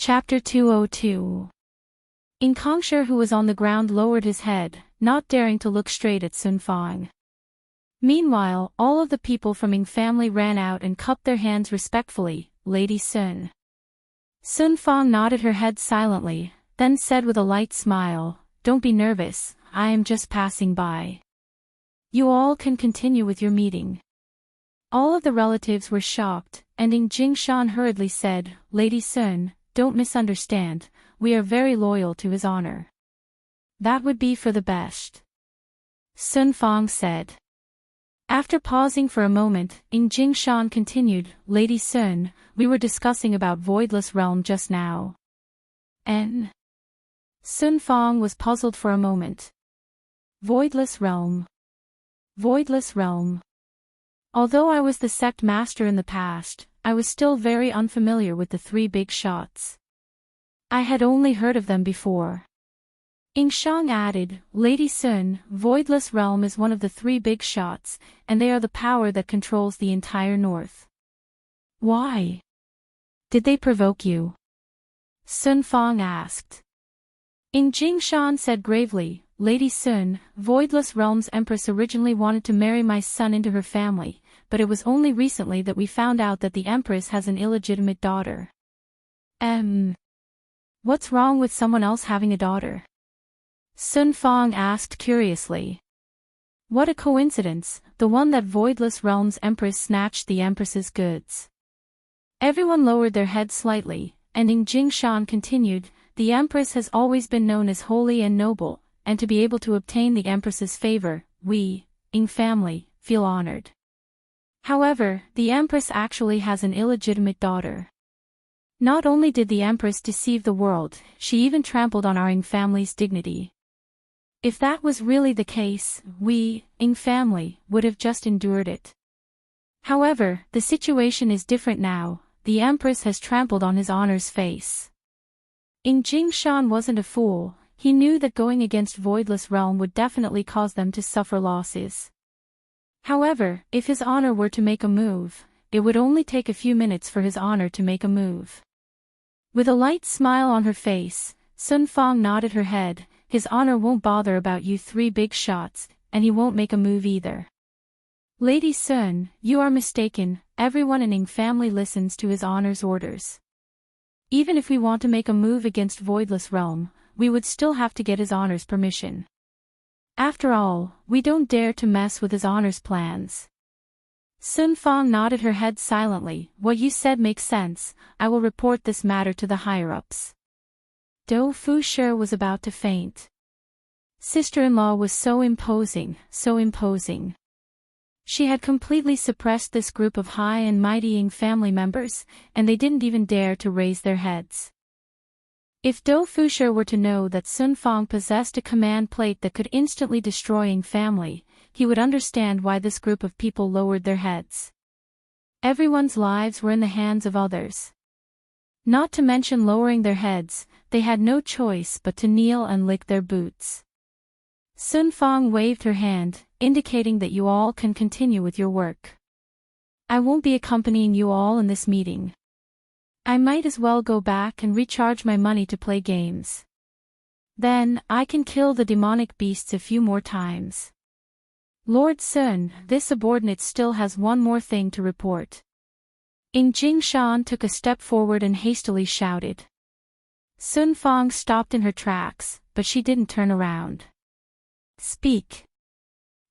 Chapter 202. Inkongshire, who was on the ground, lowered his head, not daring to look straight at Sun Fang. Meanwhile, all of the people from Ing family ran out and cupped their hands respectfully. Lady Sun. Sun Fang nodded her head silently, then said with a light smile, "Don't be nervous, I am just passing by. You all can continue with your meeting." All of the relatives were shocked, and Ing Jingshan hurriedly said, "Lady Sun, don't misunderstand, we are very loyal to his honor. That would be for the best," Sun Fang said. After pausing for a moment, Ing Jingshan continued, "Lady Sun, we were discussing about Voidless Realm just now." Sun Fang was puzzled for a moment. Voidless Realm. Voidless Realm. Although I was the sect master in the past, I was still very unfamiliar with the three big shots. I had only heard of them before. Ing Shang added, "Lady Sun, Voidless Realm is one of the three big shots, and they are the power that controls the entire north." "Why? Did they provoke you?" Sun Fang asked. Ing Jingshan said gravely, "Lady Sun, Voidless Realm's Empress originally wanted to marry my son into her family, but it was only recently that we found out that the Empress has an illegitimate daughter." What's wrong with someone else having a daughter?" Sun Fang asked curiously. "What a coincidence, the one that Voidless Realm's Empress snatched the Empress's goods." Everyone lowered their heads slightly, and Ing Jingshan continued, "The Empress has always been known as holy and noble, and to be able to obtain the Empress's favor, we, Ing family, feel honored. However, the Empress actually has an illegitimate daughter. Not only did the Empress deceive the world, she even trampled on our Ing family's dignity. If that was really the case, we, Ing family, would have just endured it. However, the situation is different now, the Empress has trampled on his honor's face." Ing Jingshan wasn't a fool, he knew that going against Voidless Realm would definitely cause them to suffer losses. However, if his honor were to make a move, it would only take a few minutes for his honor to make a move. With a light smile on her face, Sun Fang nodded her head, "His honor won't bother about you three big shots, and he won't make a move either." "Lady Sun, you are mistaken, everyone in Ing family listens to his honor's orders. Even if we want to make a move against Voidless Realm, we would still have to get his honor's permission. After all, we don't dare to mess with his honor's plans." Sun Fang nodded her head silently, "What you said makes sense, I will report this matter to the higher-ups." Do Fu-Shi was about to faint. Sister-in-law was so imposing, so imposing. She had completely suppressed this group of high and mighty Ing family members, and they didn't even dare to raise their heads. If Do Fu-Shi were to know that Sun Fang possessed a command plate that could instantly destroy Ing family, he would understand why this group of people lowered their heads. Everyone's lives were in the hands of others. Not to mention lowering their heads, they had no choice but to kneel and lick their boots. Sun Fang waved her hand, indicating that you all can continue with your work. "I won't be accompanying you all in this meeting. I might as well go back and recharge my money to play games. Then, I can kill the demonic beasts a few more times." "Lord Sun, this subordinate still has one more thing to report." Ing Jingshan took a step forward and hastily shouted. Sun Fang stopped in her tracks, but she didn't turn around. "Speak."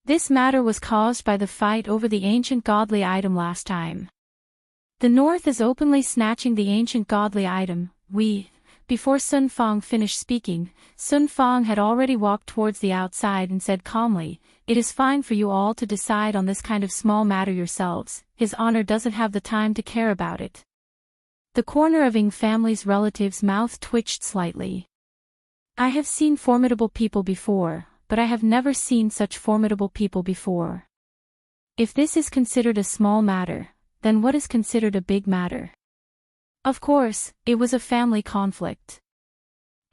"This matter was caused by the fight over the ancient godly item last time. The North is openly snatching the ancient godly item, Before Sun Fang finished speaking, Sun Fang had already walked towards the outside and said calmly, "It is fine for you all to decide on this kind of small matter yourselves, his honor doesn't have the time to care about it." The corner of Ing family's relative's mouth twitched slightly. "I have seen formidable people before, but I have never seen such formidable people before. If this is considered a small matter, then what is considered a big matter?" Of course, it was a family conflict.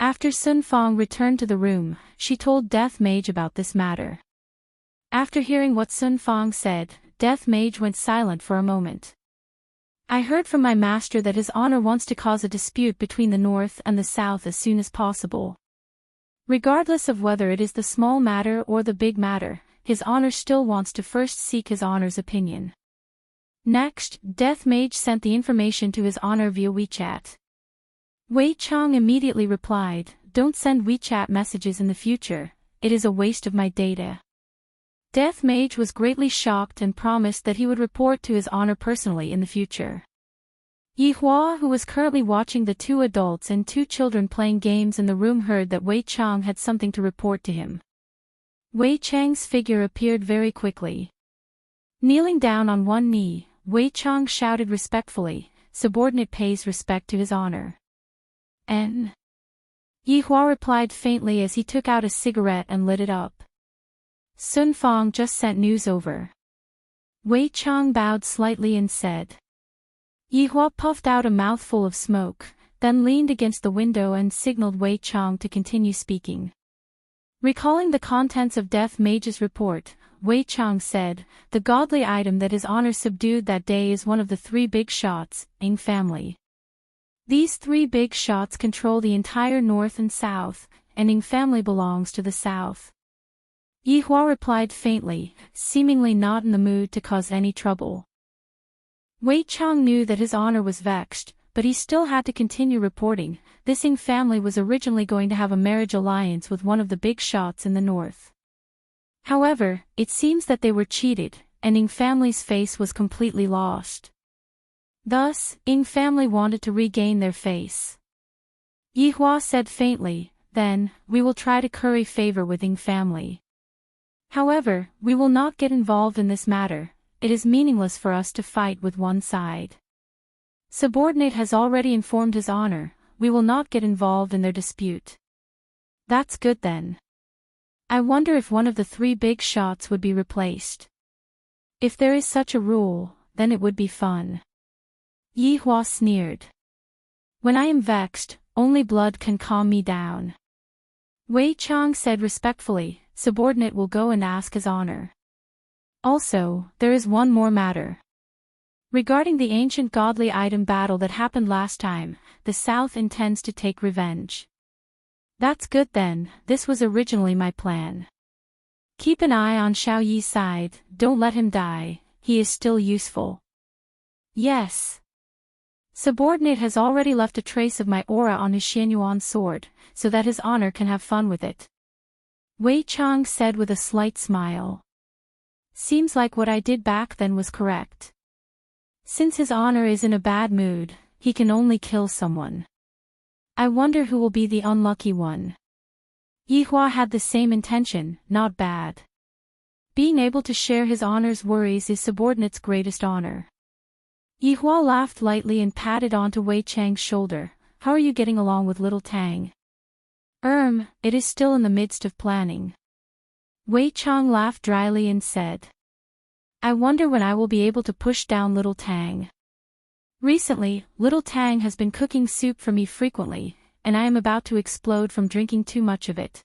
After Sun Fang returned to the room, she told Death Mage about this matter. After hearing what Sun Fang said, Death Mage went silent for a moment. I heard from my master that his honor wants to cause a dispute between the north and the south as soon as possible. Regardless of whether it is the small matter or the big matter, his honor still wants to first seek his honor's opinion. Next, Death Mage sent the information to his honor via WeChat. Wei Chang immediately replied, "Don't send WeChat messages in the future, it is a waste of my data." Death Mage was greatly shocked and promised that he would report to his honor personally in the future. Yi Hua, who was currently watching the two adults and two children playing games in the room, heard that Wei Chang had something to report to him. Wei Chang's figure appeared very quickly. Kneeling down on one knee, Wei Chang shouted respectfully, "Subordinate pays respect to his honor." "N." Yi Hua replied faintly as he took out a cigarette and lit it up. "Sun Fong just sent news over." Wei Chang bowed slightly and said. Yi Hua puffed out a mouthful of smoke, then leaned against the window and signaled Wei Chang to continue speaking. Recalling the contents of Death Mage's report, Wei Chang said, "The godly item that his honor subdued that day is one of the three big shots, Ing family. These three big shots control the entire north and south, and Ing family belongs to the south." Yi Hua replied faintly, seemingly not in the mood to cause any trouble. Wei Chang knew that his honor was vexed, but he still had to continue reporting. This Ing family was originally going to have a marriage alliance with one of the big shots in the north. However, it seems that they were cheated, and Ing family's face was completely lost. Thus, Ing family wanted to regain their face. Yi Hua said faintly, "Then, we will try to curry favor with Ing family. However, we will not get involved in this matter, it is meaningless for us to fight with one side. Subordinate has already informed his honor, we will not get involved in their dispute." "That's good then. I wonder if one of the three big shots would be replaced. If there is such a rule, then it would be fun." Yi Hua sneered. "When I am vexed, only blood can calm me down." Wei Chang said respectfully, "Subordinate will go and ask his honor. Also, there is one more matter. Regarding the ancient godly item battle that happened last time, the South intends to take revenge." "That's good then, this was originally my plan. Keep an eye on Xiao Yi's side, don't let him die, he is still useful." "Yes. Subordinate has already left a trace of my aura on his Xianyuan sword, so that his honor can have fun with it." Wei Chang said with a slight smile. "Seems like what I did back then was correct. Since his honor is in a bad mood, he can only kill someone. I wonder who will be the unlucky one." Yi Hua had the same intention, not bad. Being able to share his honor's worries is subordinate's greatest honor. Yi Hua laughed lightly and patted onto Wei Chang's shoulder. "How are you getting along with little Tang?" It is still in the midst of planning." Wei Chang laughed dryly and said. "I wonder when I will be able to push down little Tang. Recently, little Tang has been cooking soup for me frequently, and I am about to explode from drinking too much of it."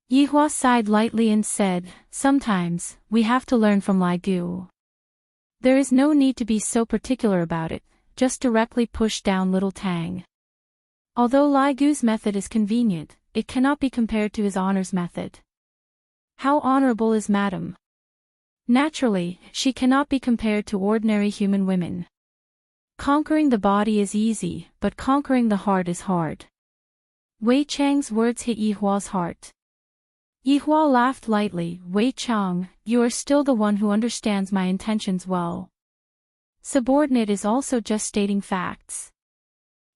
Yi Hua sighed lightly and said, "Sometimes, we have to learn from Lai Gu. There is no need to be so particular about it, just directly push down little Tang. Although Lai Gu's method is convenient, it cannot be compared to his honor's method. How honorable is Madam? Naturally, she cannot be compared to ordinary human women. Conquering the body is easy, but conquering the heart is hard." Wei Chang's words hit Yi Hua's heart. Yi Hua laughed lightly. "Wei Chang, you are still the one who understands my intentions well. Subordinate is also just stating facts."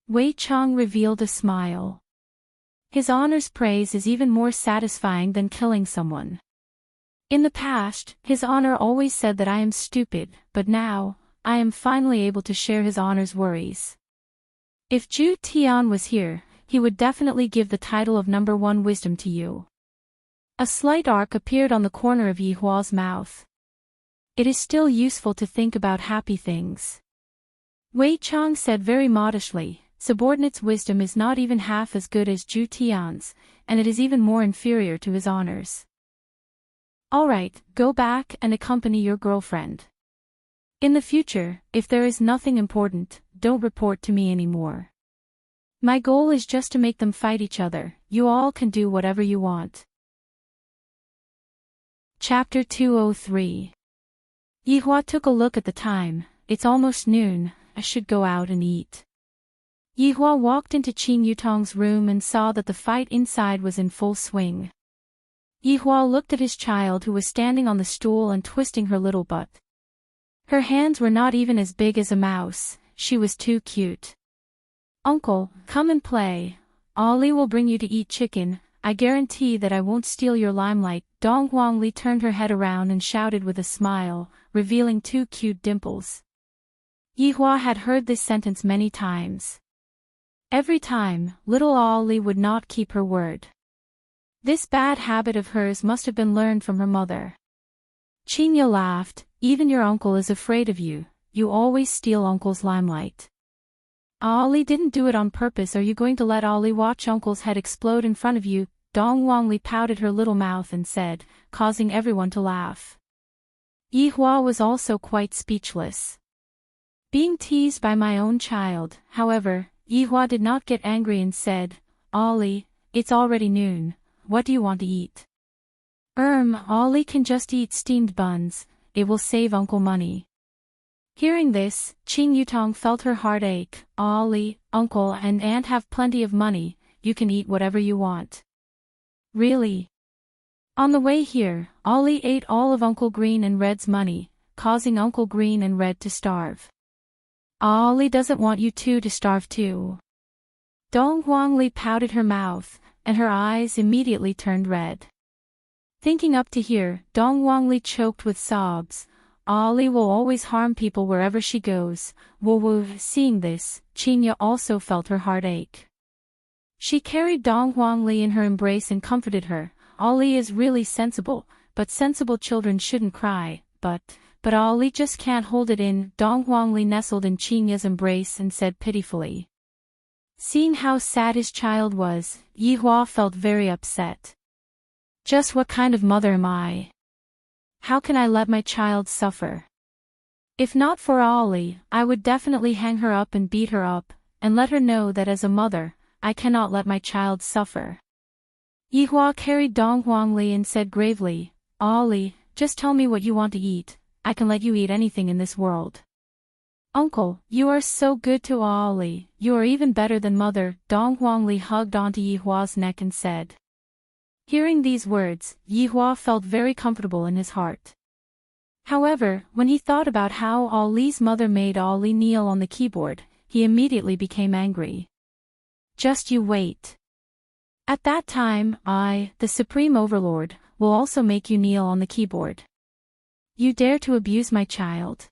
Wei Chang revealed a smile. His honor's praise is even more satisfying than killing someone. In the past, his honor always said that I am stupid, but now, I am finally able to share his honor's worries. If Zhu Tian was here, he would definitely give the title of number 1 wisdom to you." A slight arc appeared on the corner of Yi Hua's mouth. "It is still useful to think about happy things." Wei Chang said very modestly, "Subordinate's wisdom is not even half as good as Zhu Tian's, and it is even more inferior to his honors. Alright, go back and accompany your girlfriend. In the future, if there is nothing important, don't report to me anymore. My goal is just to make them fight each other. You all can do whatever you want. Chapter 203. Yihua took a look at the time. It's almost noon, I should go out and eat. Yihua walked into Qin Yutong's room and saw that the fight inside was in full swing. Yihua looked at his child who was standing on the stool and twisting her little butt. Her hands were not even as big as a mouse, she was too cute. Uncle, come and play. Ollie will bring you to eat chicken, I guarantee that I won't steal your limelight. Dong Huangli turned her head around and shouted with a smile, revealing two cute dimples. Yihua had heard this sentence many times. Every time, little Ollie would not keep her word. This bad habit of hers must have been learned from her mother. Qinya laughed, even your uncle is afraid of you, you always steal uncle's limelight. Ollie didn't do it on purpose. Are you going to let Ollie watch uncle's head explode in front of you? Dong Huangli pouted her little mouth and said, causing everyone to laugh. Yihua was also quite speechless. Being teased by my own child, however, Yihua did not get angry and said, Ollie, it's already noon, what do you want to eat? Ollie can just eat steamed buns, it will save uncle money. Hearing this, Qin Yutong felt her heart ache. Ollie, uncle and aunt have plenty of money, you can eat whatever you want. Really? On the way here, Ollie ate all of Uncle Green and Red's money, causing Uncle Green and Red to starve. Ollie doesn't want you two to starve too. Dong Huangli pouted her mouth, and her eyes immediately turned red. Thinking up to here, Dong Huangli choked with sobs. Ollie will always harm people wherever she goes. Woo. Seeing this, Qinya also felt her heart ache. She carried Dong Huangli in her embrace and comforted her. Ollie is really sensible, but sensible children shouldn't cry, but Ollie just can't hold it in. Dong Huangli nestled in Qinya's embrace and said pitifully. Seeing how sad his child was, Yihua felt very upset. Just what kind of mother am I? How can I let my child suffer? If not for Ollie, I would definitely hang her up and beat her up, and let her know that as a mother, I cannot let my child suffer. Yihua carried Dong Huangli and said gravely, Ollie, just tell me what you want to eat, I can let you eat anything in this world. Uncle, you are so good to Ollie, you are even better than mother. Dong Huangli hugged onto Yihua's neck and said. Hearing these words, Yihua felt very comfortable in his heart. However, when he thought about how Ollie's mother made Ollie kneel on the keyboard, he immediately became angry. Just you wait. At that time, I, the Supreme Overlord, will also make you kneel on the keyboard. You dare to abuse my child?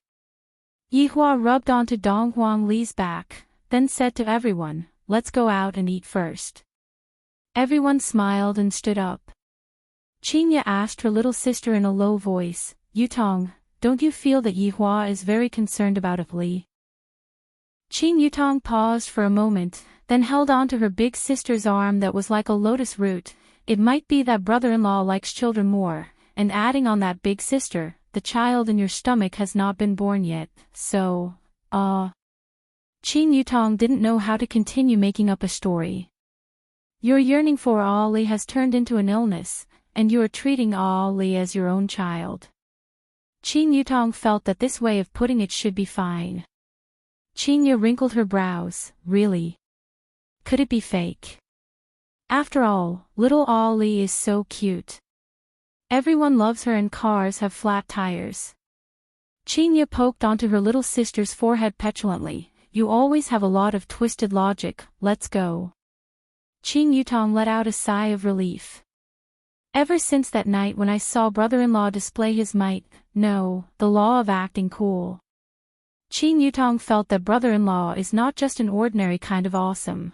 Yihua rubbed onto Dong Huangli's back, then said to everyone, let's go out and eat first. Everyone smiled and stood up. Qinya asked her little sister in a low voice, Yutong, don't you feel that Yihua is very concerned about Li? Qin Yutong paused for a moment, then held on to her big sister's arm that was like a lotus root. It might be that brother-in-law likes children more, and adding on that big sister, the child in your stomach has not been born yet, so, Qin Yutong didn't know how to continue making up a story. Your yearning for Ollie has turned into an illness, and you are treating Ollie as your own child. Qin Yutong felt that this way of putting it should be fine. Qinya wrinkled her brows, really? Could it be fake? After all, little Ollie is so cute. Everyone loves her and cars have flat tires. Qinya poked onto her little sister's forehead petulantly, you always have a lot of twisted logic, let's go. Qin Yutong let out a sigh of relief. Ever since that night when I saw brother-in-law display his might, the law of acting cool. Qin Yutong felt that brother-in-law is not just an ordinary kind of awesome.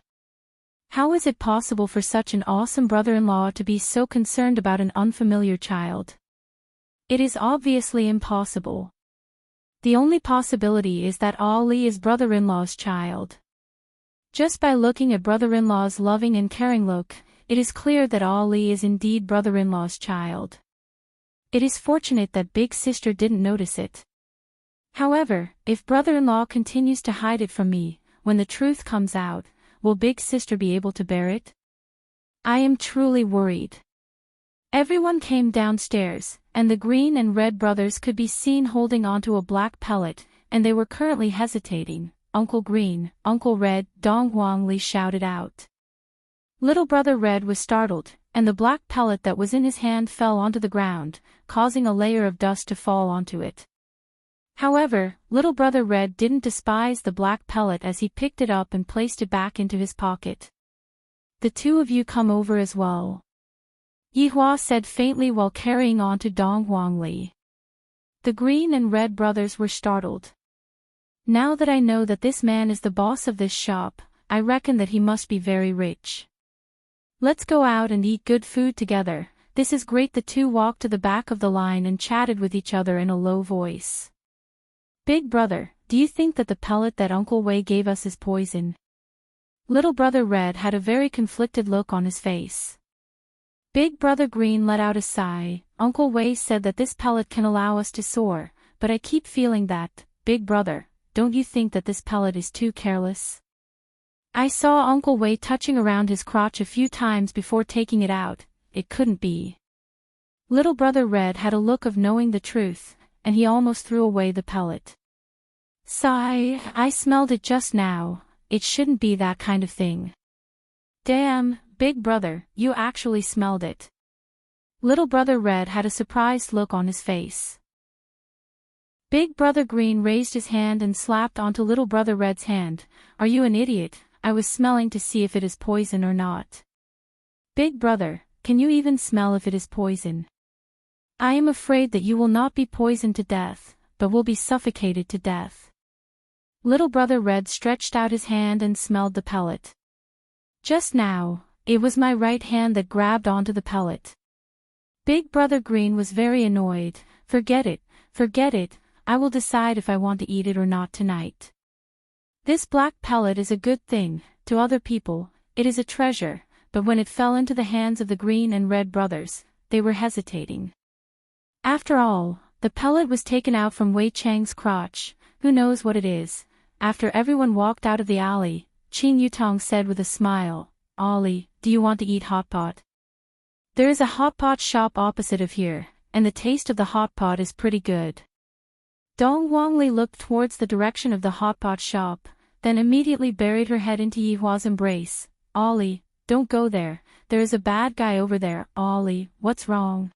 How is it possible for such an awesome brother-in-law to be so concerned about an unfamiliar child? It is obviously impossible. The only possibility is that Ollie is brother-in-law's child. Just by looking at brother-in-law's loving and caring look, it is clear that Ollie is indeed brother-in-law's child. It is fortunate that big sister didn't notice it. However, if brother-in-law continues to hide it from me, when the truth comes out, will big sister be able to bear it? I am truly worried. Everyone came downstairs, and the green and red brothers could be seen holding onto a black pellet, and they were currently hesitating. Uncle Green, Uncle Red, Dong Huangli shouted out. Little brother Red was startled, and the black pellet that was in his hand fell onto the ground, causing a layer of dust to fall onto it. However, little brother Red didn't despise the black pellet as he picked it up and placed it back into his pocket. The two of you come over as well, Yihua said faintly while carrying on to Dong Huangli. The green and red brothers were startled. Now that I know that this man is the boss of this shop, I reckon that he must be very rich. Let's go out and eat good food together. This is great. The two walked to the back of the line and chatted with each other in a low voice. Big brother, do you think that the pellet that Uncle Wei gave us is poison? Little brother Red had a very conflicted look on his face. Big brother Green let out a sigh. Uncle Wei said that this pellet can allow us to soar, but I keep feeling that, big brother, don't you think that this pellet is too careless? I saw Uncle Wei touching around his crotch a few times before taking it out. It couldn't be. Little brother Red had a look of knowing the truth, and he almost threw away the pellet. Sigh, I smelled it just now. It shouldn't be that kind of thing. Damn, big brother, you actually smelled it. Little brother Red had a surprised look on his face. Big brother Green raised his hand and slapped onto little brother Red's hand. Are you an idiot? I was smelling to see if it is poison or not. Big brother, can you even smell if it is poison? I am afraid that you will not be poisoned to death, but will be suffocated to death. Little brother Red stretched out his hand and smelled the pellet. Just now, it was my right hand that grabbed onto the pellet. Big brother Green was very annoyed. Forget it, I will decide if I want to eat it or not tonight. This black pellet is a good thing, to other people, it is a treasure, but when it fell into the hands of the green and red brothers, they were hesitating. After all, the pellet was taken out from Wei Chang's crotch. Who knows what it is? After everyone walked out of the alley, Qing Yutong said with a smile, Ollie, do you want to eat hot pot? There is a hot pot shop opposite of here, and the taste of the hot pot is pretty good. Dong Huangli looked towards the direction of the hot pot shop, then immediately buried her head into Yihua's embrace. Ollie, don't go there, there is a bad guy over there. Ollie, what's wrong?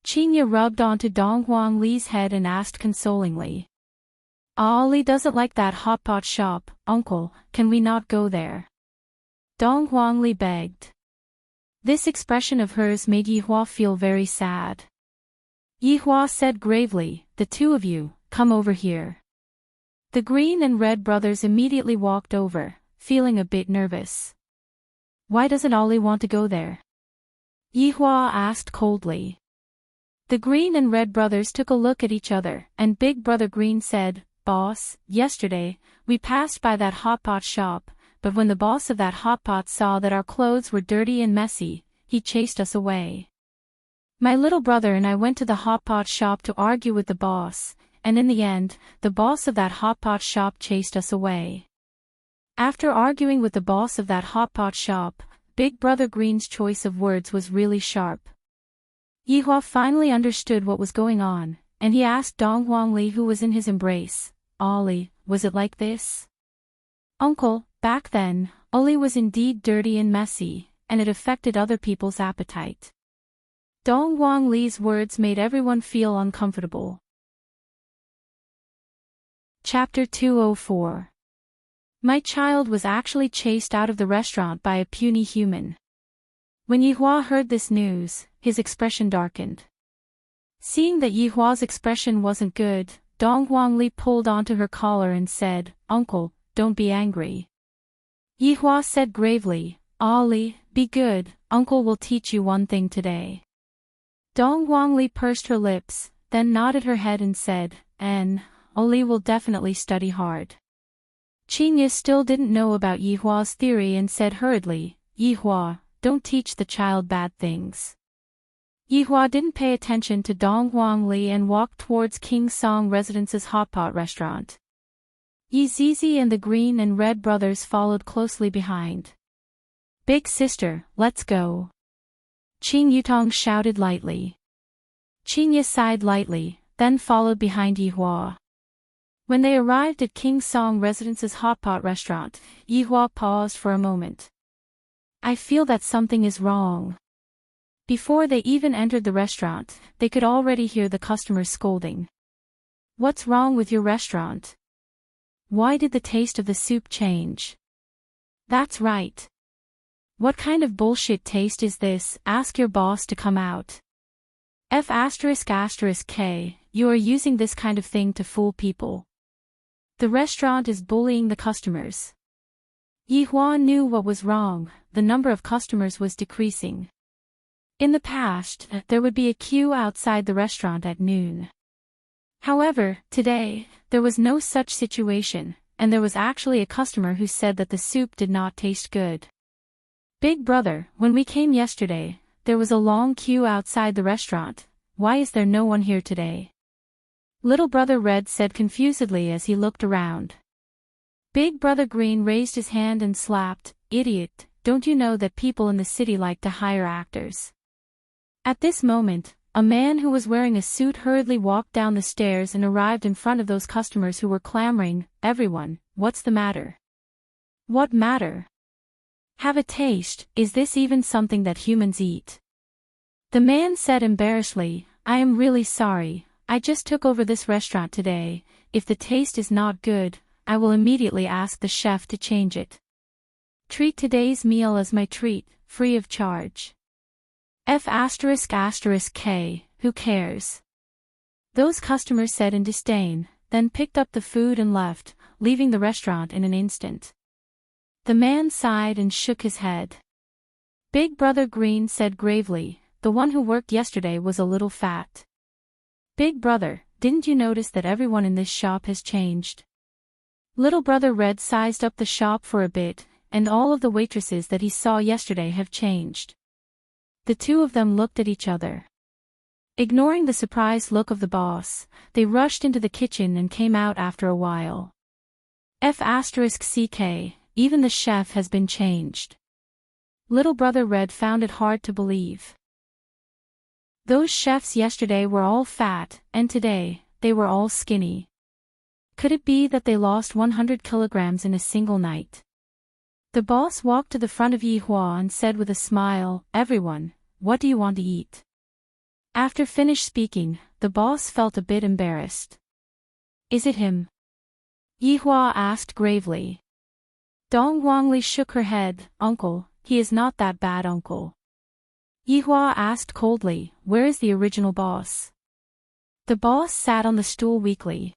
Qingya rubbed onto Dong Huangli's head and asked consolingly. Ollie doesn't like that hot pot shop. Uncle, can we not go there? Dong Huangli begged. This expression of hers made Yihua feel very sad. Yihua said gravely, the two of you, come over here. The green and red brothers immediately walked over, feeling a bit nervous. Why doesn't Ollie want to go there? Yihua asked coldly. The green and red brothers took a look at each other, and big brother Green said, Boss, yesterday, we passed by that hot pot shop, but when the boss of that hot pot saw that our clothes were dirty and messy, he chased us away. My little brother and I went to the hot pot shop to argue with the boss, and in the end, the boss of that hot pot shop chased us away. After arguing with the boss of that hot pot shop, big brother Green's choice of words was really sharp. Yihua finally understood what was going on, and he asked Dong Huangli who was in his embrace, Ollie, was it like this? Uncle, back then, Ollie was indeed dirty and messy, and it affected other people's appetite. Dong Huangli's words made everyone feel uncomfortable. Chapter 204. My child was actually chased out of the restaurant by a puny human. When Yihua heard this news, his expression darkened. Seeing that Yihua's expression wasn't good, Dong Huangli pulled onto her collar and said, Uncle, don't be angry. Yihua said gravely, Ollie, be good, Uncle will teach you one thing today. Dong Huangli pursed her lips, then nodded her head and said, Ollie will definitely study hard. Qingya still didn't know about Yihua's theory and said hurriedly, Yihua, don't teach the child bad things. Yihua didn't pay attention to Dong Li and walked towards King Song Residence's hotpot restaurant. Yi Zizi and the green and red brothers followed closely behind. Big sister, let's go. Qing Yutong shouted lightly. Qingye sighed lightly, then followed behind Yihua. When they arrived at King Song Residence's hotpot restaurant, Yihua paused for a moment. I feel that something is wrong. Before they even entered the restaurant, they could already hear the customers scolding. What's wrong with your restaurant? Why did the taste of the soup change? That's right. What kind of bullshit taste is this? Ask your boss to come out. F***K, you are using this kind of thing to fool people. The restaurant is bullying the customers. Yihua knew what was wrong, the number of customers was decreasing. In the past, there would be a queue outside the restaurant at noon. However, today, there was no such situation, and there was actually a customer who said that the soup did not taste good. Big brother, when we came yesterday, there was a long queue outside the restaurant. Why is there no one here today? Little brother Red said confusedly as he looked around. Big brother Green raised his hand and slapped, Idiot, don't you know that people in the city like to hire actors? At this moment, a man who was wearing a suit hurriedly walked down the stairs and arrived in front of those customers who were clamoring, Everyone, what's the matter? What matter? Have a taste, is this even something that humans eat? The man said embarrassedly, I am really sorry, I just took over this restaurant today, if the taste is not good, I will immediately ask the chef to change it. Treat today's meal as my treat, free of charge. F***K, who cares? Those customers said in disdain, then picked up the food and left, leaving the restaurant in an instant. The man sighed and shook his head. Big brother Green said gravely, the one who worked yesterday was a little fat. Big brother, didn't you notice that everyone in this shop has changed? Little brother Red sized up the shop for a bit, and all of the waitresses that he saw yesterday have changed. The two of them looked at each other. Ignoring the surprised look of the boss, they rushed into the kitchen and came out after a while. F***CK, even the chef has been changed. Little brother Red found it hard to believe. Those chefs yesterday were all fat, and today, they were all skinny. Could it be that they lost 100 kilograms in a single night? The boss walked to the front of Yihua and said with a smile, Everyone, what do you want to eat? After finished speaking, the boss felt a bit embarrassed. Is it him? Yihua asked gravely. Dong Li shook her head, Uncle, he is not that bad uncle. Yihua asked coldly, where is the original boss? The boss sat on the stool weakly.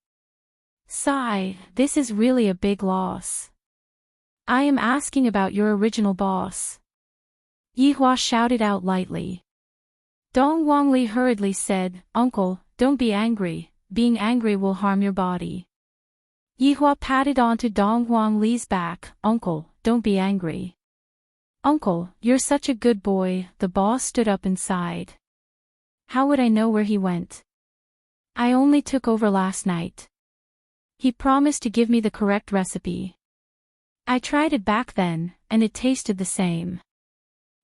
Sigh, this is really a big loss. I am asking about your original boss. Yihua shouted out lightly. Dong Li hurriedly said, Uncle, don't be angry, being angry will harm your body. Yihua patted onto Dong Li's back, Uncle, don't be angry. Uncle, you're such a good boy, the boss stood up and sighed. How would I know where he went? I only took over last night. He promised to give me the correct recipe. I tried it back then, and it tasted the same.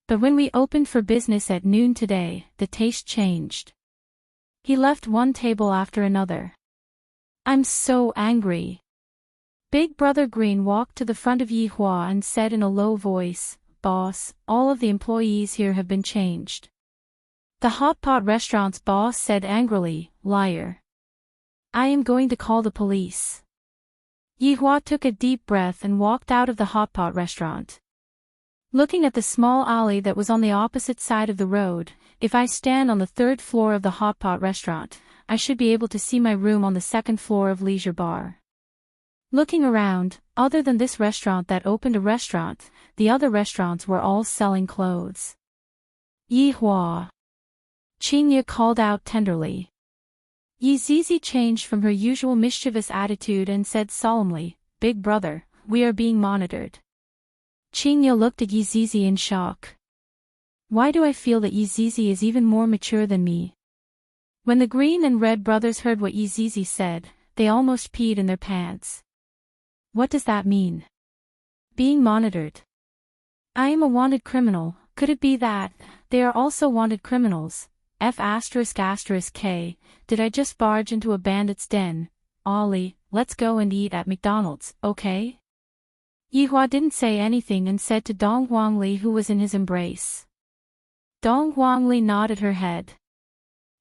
But when we opened for business at noon today, the taste changed. He left one table after another. I'm so angry. Big brother Green walked to the front of Yihua and said in a low voice, Boss, all of the employees here have been changed. The hotpot restaurant's boss said angrily, Liar. I am going to call the police. Yihua took a deep breath and walked out of the hotpot restaurant. Looking at the small alley that was on the opposite side of the road, if I stand on the third floor of the hotpot restaurant, I should be able to see my room on the second floor of Leisure Bar. Looking around, other than this restaurant that opened a restaurant, the other restaurants were all selling clothes. Yihua. Qingye called out tenderly. Yi Zizi changed from her usual mischievous attitude and said solemnly, Big brother, we are being monitored. Qingye looked at Yi Zizi in shock. Why do I feel that Yizizi is even more mature than me? When the green and red brothers heard what Yizizi said, they almost peed in their pants. What does that mean? Being monitored. I am a wanted criminal. Could it be that they are also wanted criminals? F***K, did I just barge into a bandit's den? Ollie, let's go and eat at McDonald's, okay? Yihua didn't say anything and said to Dong Huangli, who was in his embrace. Dong Huangli nodded her head.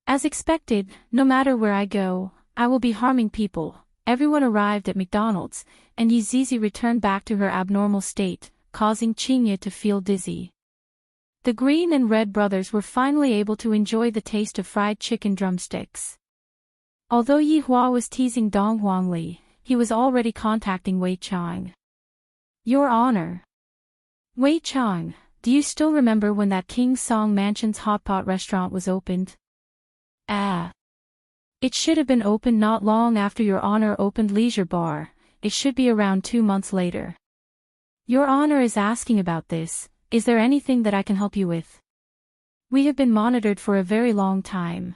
As expected, no matter where I go, I will be harming people. Everyone arrived at McDonald's, and Yizizi returned back to her abnormal state, causing Qingye to feel dizzy. The green and red brothers were finally able to enjoy the taste of fried chicken drumsticks. Although Yihua was teasing Dong Huangli, he was already contacting Wei Chang. Your Honor. Wei Chang, do you still remember when that King Song Mansion's hotpot restaurant was opened? It should have been opened not long after Your Honor opened Leisure Bar. It should be around 2 months later. Your Honor is asking about this. Is there anything that I can help you with? We have been monitored for a very long time.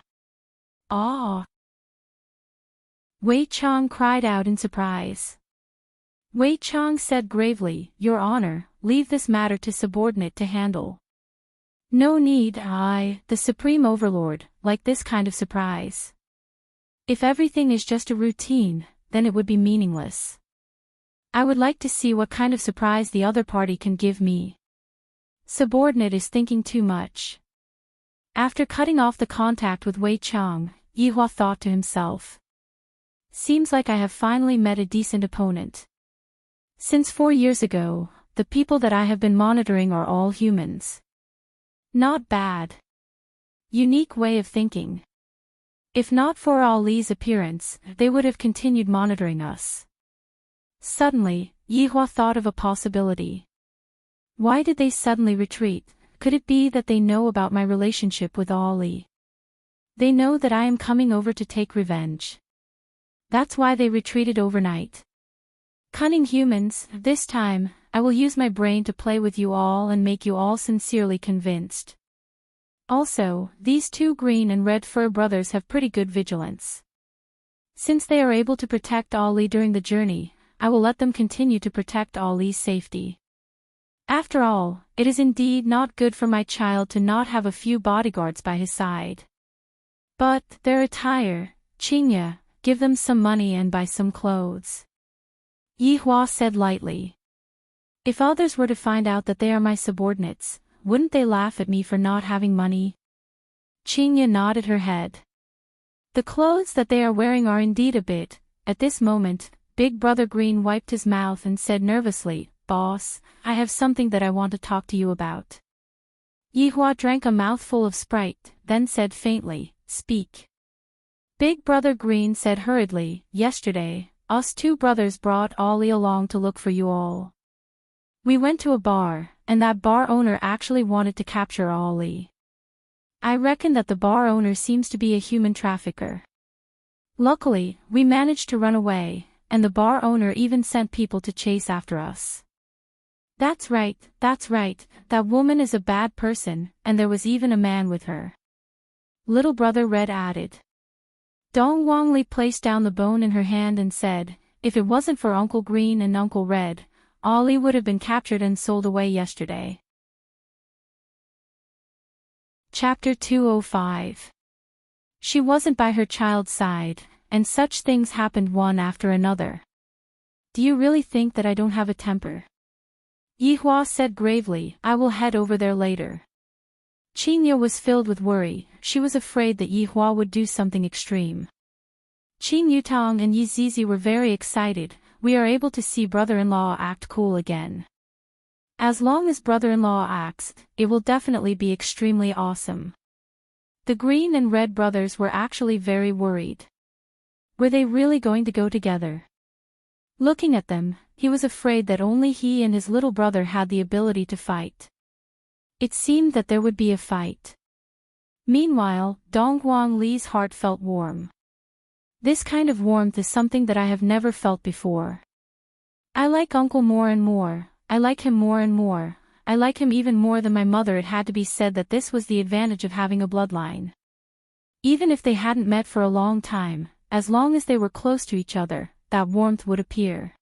Ah! Wei Chang cried out in surprise. Wei Chang said gravely, Your Honor, leave this matter to subordinate to handle. No need, I, the Supreme Overlord, like this kind of surprise. If everything is just a routine, then it would be meaningless. I would like to see what kind of surprise the other party can give me. Subordinate is thinking too much. After cutting off the contact with Wei Chang, Yihua thought to himself. Seems like I have finally met a decent opponent. Since 4 years ago, the people that I have been monitoring are all humans. Not bad. Unique way of thinking. If not for Ali's appearance, they would have continued monitoring us. Suddenly, Yihua thought of a possibility. Why did they suddenly retreat? Could it be that they know about my relationship with Ali? They know that I am coming over to take revenge. That's why they retreated overnight. Cunning humans, this time, I will use my brain to play with you all and make you all sincerely convinced. Also, these 2 green and red fur brothers have pretty good vigilance. Since they are able to protect Ali during the journey, I will let them continue to protect Ali's safety. After all, it is indeed not good for my child to not have a few bodyguards by his side. But, their attire, Qingye, give them some money and buy some clothes. Yihua said lightly. If others were to find out that they are my subordinates, wouldn't they laugh at me for not having money? Qingye nodded her head. The clothes that they are wearing are indeed a bit. At this moment, Big Brother Green wiped his mouth and said nervously, Boss, I have something that I want to talk to you about. Yihua drank a mouthful of Sprite, then said faintly, Speak. Big Brother Green said hurriedly, Yesterday, us 2 brothers brought Ali along to look for you all. We went to a bar, and that bar owner actually wanted to capture Ali. I reckon that the bar owner seems to be a human trafficker. Luckily, we managed to run away, and the bar owner even sent people to chase after us. That's right, that woman is a bad person, and there was even a man with her. Little Brother Red added. Dong Huangli placed down the bone in her hand and said, If it wasn't for Uncle Green and Uncle Red, Ali would have been captured and sold away yesterday. Chapter 205. She wasn't by her child's side, and such things happened one after another. Do you really think that I don't have a temper? Yihua said gravely, I will head over there later. Qingye was filled with worry. She was afraid that Yihua would do something extreme. Qing Yutong and Yizizi were very excited. We are able to see brother-in-law act cool again. As long as brother-in-law acts, it will definitely be extremely awesome. The green and red brothers were actually very worried. Were they really going to go together? Looking at them, he was afraid that only he and his little brother had the ability to fight. It seemed that there would be a fight. Meanwhile, Dong Huangli's heart felt warm. This kind of warmth is something that I have never felt before. I like Uncle more and more, I like him more and more, I like him even more than my mother. It had to be said that this was the advantage of having a bloodline. Even if they hadn't met for a long time, as long as they were close to each other, that warmth would appear.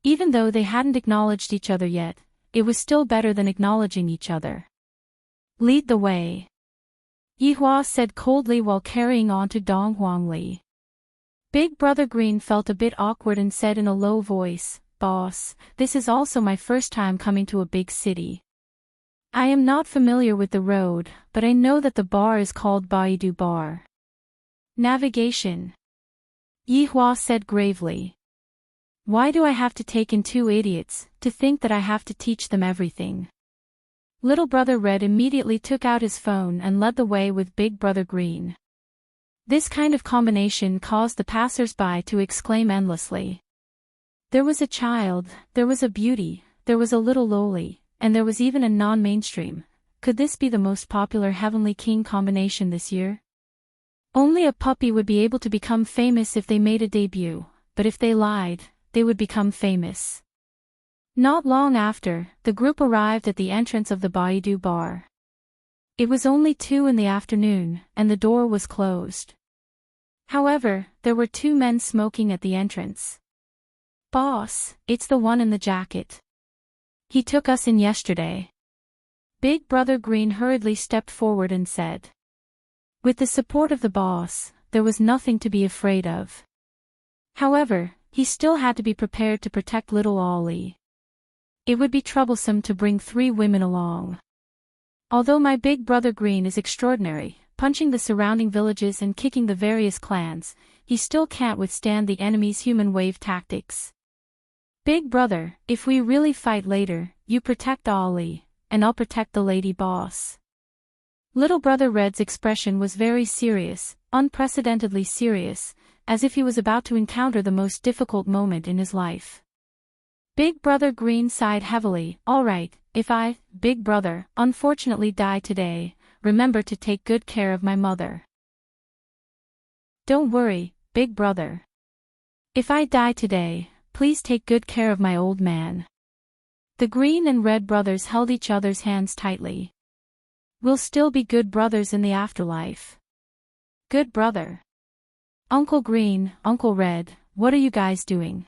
Even though they hadn't acknowledged each other yet, it was still better than acknowledging each other. Lead the way, Yihua said coldly while carrying on to Dong Huangli. Big Brother Green felt a bit awkward and said in a low voice, "Boss, this is also my first time coming to a big city. I am not familiar with the road, but I know that the bar is called Baidu Bar." Navigation, Yihua said gravely. Why do I have to take in two idiots, to think that I have to teach them everything? Little Brother Red immediately took out his phone and led the way with Big Brother Green. This kind of combination caused the passers-by to exclaim endlessly. There was a child, there was a beauty, there was a little lowly, and there was even a non-mainstream. Could this be the most popular Heavenly King combination this year? Only a puppy would be able to become famous if they made a debut, but if they lied, they would become famous. Not long after, the group arrived at the entrance of the Baidu Bar. It was only 2 in the afternoon, and the door was closed. However, there were 2 men smoking at the entrance. "Boss, it's the one in the jacket. He took us in yesterday." Big Brother Green hurriedly stepped forward and said. With the support of the boss, there was nothing to be afraid of. However, he still had to be prepared to protect little Ollie. It would be troublesome to bring 3 women along. Although my Big Brother Green is extraordinary, punching the surrounding villages and kicking the various clans, he still can't withstand the enemy's human wave tactics. "Big Brother, if we really fight later, you protect Ollie, and I'll protect the lady boss." Little Brother Red's expression was very serious, unprecedentedly serious, as if he was about to encounter the most difficult moment in his life. Big Brother Green sighed heavily. "All right, if I, Big Brother, unfortunately die today, remember to take good care of my mother." "Don't worry, Big Brother. If I die today, please take good care of my old man." The Green and Red brothers held each other's hands tightly. "We'll still be good brothers in the afterlife." "Good brother." "Uncle Green, Uncle Red, what are you guys doing?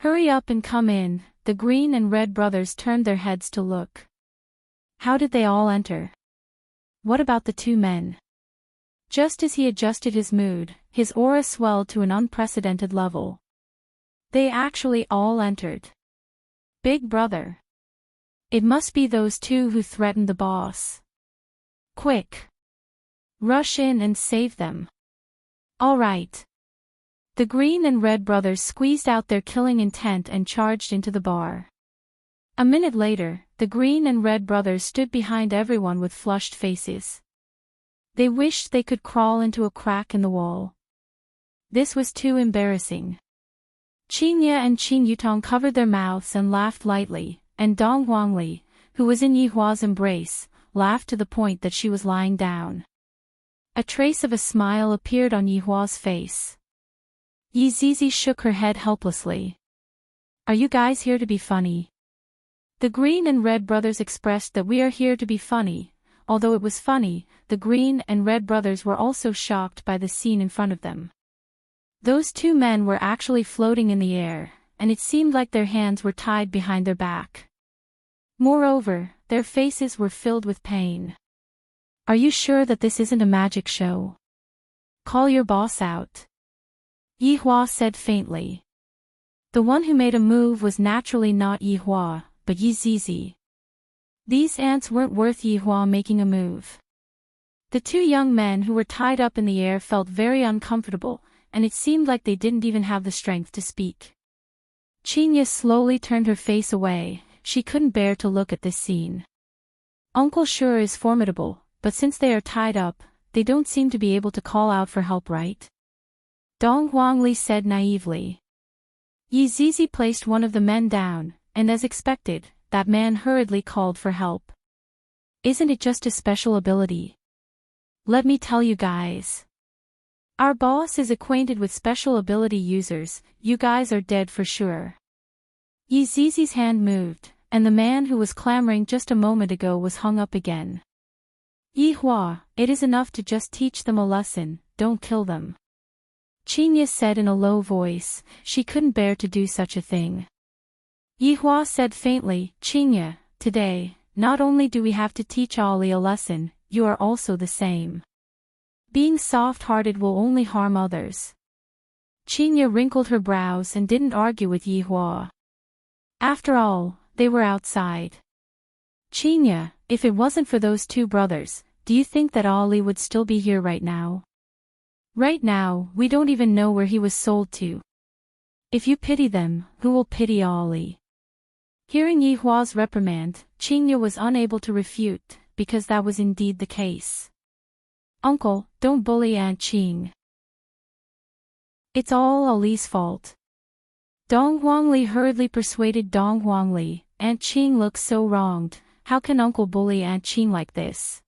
Hurry up and come in." The Green and Red brothers turned their heads to look. How did they all enter? What about the 2 men? Just as he adjusted his mood, his aura swelled to an unprecedented level. They actually all entered. "Big Brother. It must be those 2 who threatened the boss. Quick! Rush in and save them." "All right." The Green and Red brothers squeezed out their killing intent and charged into the bar. A minute later, the Green and Red brothers stood behind everyone with flushed faces. They wished they could crawl into a crack in the wall. This was too embarrassing. Qingye and Qing Yutong covered their mouths and laughed lightly, and Dong Huangli, who was in Yihua's embrace, laughed to the point that she was lying down. A trace of a smile appeared on Yihua's face. Yi Zizi shook her head helplessly. "Are you guys here to be funny?" The Green and Red brothers expressed that we are here to be funny. Although it was funny, the Green and Red brothers were also shocked by the scene in front of them. Those 2 men were actually floating in the air, and it seemed like their hands were tied behind their back. Moreover, their faces were filled with pain. "Are you sure that this isn't a magic show? Call your boss out," Yihua said faintly. The one who made a move was naturally not Yihua, but Yi Zizi. These ants weren't worth Yihua making a move. The 2 young men who were tied up in the air felt very uncomfortable, and it seemed like they didn't even have the strength to speak. Qingye slowly turned her face away. She couldn't bear to look at this scene. Uncle sure is formidable, but since they are tied up, they don't seem to be able to call out for help, right? Dong Huangli said naively. Yi Zizi placed one of the men down, and as expected, that man hurriedly called for help. "Isn't it just a special ability? Let me tell you guys. Our boss is acquainted with special ability users. You guys are dead for sure." Yi Zizi's hand moved, and the man who was clamoring just a moment ago was hung up again. Yihua, it is enough to just teach them a lesson, don't kill them. Qingye said in a low voice, she couldn't bear to do such a thing. Yihua said faintly, Qingye, today, not only do we have to teach Ali a lesson, you are also the same. Being soft-hearted will only harm others. Qingye wrinkled her brows and didn't argue with Yihua. After all, they were outside. Qingye, if it wasn't for those two brothers, do you think that Ali would still be here right now? Right now, we don't even know where he was sold to. If you pity them, who will pity Ali? Hearing Yihua's reprimand, Qingye was unable to refute, because that was indeed the case. Uncle, don't bully Aunt Qing. It's all Ali's fault. Dong Huangli hurriedly persuaded Dong Huangli, Aunt Qing looks so wronged, how can Uncle bully Aunt Qing like this?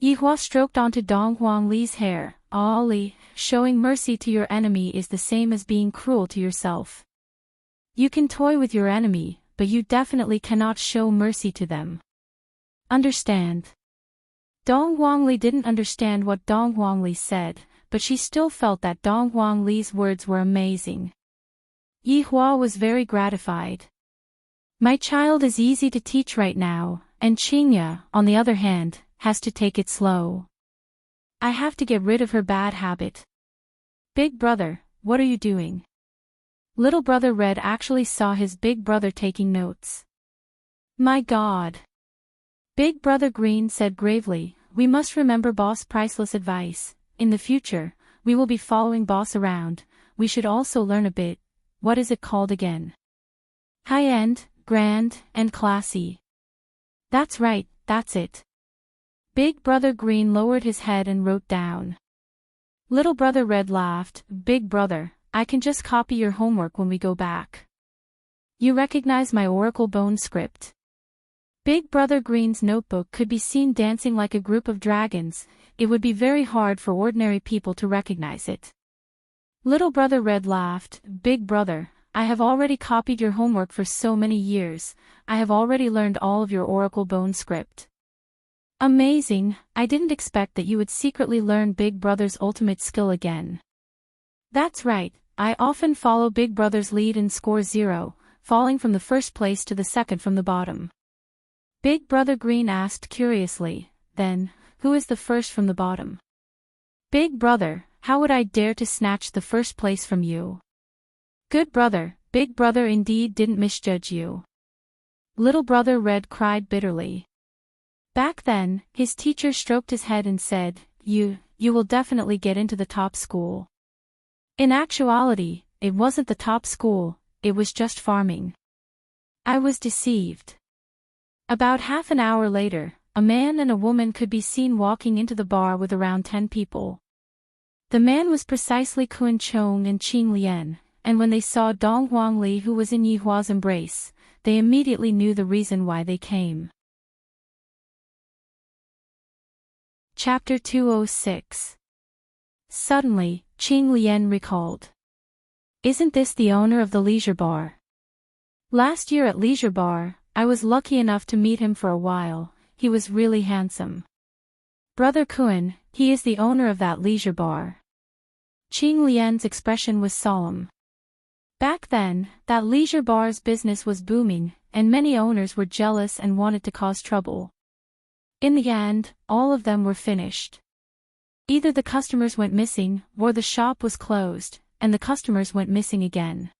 Yihua stroked onto Dong Huangli's hair, Ali, showing mercy to your enemy is the same as being cruel to yourself. You can toy with your enemy, but you definitely cannot show mercy to them. Understand? Dong Huangli didn't understand what Dong Huangli said, but she still felt that Dong Huangli's words were amazing. Yihua was very gratified. My child is easy to teach right now, and Qingye, on the other hand, has to take it slow. I have to get rid of her bad habit. Big brother, what are you doing? Little brother Red actually saw his big brother taking notes. My God! Big brother Green said gravely, we must remember Boss' priceless advice. In the future, we will be following Boss around. We should also learn a bit. What is it called again? High-end, grand, and classy. That's right, that's it. Big brother Green lowered his head and wrote down. Little brother Red laughed, Big brother, I can just copy your homework when we go back. You recognize my Oracle Bone script. Big brother Green's notebook could be seen dancing like a group of dragons. It would be very hard for ordinary people to recognize it. Little brother Red laughed, Big brother, I have already copied your homework for so many years. I have already learned all of your Oracle Bone script. Amazing, I didn't expect that you would secretly learn Big brother's ultimate skill again. That's right, I often follow Big brother's lead and score 0, falling from the first place to the second from the bottom. Big brother Green asked curiously, then, who is the first from the bottom? Big brother, how would I dare to snatch the first place from you? Good brother, Big brother indeed didn't misjudge you. Little brother Red cried bitterly. Back then, his teacher stroked his head and said, You will definitely get into the top school. In actuality, it wasn't the top school, it was just farming. I was deceived. About half an hour later, a man and a woman could be seen walking into the bar with around 10 people. The man was precisely Kun Chong and Qing Lian, and when they saw Dong Huangli who was in Yihua's embrace, they immediately knew the reason why they came. Chapter 206. Suddenly, Qing Lian recalled. Isn't this the owner of the leisure bar? Last year at leisure bar, I was lucky enough to meet him for a while. He was really handsome. Brother Kun, he is the owner of that leisure bar. Qing Lian's expression was solemn. Back then, that leisure bar's business was booming, and many owners were jealous and wanted to cause trouble. In the end, all of them were finished. Either the customers went missing, or the shop was closed, and the customers went missing again.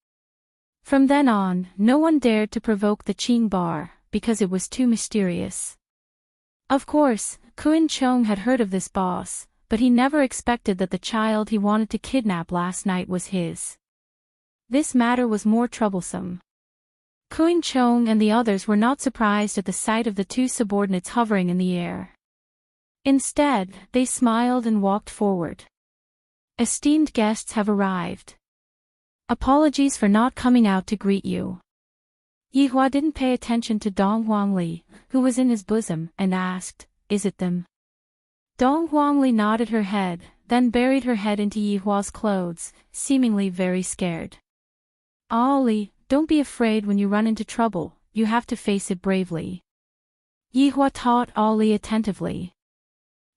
From then on, no one dared to provoke the Qing bar, because it was too mysterious. Of course, Kun Chong had heard of this boss, but he never expected that the child he wanted to kidnap last night was his. This matter was more troublesome. Kun Chong and the others were not surprised at the sight of the two subordinates hovering in the air. Instead, they smiled and walked forward. Esteemed guests have arrived. Apologies for not coming out to greet you. Yihua didn't pay attention to Dong Huangli, who was in his bosom, and asked, Is it them? Dong Huangli nodded her head, then buried her head into Yihua's clothes, seemingly very scared. Ali, don't be afraid when you run into trouble, you have to face it bravely. Yihua taught Ollie attentively.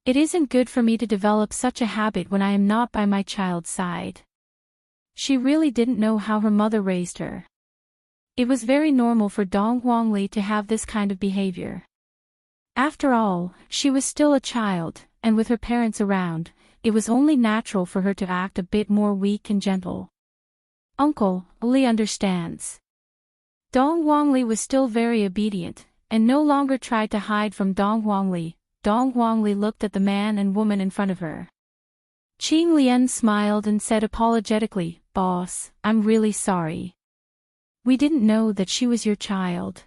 It isn't good for me to develop such a habit when I am not by my child's side. She really didn't know how her mother raised her. It was very normal for Dong Huangli to have this kind of behavior. After all, she was still a child, and with her parents around, it was only natural for her to act a bit more weak and gentle. Uncle, Li understands. Dong Huangli was still very obedient, and no longer tried to hide from Dong Huangli. Dong Huangli looked at the man and woman in front of her. Qing Lian smiled and said apologetically, "Boss, I'm really sorry. We didn't know that she was your child."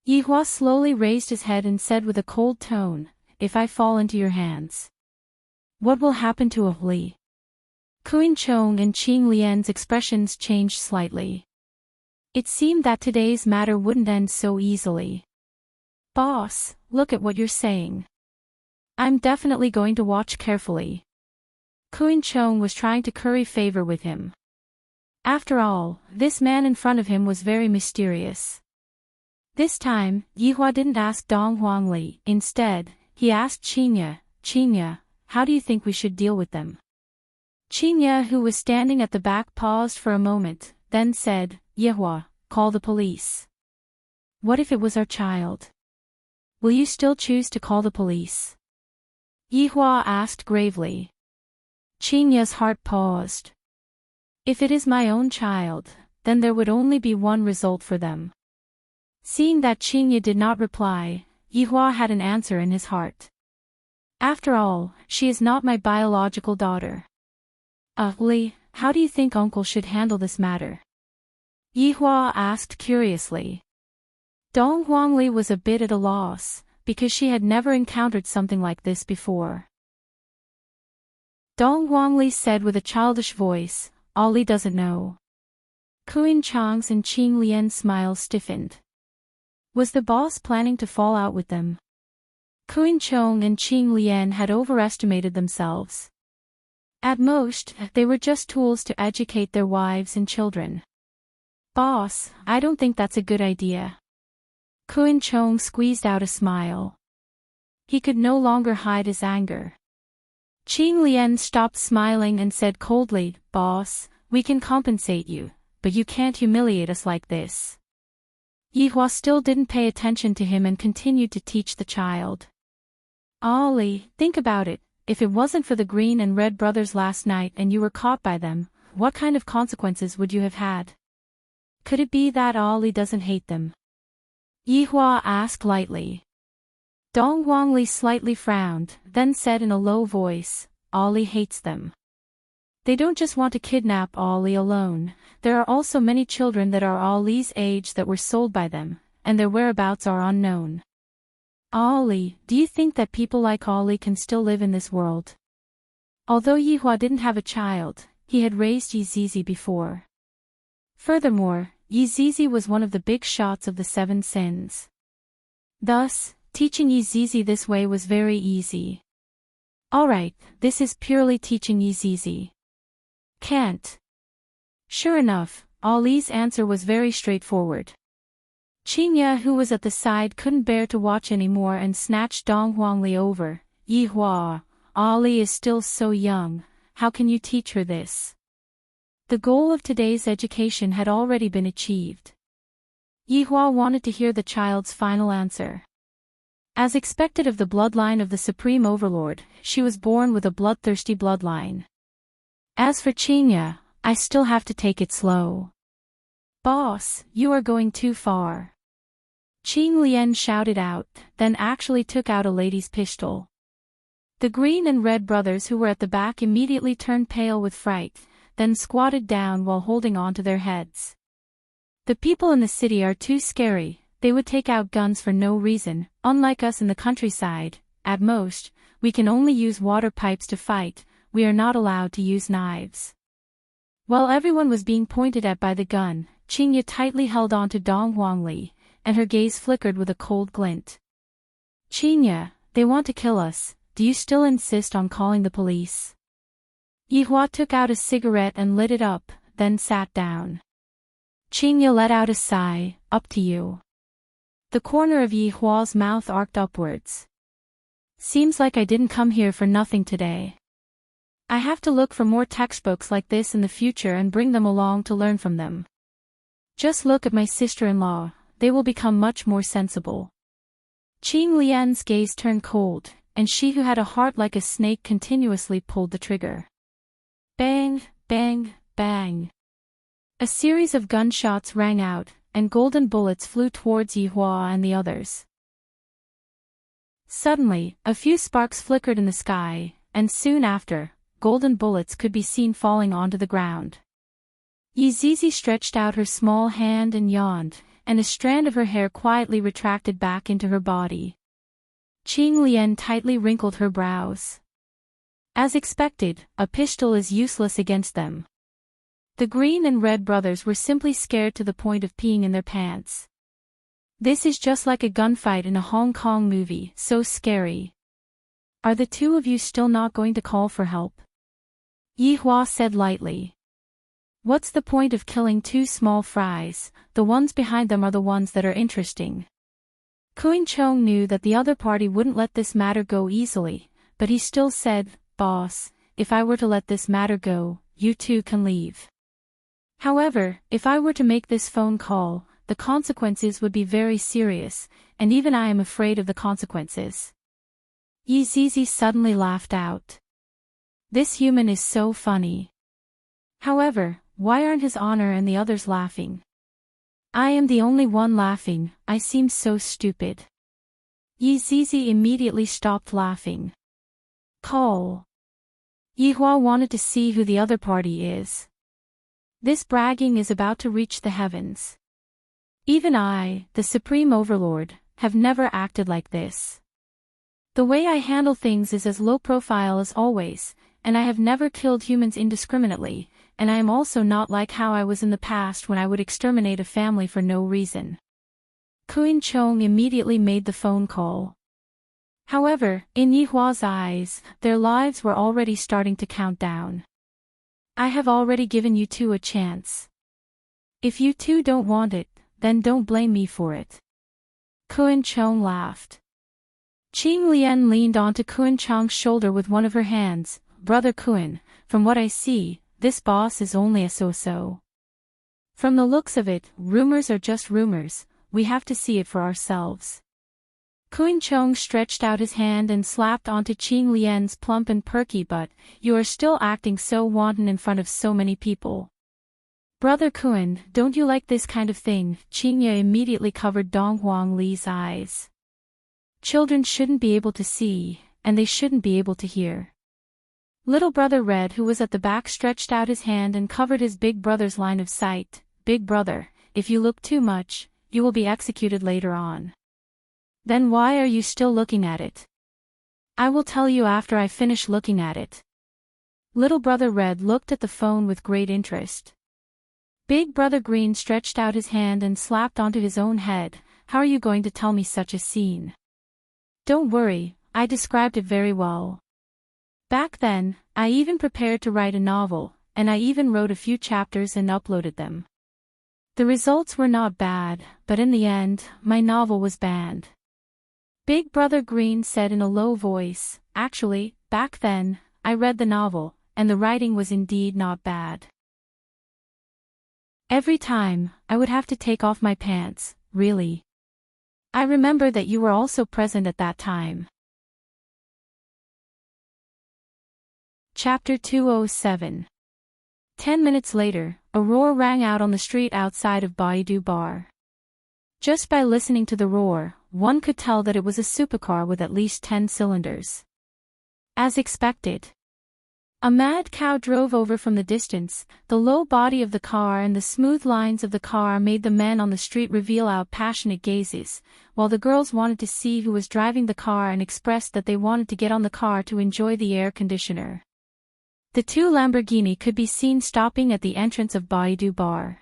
Yihua slowly raised his head and said with a cold tone, "If I fall into your hands, what will happen to Li?" Kuin Chong and Qing Lian's expressions changed slightly. It seemed that today's matter wouldn't end so easily. "Boss, look at what you're saying. I'm definitely going to watch carefully." Kuin Chong was trying to curry favor with him. After all, this man in front of him was very mysterious. This time, Yihua didn't ask Dong Huangli. Instead, he asked Qingya, how do you think we should deal with them? Qingya, who was standing at the back, paused for a moment, then said, "Yihua, call the police." "What if it was our child? Will you still choose to call the police?" Yihua asked gravely. Qingya's heart paused. If it is my own child, then there would only be one result for them. Seeing that Qingya did not reply, Yihua had an answer in his heart. After all, she is not my biological daughter. Li, how do you think uncle should handle this matter?" Yihua asked curiously. Dong Huangli was a bit at a loss, because she had never encountered something like this before. Dong Huangli said with a childish voice, "Ollie doesn't know." Kuin Chong's and Qing Lian's smiles stiffened. Was the boss planning to fall out with them? Kuin Chong and Qing Lian had overestimated themselves. At most, they were just tools to educate their wives and children. "Boss, I don't think that's a good idea." Kuin Chong squeezed out a smile. He could no longer hide his anger. Qing Lian stopped smiling and said coldly, "Boss, we can compensate you, but you can't humiliate us like this." Yihua still didn't pay attention to him and continued to teach the child. "Ollie, think about it, if it wasn't for the Green and Red brothers last night and you were caught by them, what kind of consequences would you have had? Could it be that Ollie doesn't hate them?" Yihua asked lightly. Dong Huangli slightly frowned, then said in a low voice, "Ollie hates them. They don't just want to kidnap Ollie alone, there are also many children that are Ollie's age that were sold by them, and their whereabouts are unknown. Ollie, do you think that people like Ollie can still live in this world?" Although Yihua didn't have a child, he had raised Yizizi before. Furthermore, Yizizi was one of the big shots of the 7 sins. Thus, teaching Yizizi this way was very easy. "Alright, this is purely teaching Yizizi." "Can't." Sure enough, Ollie's answer was very straightforward. Qingya, who was at the side, couldn't bear to watch anymore and snatched Dong Huangli over. "Yihua, Ollie is still so young, how can you teach her this?" The goal of today's education had already been achieved. Yihua wanted to hear the child's final answer. As expected of the bloodline of the Supreme Overlord, she was born with a bloodthirsty bloodline. As for Qingya, I still have to take it slow. "Boss, you are going too far." Qing Lian shouted out, then actually took out a lady's pistol. The Green and Red brothers who were at the back immediately turned pale with fright, then squatted down while holding on to their heads. The people in the city are too scary, they would take out guns for no reason, unlike us in the countryside. At most, we can only use water pipes to fight, we are not allowed to use knives. While everyone was being pointed at by the gun, Qingya tightly held on to Dong Huangli, and her gaze flickered with a cold glint. "Qingya, they want to kill us, do you still insist on calling the police?" Yihua took out a cigarette and lit it up, then sat down. Qingya let out a sigh, "Up to you." The corner of Yi Hua's mouth arced upwards. Seems like I didn't come here for nothing today. I have to look for more textbooks like this in the future and bring them along to learn from them. Just look at my sister-in-law, they will become much more sensible. Qing Lian's gaze turned cold, and she who had a heart like a snake continuously pulled the trigger. Bang, bang, bang. A series of gunshots rang out, and golden bullets flew towards Yi Hua and the others. Suddenly, a few sparks flickered in the sky, and soon after, golden bullets could be seen falling onto the ground. Yi Zizi stretched out her small hand and yawned, and a strand of her hair quietly retracted back into her body. Qing Lian tightly wrinkled her brows. As expected, a pistol is useless against them. The green and red brothers were simply scared to the point of peeing in their pants. This is just like a gunfight in a Hong Kong movie, so scary. Are the two of you still not going to call for help? Yi Hua said lightly. What's the point of killing two small fries? The ones behind them are the ones that are interesting. Kuing Chong knew that the other party wouldn't let this matter go easily, but he still said, Boss, if I were to let this matter go, you two can leave. However, if I were to make this phone call, the consequences would be very serious, and even I am afraid of the consequences. Yi Zizi suddenly laughed out. This human is so funny. However, why aren't his honor and the others laughing? I am the only one laughing, I seem so stupid. Yi Zizi immediately stopped laughing. Call. Yi Hua wanted to see who the other party is. This bragging is about to reach the heavens. Even I, the Supreme Overlord, have never acted like this. The way I handle things is as low profile as always, and I have never killed humans indiscriminately, and I am also not like how I was in the past when I would exterminate a family for no reason. Kuing Chong immediately made the phone call. However, in Yi Hua's eyes, their lives were already starting to count down. I have already given you two a chance. If you two don't want it, then don't blame me for it. Kuing Chong laughed. Qing Lian leaned onto Kuing Chong's shoulder with one of her hands. Brother Kuing, from what I see, this boss is only a so-so. From the looks of it, rumors are just rumors, we have to see it for ourselves. Kuing Chong stretched out his hand and slapped onto Qing Lian's plump and perky butt. You are still acting so wanton in front of so many people. Brother Kuing, don't you like this kind of thing? Qing Ye immediately covered Dong Huang Li's eyes. Children shouldn't be able to see, and they shouldn't be able to hear. Little brother Red, who was at the back, stretched out his hand and covered his big brother's line of sight. Big brother, if you look too much, you will be executed later on. Then why are you still looking at it? I will tell you after I finish looking at it. Little brother Red looked at the phone with great interest. Big brother Green stretched out his hand and slapped onto his own head. How are you going to tell me such a scene? Don't worry, I described it very well. Back then, I even prepared to write a novel, and I even wrote a few chapters and uploaded them. The results were not bad, but in the end, my novel was banned. Big brother Green said in a low voice, actually, back then, I read the novel, and the writing was indeed not bad. Every time, I would have to take off my pants, really. I remember that you were also present at that time. Chapter 207. 10 minutes later, a roar rang out on the street outside of Baidu Bar. Just by listening to the roar, one could tell that it was a supercar with at least 10 cylinders. As expected. A mad cow drove over from the distance. The low body of the car and the smooth lines of the car made the men on the street reveal out passionate gazes, while the girls wanted to see who was driving the car and expressed that they wanted to get on the car to enjoy the air conditioner. The two Lamborghini could be seen stopping at the entrance of Baidu Bar.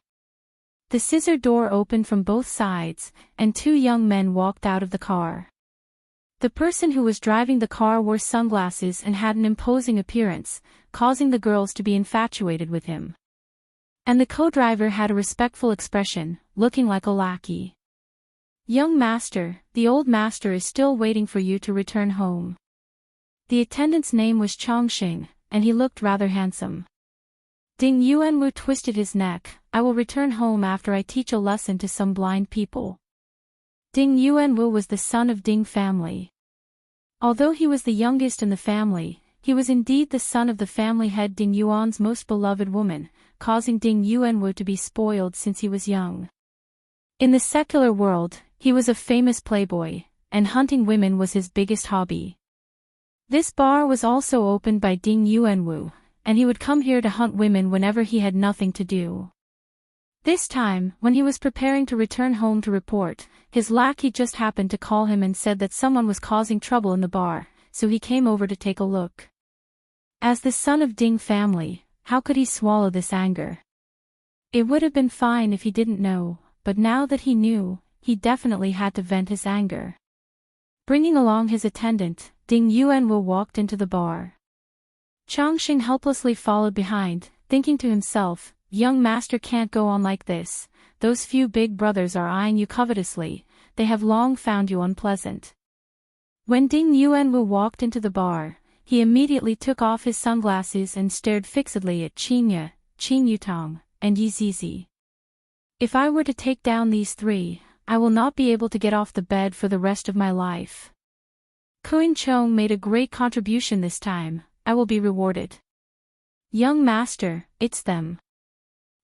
The scissor door opened from both sides, and two young men walked out of the car. The person who was driving the car wore sunglasses and had an imposing appearance, causing the girls to be infatuated with him. And the co-driver had a respectful expression, looking like a lackey. Young master, the old master is still waiting for you to return home. The attendant's name was Chongqing, and he looked rather handsome. Ding Yuanwu twisted his neck. I will return home after I teach a lesson to some blind people. Ding Yuanwu was the son of Ding family. Although he was the youngest in the family, he was indeed the son of the family head Ding Yuan's most beloved woman, causing Ding Yuanwu to be spoiled since he was young. In the secular world, he was a famous playboy, and hunting women was his biggest hobby. This bar was also opened by Ding Yuanwu, and he would come here to hunt women whenever he had nothing to do. This time, when he was preparing to return home to report, his lackey just happened to call him and said that someone was causing trouble in the bar, so he came over to take a look. As the son of Ding family, how could he swallow this anger? It would have been fine if he didn't know, but now that he knew, he definitely had to vent his anger. Bringing along his attendant, Ding Yuanwu walked into the bar. Chongqing helplessly followed behind, thinking to himself, young master can't go on like this, those few big brothers are eyeing you covetously, they have long found you unpleasant. When Ding Yuanwu walked into the bar, he immediately took off his sunglasses and stared fixedly at Qingye, Qing Yutong, and Yi Zizi. If I were to take down these three, I will not be able to get off the bed for the rest of my life. Kuin Chong made a great contribution this time, I will be rewarded. Young master, it's them.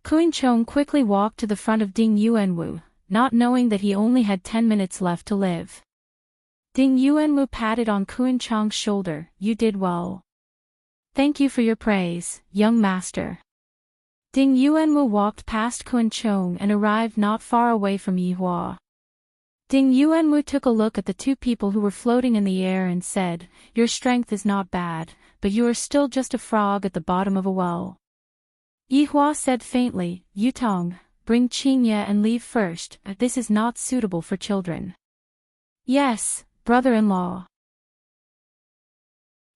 Kuin Chong quickly walked to the front of Ding Yuanwu, not knowing that he only had 10 minutes left to live. Ding Yuanwu patted on Kuin Chong's shoulder, you did well. Thank you for your praise, young master. Ding Yuanwu walked past Kuin Chong and arrived not far away from Yi Hua. Ding Yuanwu took a look at the two people who were floating in the air and said, your strength is not bad, but you are still just a frog at the bottom of a well. Yi Hua said faintly, Yutong, bring Qingye and leave first, this is not suitable for children. Yes, brother-in-law.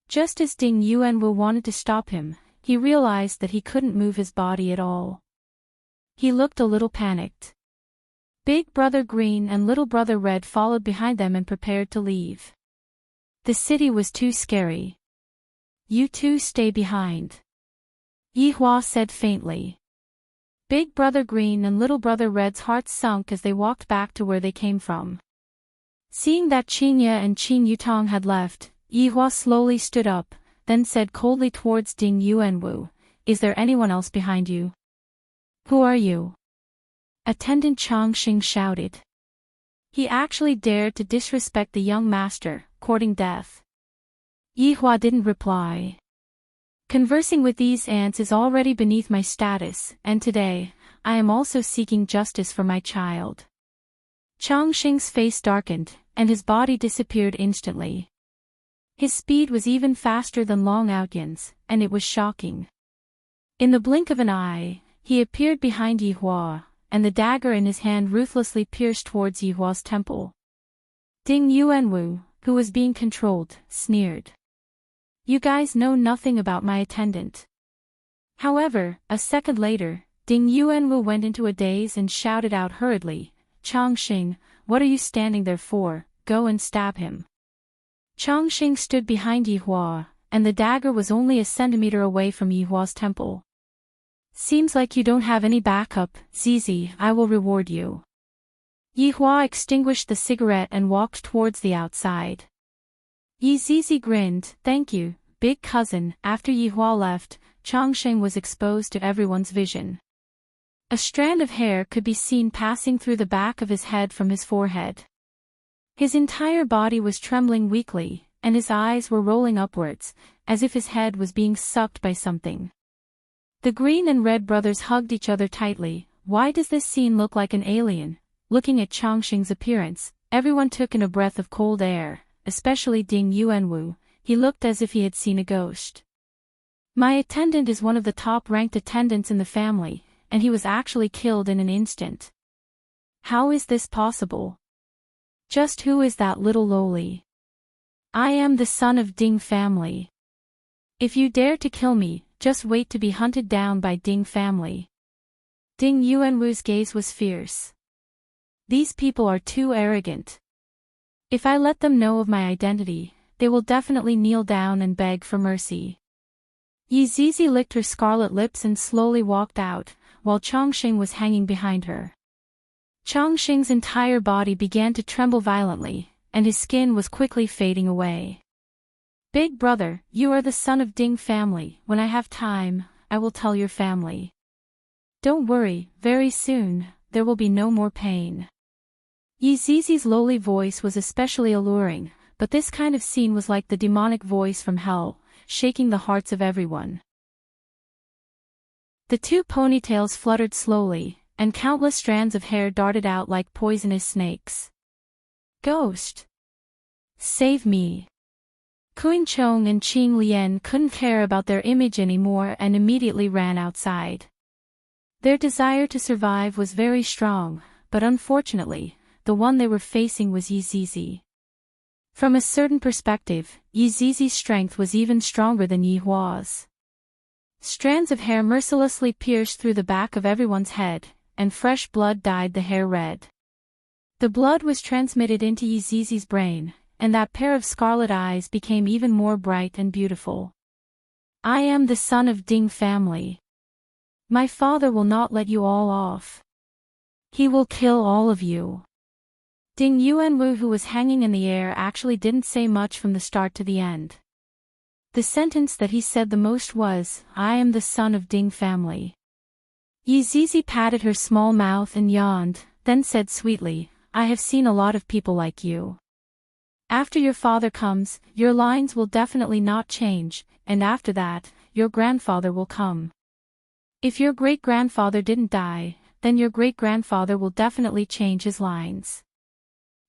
Just as Ding Yuanwu wanted to stop him, he realized that he couldn't move his body at all. He looked a little panicked. Big Brother Green and Little Brother Red followed behind them and prepared to leave. The city was too scary. You two stay behind. Yi Hua said faintly. Big Brother Green and Little Brother Red's hearts sunk as they walked back to where they came from. Seeing that Qingye and Qing Yutong had left, Yi Hua slowly stood up, then said coldly towards Ding Yuanwu, is there anyone else behind you? Who are you? Attendant Chongqing shouted. He actually dared to disrespect the young master, courting death. Yi Hua didn't reply. Conversing with these ants is already beneath my status, and today, I am also seeking justice for my child. Chongqing's face darkened, and his body disappeared instantly. His speed was even faster than Long Outyan's, and it was shocking. In the blink of an eye, he appeared behind Yi Hua, and the dagger in his hand ruthlessly pierced towards Yi Hua's temple. Ding Yuanwu, who was being controlled, sneered. You guys know nothing about my attendant. However, a second later, Ding Yuanwu went into a daze and shouted out hurriedly, Chongqing, what are you standing there for, go and stab him. Chongqing stood behind Yi Hua, and the dagger was only a centimeter away from Yi Hua's temple. Seems like you don't have any backup, Zizi, I will reward you. Yi Hua extinguished the cigarette and walked towards the outside. Yi Zizi grinned, thank you, big cousin. After Yi Hua left, Chongqing was exposed to everyone's vision. A strand of hair could be seen passing through the back of his head from his forehead. His entire body was trembling weakly, and his eyes were rolling upwards, as if his head was being sucked by something. The Green and Red brothers hugged each other tightly. Why does this scene look like an alien? Looking at Chongqing's appearance, everyone took in a breath of cold air, especially Ding Yuanwu. He looked as if he had seen a ghost. My attendant is one of the top-ranked attendants in the family, and he was actually killed in an instant. How is this possible? Just who is that little lowly? I am the son of Ding family. If you dare to kill me, just wait to be hunted down by Ding family. Ding Yuanwu's gaze was fierce. these people are too arrogant. If I let them know of my identity, they will definitely kneel down and beg for mercy. Yizizi licked her scarlet lips and slowly walked out, while Chongqing was hanging behind her. Chongqing's entire body began to tremble violently, and his skin was quickly fading away. Big brother, you are the son of Ding family. When I have time, I will tell your family. Don't worry, very soon, there will be no more pain. Yizizi's lowly voice was especially alluring, but this kind of scene was like the demonic voice from hell, shaking the hearts of everyone. The two ponytails fluttered slowly, and countless strands of hair darted out like poisonous snakes. Ghost! Save me! Kuing Chong and Qing Lian couldn't care about their image anymore and immediately ran outside. Their desire to survive was very strong, but unfortunately, the one they were facing was Yizizi. From a certain perspective, Yizizi's strength was even stronger than Yihua's. Strands of hair mercilessly pierced through the back of everyone's head, and fresh blood dyed the hair red. The blood was transmitted into Yizizi's brain, and that pair of scarlet eyes became even more bright and beautiful. I am the son of Ding family. My father will not let you all off. He will kill all of you. Ding Yuanwu, who was hanging in the air, actually didn't say much from the start to the end. The sentence that he said the most was, I am the son of Ding family. Yizizi patted her small mouth and yawned, then said sweetly, I have seen a lot of people like you. After your father comes, your lines will definitely not change, and after that, your grandfather will come. If your great-grandfather didn't die, then your great-grandfather will definitely change his lines.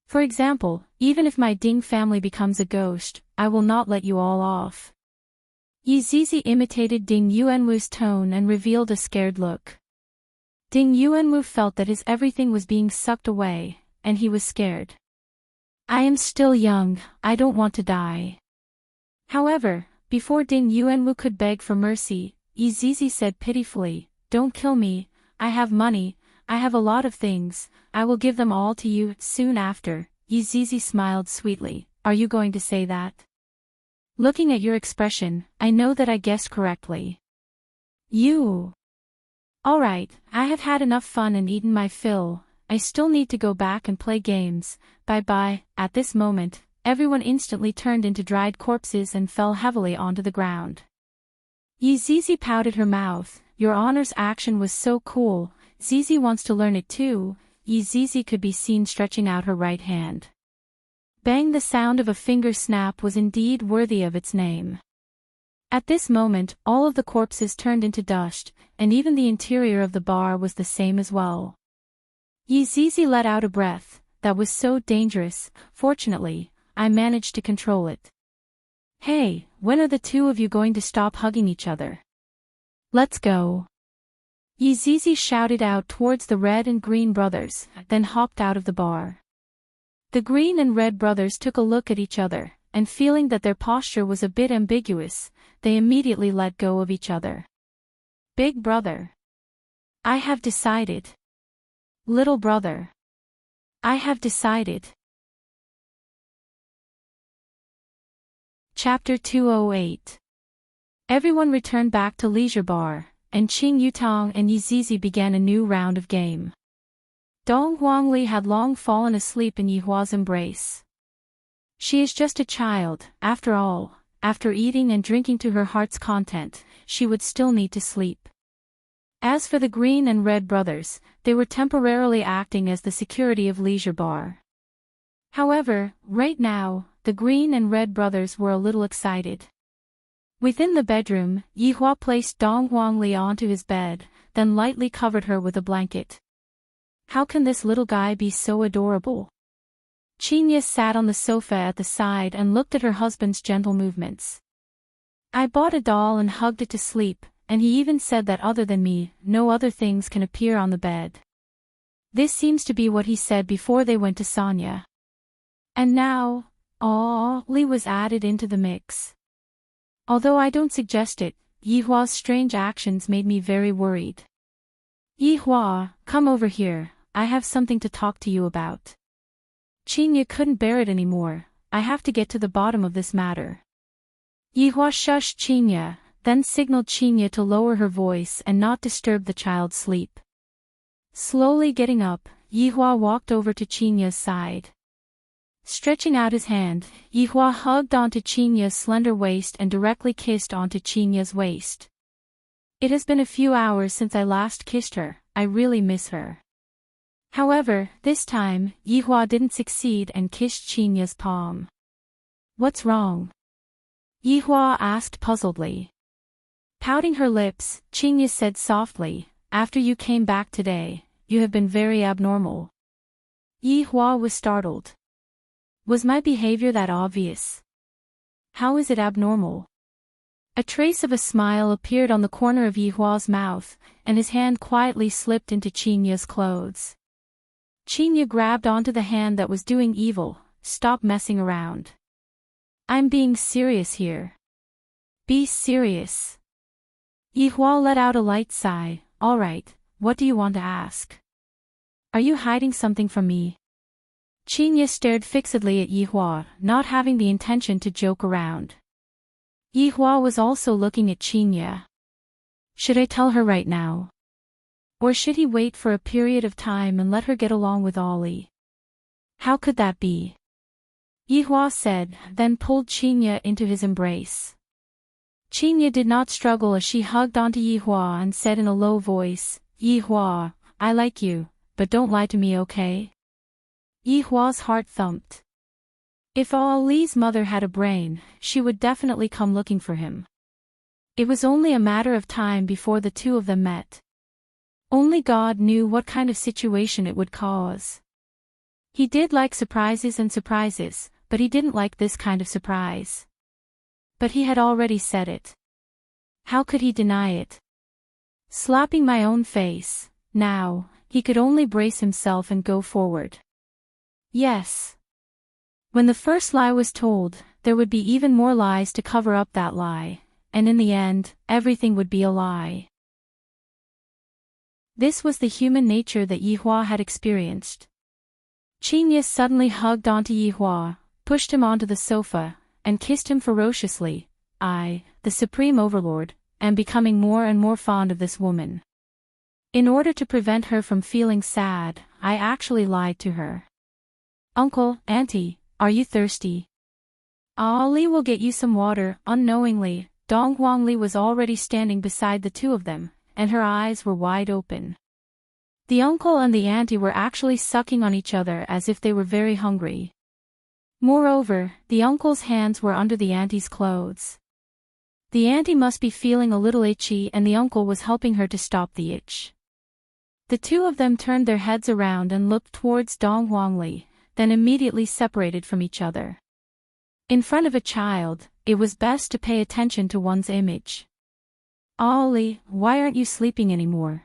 For example, even if my Ding family becomes a ghost, I will not let you all off. Yizizi imitated Ding Yuanwu's tone and revealed a scared look. Ding Yuanwu felt that his everything was being sucked away, and he was scared. I am still young, I don't want to die. However, before Ding Yuanwu could beg for mercy, Yizizi said pitifully, don't kill me, I have money, I have a lot of things, I will give them all to you. Soon after, Yizizi smiled sweetly, are you going to say that? Looking at your expression, I know that I guessed correctly. You. Alright, I have had enough fun and eaten my fill, I still need to go back and play games, bye-bye. At this moment, everyone instantly turned into dried corpses and fell heavily onto the ground. Yizizi pouted her mouth, your honor's action was so cool, Zizi wants to learn it too. Yizizi could be seen stretching out her right hand. Bang! The sound of a finger snap was indeed worthy of its name. At this moment, all of the corpses turned into dust, and even the interior of the bar was the same as well. Yizizi let out a breath, that was so dangerous, fortunately, I managed to control it. Hey, when are the two of you going to stop hugging each other? Let's go. Yizizi shouted out towards the red and green brothers, then hopped out of the bar. The green and red brothers took a look at each other, and feeling that their posture was a bit ambiguous, they immediately let go of each other. Big brother. I have decided. Little brother. I have decided. Chapter 208. Everyone returned back to Leisure Bar, and Qing Yutong and Yizizi began a new round of game. Dong Huangli had long fallen asleep in Yihua's embrace. She is just a child, after all, after eating and drinking to her heart's content, she would still need to sleep. As for the green and red brothers, they were temporarily acting as the security of Leisure Bar. However, right now, the green and red brothers were a little excited. Within the bedroom, Yihua placed Dong Huangli onto his bed, then lightly covered her with a blanket. How can this little guy be so adorable? Qinya sat on the sofa at the side and looked at her husband's gentle movements. I bought a doll and hugged it to sleep, and he even said that other than me, no other things can appear on the bed. This seems to be what he said before they went to Sonya. And now, Li was added into the mix. Although I don't suggest it, Yihua's strange actions made me very worried. Yihua, come over here, I have something to talk to you about. Qinya couldn't bear it anymore. I have to get to the bottom of this matter. Yihua shushed Qinya, then signaled Qinya to lower her voice and not disturb the child's sleep. Slowly getting up, Yihua walked over to Qinya's side. Stretching out his hand, Yihua hugged onto Qinya's slender waist and directly kissed onto Qinya's waist. It has been a few hours since I last kissed her, I really miss her. However, this time, Yihua didn't succeed and kissed Qinya's palm. What's wrong? Yihua asked puzzledly. Pouting her lips, Qinya said softly, after you came back today, you have been very abnormal. Yihua was startled. Was my behavior that obvious? How is it abnormal? A trace of a smile appeared on the corner of Yihua's mouth, and his hand quietly slipped into Qinya's clothes. Qinya grabbed onto the hand that was doing evil. Stop messing around. I'm being serious here. Be serious. Yihua let out a light sigh. All right, what do you want to ask? Are you hiding something from me? Qinya stared fixedly at Yihua, not having the intention to joke around. Yihua was also looking at Qinya. Should I tell her right now? Or should he wait for a period of time and let her get along with Ollie? How could that be? Yihua said, then pulled Qinya into his embrace. Qinya did not struggle as she hugged onto Yihua and said in a low voice, Yihua, I like you, but don't lie to me, okay? Yihua's heart thumped. If Ollie's mother had a brain, she would definitely come looking for him. It was only a matter of time before the two of them met. Only God knew what kind of situation it would cause. He did like surprises, but he didn't like this kind of surprise. But he had already said it. How could he deny it? Slapping my own face, now, he could only brace himself and go forward. Yes. When the first lie was told, there would be even more lies to cover up that lie, and in the end, everything would be a lie. This was the human nature that Yihua had experienced. Qinya suddenly hugged onto Yihua, pushed him onto the sofa, and kissed him ferociously. I, the Supreme Overlord, am becoming more and more fond of this woman. In order to prevent her from feeling sad, I actually lied to her. Uncle, Auntie, are you thirsty? Ali will get you some water. Unknowingly, Dong Huangli was already standing beside the two of them, and her eyes were wide open. The uncle and the auntie were actually sucking on each other as if they were very hungry. Moreover, the uncle's hands were under the auntie's clothes. The auntie must be feeling a little itchy and the uncle was helping her to stop the itch. The two of them turned their heads around and looked towards Dong Huangli, then immediately separated from each other. In front of a child, it was best to pay attention to one's image. Ollie, why aren't you sleeping anymore?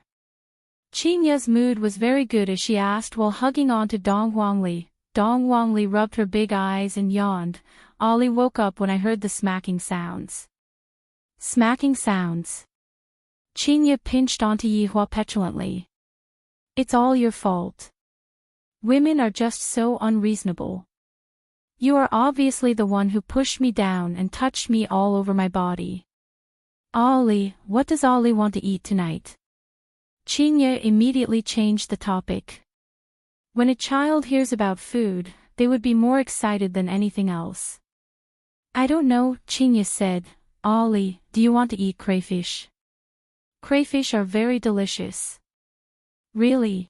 Qinya's mood was very good as she asked while hugging onto Dong Huangli. Dong Huangli rubbed her big eyes and yawned. Ollie woke up when I heard the smacking sounds. Smacking sounds. Qinya pinched onto Yihua petulantly. It's all your fault. Women are just so unreasonable. You are obviously the one who pushed me down and touched me all over my body. Ollie, what does Ollie want to eat tonight? Qinya immediately changed the topic. When a child hears about food, they would be more excited than anything else. I don't know, Qinya said. Ollie, do you want to eat crayfish? Crayfish are very delicious. Really?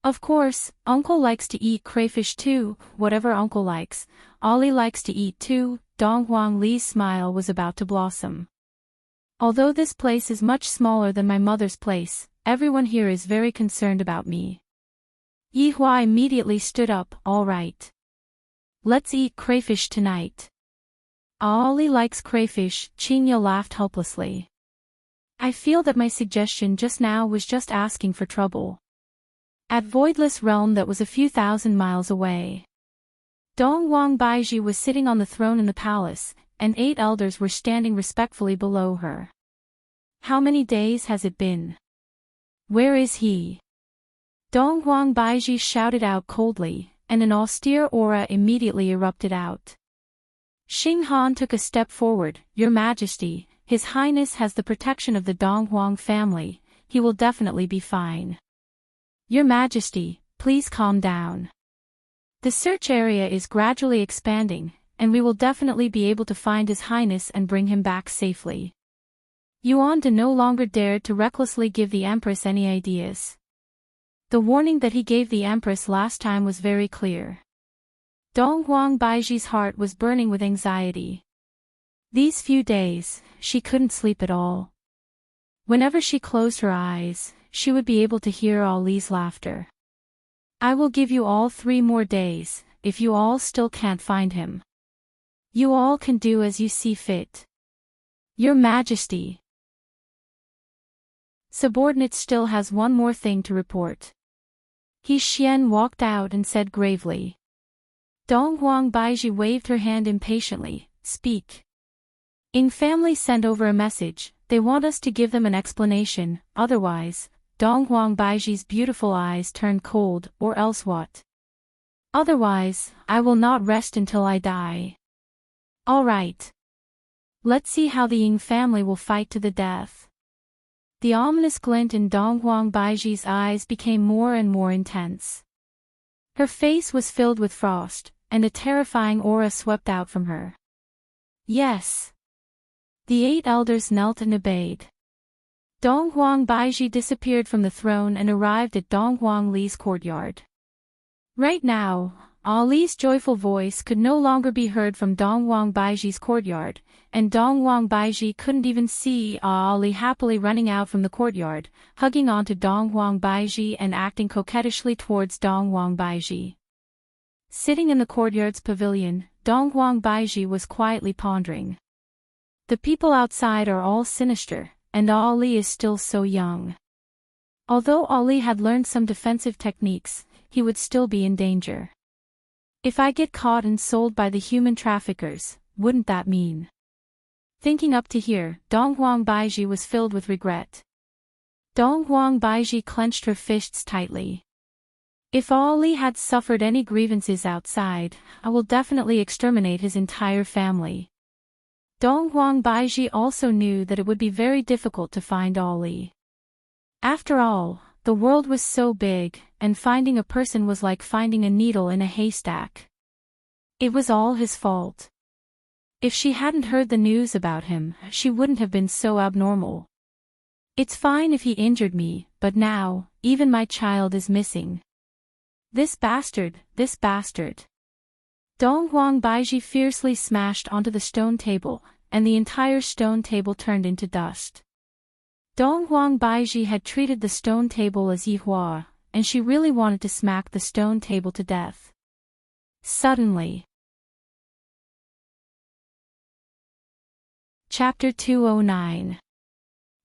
Of course, Uncle likes to eat crayfish too. Whatever Uncle likes, Ollie likes to eat too. Dong Huangli's smile was about to blossom. Although this place is much smaller than my mother's place, everyone here is very concerned about me. Yihua immediately stood up. All right. Let's eat crayfish tonight. Ollie likes crayfish. Qinya laughed helplessly. I feel that my suggestion just now was just asking for trouble. At Voidless Realm that was a few thousand miles away. Dong Wang Baiji was sitting on the throne in the palace, and 8 elders were standing respectfully below her. How many days has it been? Where is he? Dong Huang Baiji shouted out coldly, and an austere aura immediately erupted out. Xing Han took a step forward. Your Majesty, His Highness has the protection of the Dong Huang family, he will definitely be fine. Your Majesty, please calm down. The search area is gradually expanding, and we will definitely be able to find His Highness and bring him back safely. Yuan De no longer dared to recklessly give the Empress any ideas. The warning that he gave the Empress last time was very clear. Dong Huang Baiji's heart was burning with anxiety. These few days, she couldn't sleep at all. Whenever she closed her eyes, she would be able to hear Ali's laughter. I will give you all 3 more days, if you all still can't find him. You all can do as you see fit. Your Majesty. Subordinate still has one more thing to report. He Xian walked out and said gravely. Dong Huang Baiji waved her hand impatiently. Speak. Ing family sent over a message, they want us to give them an explanation, otherwise, Dong Huang Baiji's beautiful eyes turned cold, or else what? Otherwise, I will not rest until I die. All right. Let's see how the Ying family will fight to the death. The ominous glint in Dong Huang Baiji's eyes became more and more intense. Her face was filled with frost, and a terrifying aura swept out from her. Yes. The 8 elders knelt and obeyed. Dong Huang Baiji disappeared from the throne and arrived at Dong Huang Li's courtyard. Right now, Ali's joyful voice could no longer be heard from Dong Huang Baiji's courtyard, and Dong Huang Baiji couldn't even see Ali happily running out from the courtyard, hugging onto Dong Huang Baiji and acting coquettishly towards Dong Huang Baiji. Sitting in the courtyard's pavilion, Dong Huang Baiji was quietly pondering. The people outside are all sinister, and Ali is still so young. Although Ali had learned some defensive techniques, he would still be in danger. If I get caught and sold by the human traffickers, wouldn't that mean? Thinking up to here, Dong Huang Baiji was filled with regret. Dong Huang Baiji clenched her fists tightly. If Ali had suffered any grievances outside, I will definitely exterminate his entire family. Dong Huang Baiji also knew that it would be very difficult to find Ali. After all, the world was so big, and finding a person was like finding a needle in a haystack. It was all his fault. If she hadn't heard the news about him, she wouldn't have been so abnormal. It's fine if he injured me, but now, even my child is missing. This bastard, this bastard. Dong Huang Baiji fiercely smashed onto the stone table, and the entire stone table turned into dust. Dong Huang Baiji had treated the stone table as Yihua, and she really wanted to smack the stone table to death. Suddenly. Chapter 209.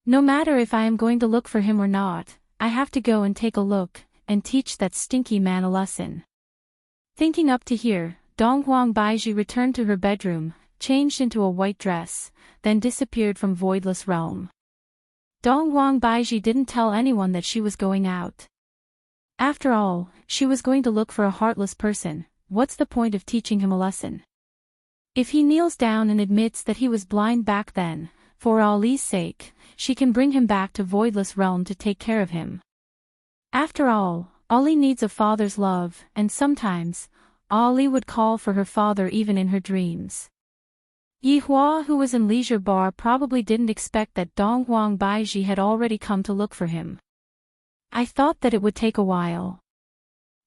No matter if I am going to look for him or not, I have to go and take a look, and teach that stinky man a lesson. Thinking up to here, Dong Huang Baiji returned to her bedroom, changed into a white dress, then disappeared from Voidless Realm. Dong Huang Baiji didn't tell anyone that she was going out. After all, she was going to look for a heartless person. What's the point of teaching him a lesson? If he kneels down and admits that he was blind back then, for Ali's sake, she can bring him back to Voidless Realm to take care of him. After all, Ali needs a father's love, and sometimes, Ali would call for her father even in her dreams. Yihua, who was in Leisure Bar, probably didn't expect that Dong Huang Baiji had already come to look for him. I thought that it would take a while.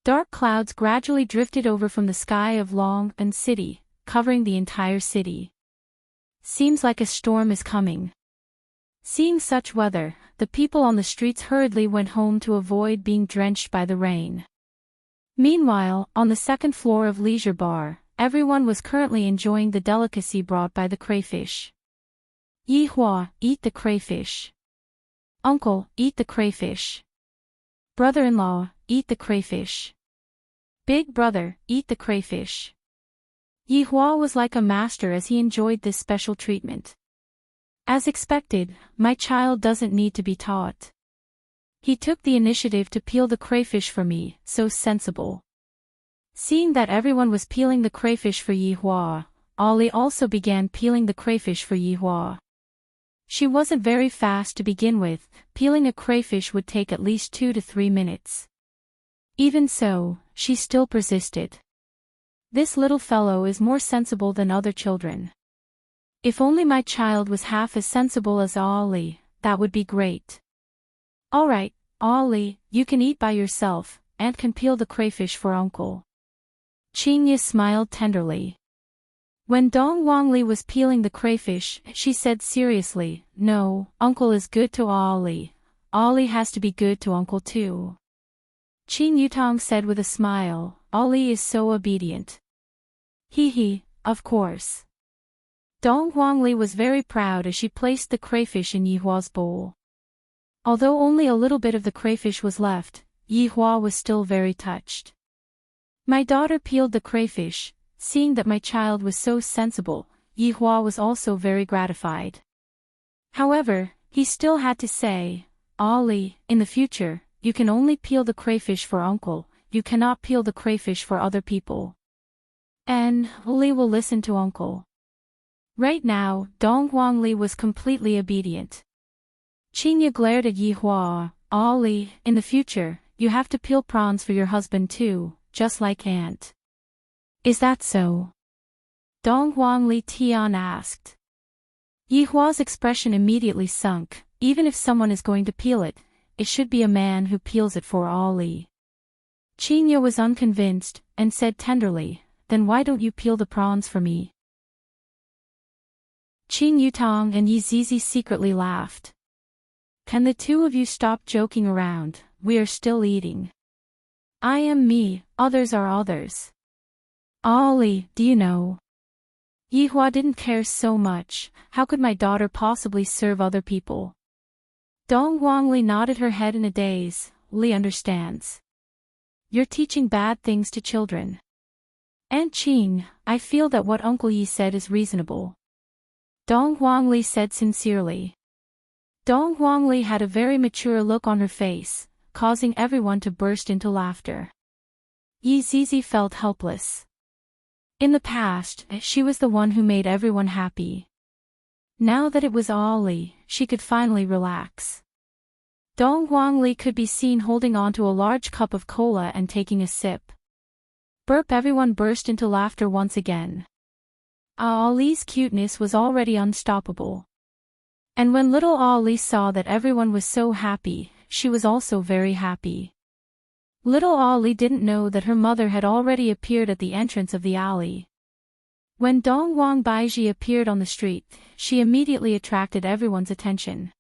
Dark clouds gradually drifted over from the sky of Long and City, covering the entire city. Seems like a storm is coming. Seeing such weather, the people on the streets hurriedly went home to avoid being drenched by the rain. Meanwhile, on the second floor of Leisure Bar, everyone was currently enjoying the delicacy brought by the crayfish. Yihua, eat the crayfish. Uncle, eat the crayfish. Brother-in-law, eat the crayfish. Big brother, eat the crayfish. Yihua was like a master as he enjoyed this special treatment. As expected, my child doesn't need to be taught. He took the initiative to peel the crayfish for me, so sensible. Seeing that everyone was peeling the crayfish for Yihua, Ollie also began peeling the crayfish for Yihua. She wasn't very fast to begin with, peeling a crayfish would take at least 2 to 3 minutes. Even so, she still persisted. This little fellow is more sensible than other children. If only my child was half as sensible as Ollie, that would be great. Alright, Ollie, you can eat by yourself, and can peel the crayfish for Uncle. Qingye smiled tenderly. When Dong Wangli was peeling the crayfish, she said seriously, "No, Uncle is good to Ollie. Ollie has to be good to Uncle too." Qin Yutong said with a smile, "Ollie is so obedient." He, of course. Dong Wangli was very proud as she placed the crayfish in Yihua's bowl. Although only a little bit of the crayfish was left, Yihua was still very touched. My daughter peeled the crayfish. Seeing that my child was so sensible, Yihua was also very gratified. However, he still had to say, "Ollie, in the future, you can only peel the crayfish for Uncle, you cannot peel the crayfish for other people. And Ollie will listen to Uncle." Right now, Dong Wangli was completely obedient. Qingye glared at Yihua, "Ollie, in the future, you have to peel prawns for your husband too, just like Aunt." "Is that so?" Dong Wangli Tian asked. Yihua's expression immediately sunk. Even if someone is going to peel it, it should be a man who peels it for Ollie. Qingye was unconvinced, and said tenderly, "Then why don't you peel the prawns for me?" Qing Yutong and Yi Zizi secretly laughed. "Can the two of you stop joking around? We are still eating. I am me, others are others. Ollie, do you know? Yihua didn't care so much, how could my daughter possibly serve other people?" Dong Wangli nodded her head in a daze. "Li understands. You're teaching bad things to children. Aunt Qing, I feel that what Uncle Yi said is reasonable." Dong Wangli said sincerely. Dong Wangli had a very mature look on her face, causing everyone to burst into laughter. Yi Zizi felt helpless. In the past, she was the one who made everyone happy. Now that it was Ollie, she could finally relax. Dong Wangli could be seen holding onto a large cup of cola and taking a sip. Burp! Everyone burst into laughter once again. Ollie's cuteness was already unstoppable. And when little Ollie saw that everyone was so happy, she was also very happy. Little Ollie didn't know that her mother had already appeared at the entrance of the alley. When Dong Wang Baiji appeared on the street, she immediately attracted everyone's attention.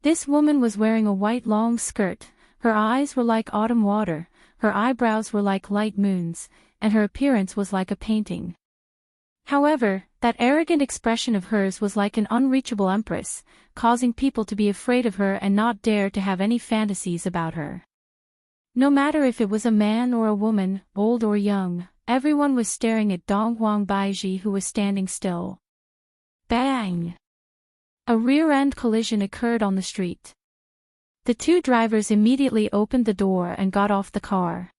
This woman was wearing a white long skirt, her eyes were like autumn water, her eyebrows were like light moons, and her appearance was like a painting. However, that arrogant expression of hers was like an unreachable empress, causing people to be afraid of her and not dare to have any fantasies about her. No matter if it was a man or a woman, old or young, everyone was staring at Dong Wang Baiji, who was standing still. Bang! A rear-end collision occurred on the street. The two drivers immediately opened the door and got off the car.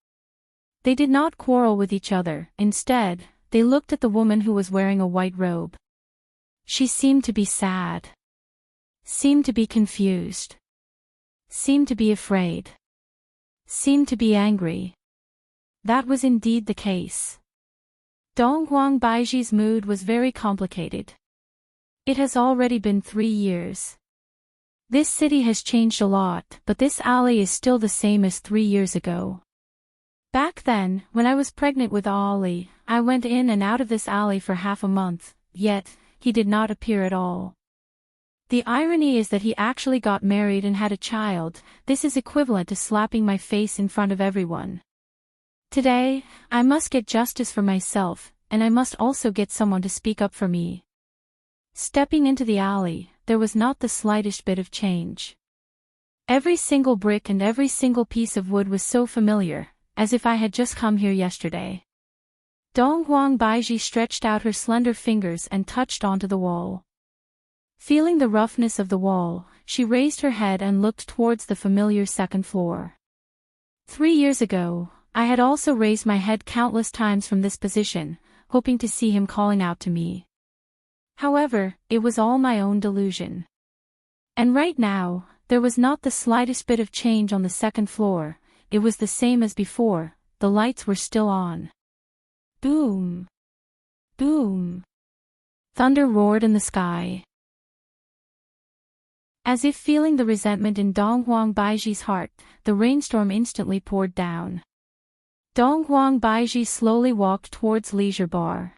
They did not quarrel with each other, instead, they looked at the woman who was wearing a white robe. She seemed to be sad. Seemed to be confused. Seemed to be afraid. Seemed to be angry. That was indeed the case. Dong Wang Baiji's mood was very complicated. It has already been 3 years. This city has changed a lot, but this alley is still the same as 3 years ago. Back then, when I was pregnant with Ollie, I went in and out of this alley for half a month, yet, he did not appear at all. The irony is that he actually got married and had a child. This is equivalent to slapping my face in front of everyone. Today, I must get justice for myself, and I must also get someone to speak up for me. Stepping into the alley, there was not the slightest bit of change. Every single brick and every single piece of wood was so familiar, as if I had just come here yesterday. Dong Wang Baiji stretched out her slender fingers and touched onto the wall. Feeling the roughness of the wall, she raised her head and looked towards the familiar second floor. 3 years ago, I had also raised my head countless times from this position, hoping to see him calling out to me. However, it was all my own delusion. And right now, there was not the slightest bit of change on the second floor. It was the same as before, the lights were still on. Boom! Boom! Thunder roared in the sky. As if feeling the resentment in Dong Huang Baiji's heart, the rainstorm instantly poured down. Dong Huang Baiji slowly walked towards Leisure Bar.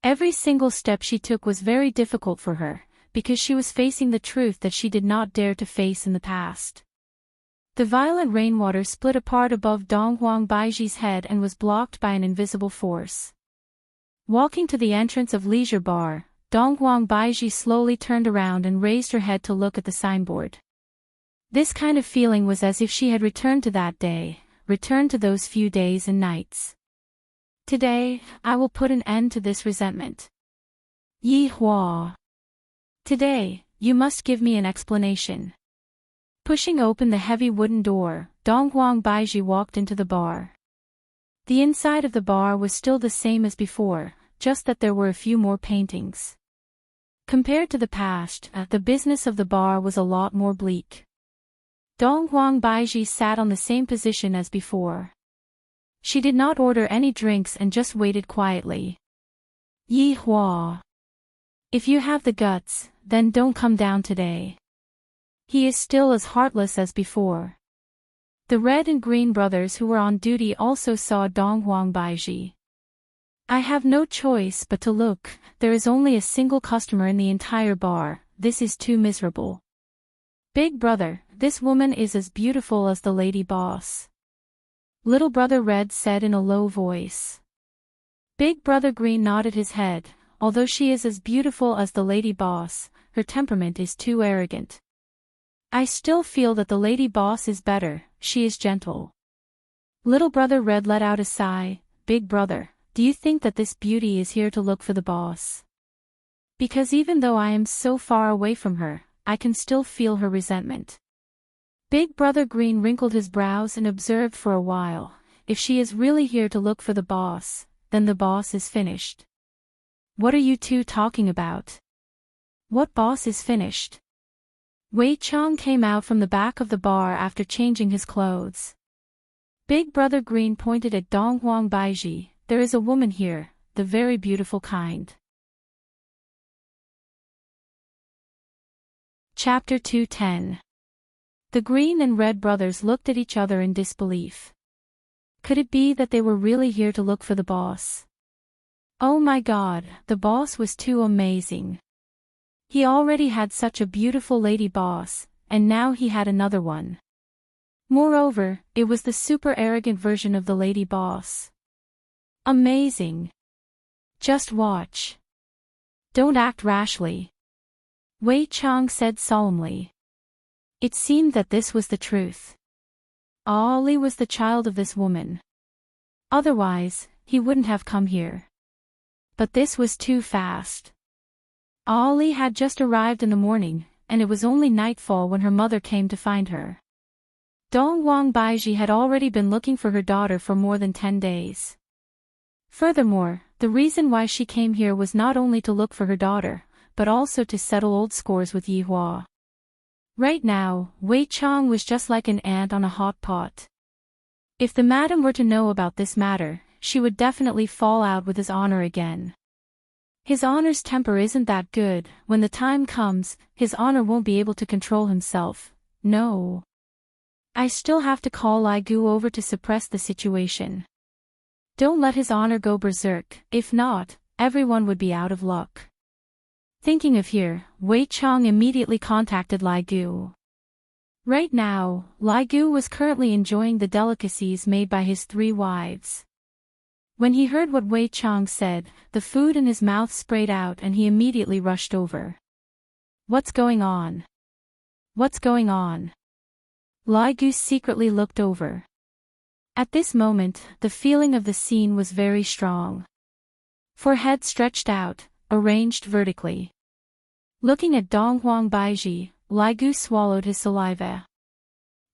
Every single step she took was very difficult for her, because she was facing the truth that she did not dare to face in the past. The violent rainwater split apart above Dong Huang Baiji's head and was blocked by an invisible force. Walking to the entrance of Leisure Bar, Dong Huang Baiji slowly turned around and raised her head to look at the signboard. This kind of feeling was as if she had returned to that day, returned to those few days and nights. Today, I will put an end to this resentment. Yi Hua. Today, you must give me an explanation. Pushing open the heavy wooden door, Dong Huang Baiji walked into the bar. The inside of the bar was still the same as before, just that there were a few more paintings. Compared to the past, the business of the bar was a lot more bleak. Dong Huang Baiji sat on the same position as before. She did not order any drinks and just waited quietly. Yi Hua. If you have the guts, then don't come down today. He is still as heartless as before. The red and green brothers who were on duty also saw Dong Huang Baiji. I have no choice but to look. There is only a single customer in the entire bar. This is too miserable. Big brother, this woman is as beautiful as the lady boss. Little brother Red said in a low voice. Big brother Green nodded his head. Although she is as beautiful as the lady boss, her temperament is too arrogant. I still feel that the lady boss is better, she is gentle. Little brother Red let out a sigh. Big brother, do you think that this beauty is here to look for the boss? Because even though I am so far away from her, I can still feel her resentment. Big brother Green wrinkled his brows and observed for a while. If she is really here to look for the boss, then the boss is finished. What are you two talking about? What boss is finished? Wei Chong came out from the back of the bar after changing his clothes. Big brother Green pointed at Dong Huang Baiji. There is a woman here, the very beautiful kind. Chapter 210. The green and red brothers looked at each other in disbelief. Could it be that they were really here to look for the boss? Oh my God, the boss was too amazing. He already had such a beautiful lady boss, and now he had another one. Moreover, it was the super arrogant version of the lady boss. Amazing. Just watch. Don't act rashly. Wei Chong said solemnly. It seemed that this was the truth. Ali was the child of this woman. Otherwise, he wouldn't have come here. But this was too fast. Ali had just arrived in the morning, and it was only nightfall when her mother came to find her. Dong Huang Baiji had already been looking for her daughter for more than 10 days. Furthermore, the reason why she came here was not only to look for her daughter, but also to settle old scores with Yi Hua. Right now, Wei Chong was just like an ant on a hot pot. If the madam were to know about this matter, she would definitely fall out with his honor again. His honor's temper isn't that good. When the time comes, his honor won't be able to control himself. No. I still have to call Lai Gu over to suppress the situation. Don't let his honor go berserk, if not, everyone would be out of luck. Thinking of here, Wei Chong immediately contacted Lai Gu. Right now, Lai Gu was currently enjoying the delicacies made by his 3 wives. When he heard what Wei Chong said, the food in his mouth sprayed out and he immediately rushed over. What's going on? What's going on? Lai Gu secretly looked over. At this moment, the feeling of the scene was very strong. Forehead stretched out, arranged vertically. Looking at Dong Huang Baiji, Lai Gu swallowed his saliva.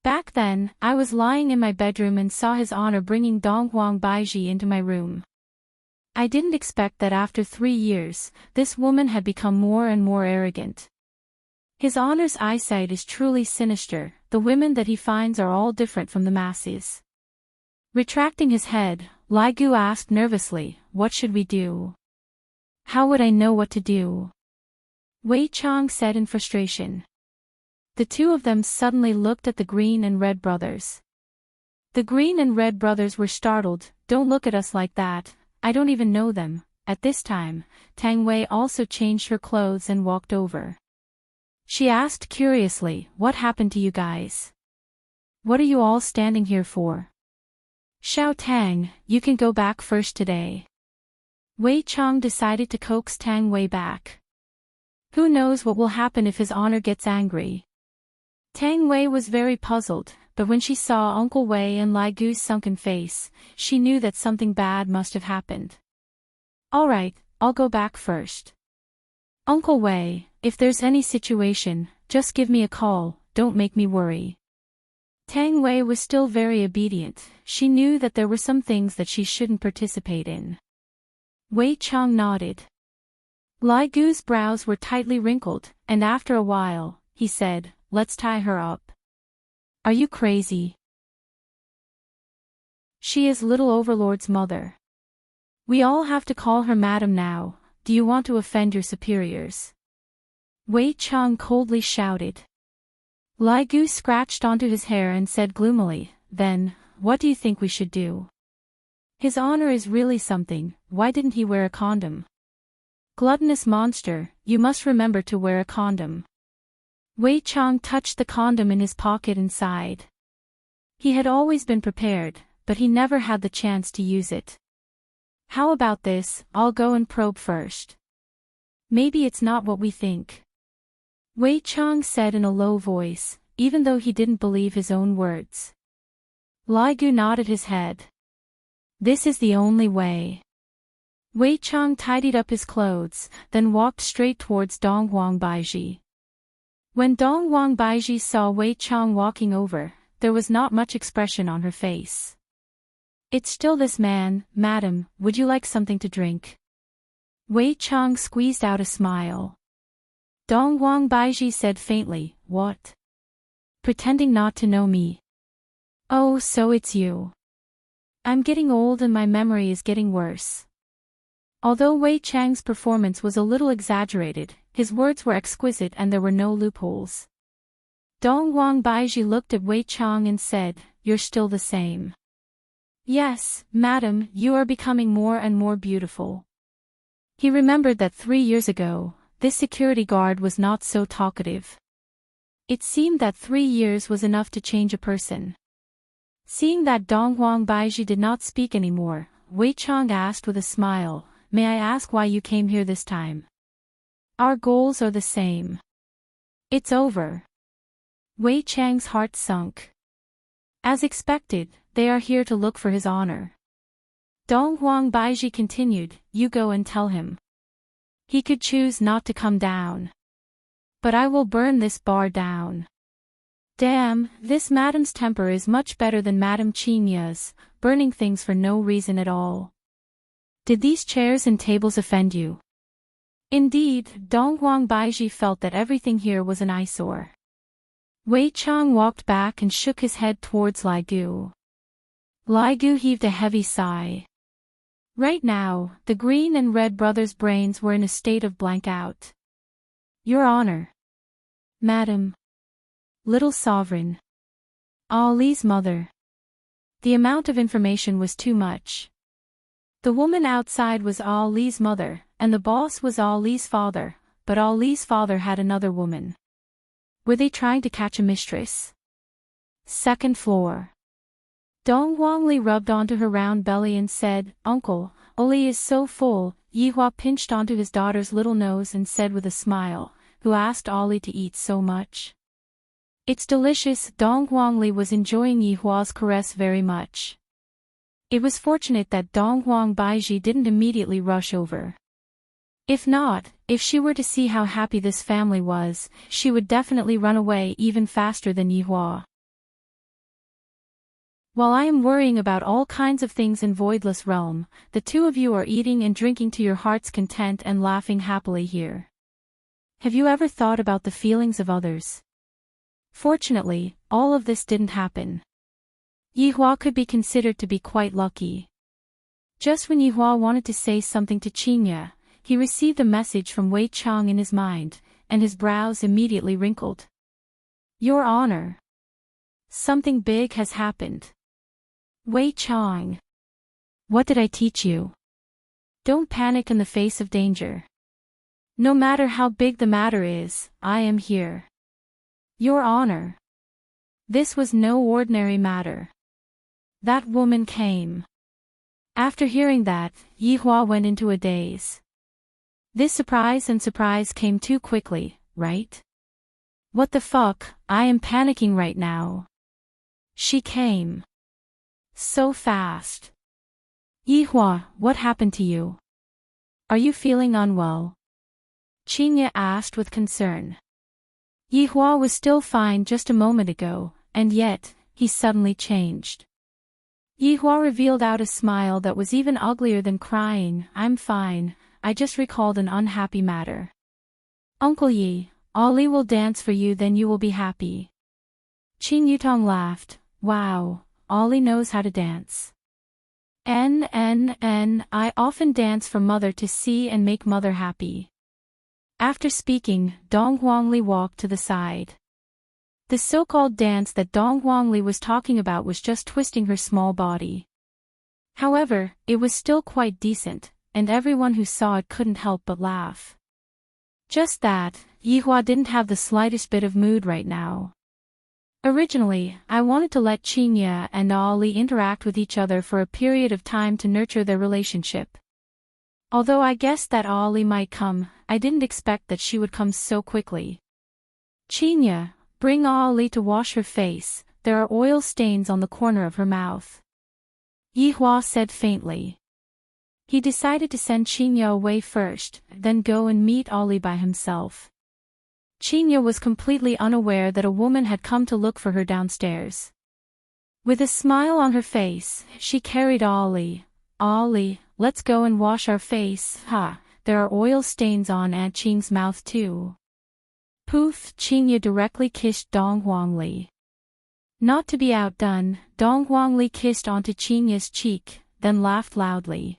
Back then, I was lying in my bedroom and saw His Honor bringing Dong Huang Baiji into my room. I didn't expect that after 3 years, this woman had become more and more arrogant. His Honor's eyesight is truly sinister, the women that he finds are all different from the masses. Retracting his head, Lai Gu asked nervously, what should we do? How would I know what to do? Wei Chang said in frustration. The two of them suddenly looked at the Green and Red brothers. The Green and Red brothers were startled. Don't look at us like that, I don't even know them. At this time, Tang Wei also changed her clothes and walked over. She asked curiously, what happened to you guys? What are you all standing here for? Xiao Tang, you can go back first today. Wei Chang decided to coax Tang Wei back. Who knows what will happen if His Honor gets angry? Tang Wei was very puzzled, but when she saw Uncle Wei and Lai Gu's sunken face, she knew that something bad must have happened. All right, I'll go back first. Uncle Wei, if there's any situation, just give me a call, don't make me worry. Tang Wei was still very obedient. She knew that there were some things that she shouldn't participate in. Wei Chang nodded. Lai Gu's brows were tightly wrinkled, and after a while, he said, let's tie her up. Are you crazy? She is Little Overlord's mother. We all have to call her madam now. Do you want to offend your superiors? Wei Chang coldly shouted. Lai Gu scratched onto his hair and said gloomily, then, what do you think we should do? His Honor is really something, why didn't he wear a condom? Gluttonous monster, you must remember to wear a condom. Wei Chang touched the condom in his pocket and sighed. He had always been prepared, but he never had the chance to use it. How about this, I'll go and probe first. Maybe it's not what we think. Wei Chang said in a low voice, even though he didn't believe his own words. Lai Gu nodded his head. This is the only way. Wei Chang tidied up his clothes, then walked straight towards Dong Huang Baiji. When Dong Huang Baiji saw Wei Chang walking over, there was not much expression on her face. It's still this man, madam, would you like something to drink? Wei Chang squeezed out a smile. Dong Huang Baiji said faintly, what? Pretending not to know me. Oh, so it's you. I'm getting old and my memory is getting worse. Although Wei Chang's performance was a little exaggerated, his words were exquisite and there were no loopholes. Dong Huang Baiji looked at Wei Chang and said, you're still the same. Yes, madam, you are becoming more and more beautiful. He remembered that 3 years ago, this security guard was not so talkative. It seemed that 3 years was enough to change a person. Seeing that Dong Huang Baiji did not speak anymore, Wei Chang asked with a smile, may I ask why you came here this time? Our goals are the same. It's over. Wei Chang's heart sunk. As expected, they are here to look for His Honor. Dong Huang Baiji continued, you go and tell him. He could choose not to come down. But I will burn this bar down. Damn, this madam's temper is much better than Madame Qinya's, burning things for no reason at all. Did these chairs and tables offend you? Indeed, Dong Huang Baiji felt that everything here was an eyesore. Wei Chang walked back and shook his head towards Lai Gu. Lai Gu heaved a heavy sigh. Right now, the Green and Red brothers' brains were in a state of blank out. Your Honor. Madam. Little Sovereign. Ali's mother. The amount of information was too much. The woman outside was Ali's mother, and the boss was Ali's father, but Ali's father had another woman. Were they trying to catch a mistress? Second floor. Dong Huangli rubbed onto her round belly and said, Uncle, Ali is so full. Yihua pinched onto his daughter's little nose and said with a smile, who asked Ali to eat so much? It's delicious. Dong Huangli was enjoying Yihua's caress very much. It was fortunate that Dong Huang Baiji didn't immediately rush over. If not, if she were to see how happy this family was, she would definitely run away even faster than Yihua. While I am worrying about all kinds of things in Voidless Realm, the two of you are eating and drinking to your heart's content and laughing happily here. Have you ever thought about the feelings of others? Fortunately, all of this didn't happen. Yihua could be considered to be quite lucky. Just when Yihua wanted to say something to Qinya, he received a message from Wei Chang in his mind, and his brows immediately wrinkled. Your Honor. Something big has happened. Wei Chang. What did I teach you? Don't panic in the face of danger. No matter how big the matter is, I am here. Your Honor. This was no ordinary matter. That woman came. After hearing that, Yihua went into a daze. This surprise came too quickly, right? What the fuck, I am panicking right now. She came. So fast. Yihua, what happened to you? Are you feeling unwell? Qinya asked with concern. Yihua was still fine just a moment ago, and yet, he suddenly changed. Yihua revealed out a smile that was even uglier than crying. I'm fine, I just recalled an unhappy matter. Uncle Yi, Ali will dance for you, then you will be happy. Qin Yutong laughed. Wow, Ali knows how to dance. I often dance for mother to see and make mother happy. After speaking, Dong Huangli walked to the side. The so-called dance that Dong Huangli was talking about was just twisting her small body. However, it was still quite decent, and everyone who saw it couldn't help but laugh. Just that, Yihua didn't have the slightest bit of mood right now. Originally, I wanted to let Qinya and Ali interact with each other for a period of time to nurture their relationship. Although I guessed that Ali might come, I didn't expect that she would come so quickly. Qinya, bring Ali to wash her face, there are oil stains on the corner of her mouth. Yihua said faintly. He decided to send Qinya away first, then go and meet Ali by himself. Qinya was completely unaware that a woman had come to look for her downstairs. With a smile on her face, she carried Ali. Ali, let's go and wash our face. Ha, there are oil stains on Aunt Qing's mouth too. Poof, Qinya directly kissed Dong Huangli. Not to be outdone, Dong Huangli kissed onto Qinya's cheek, then laughed loudly.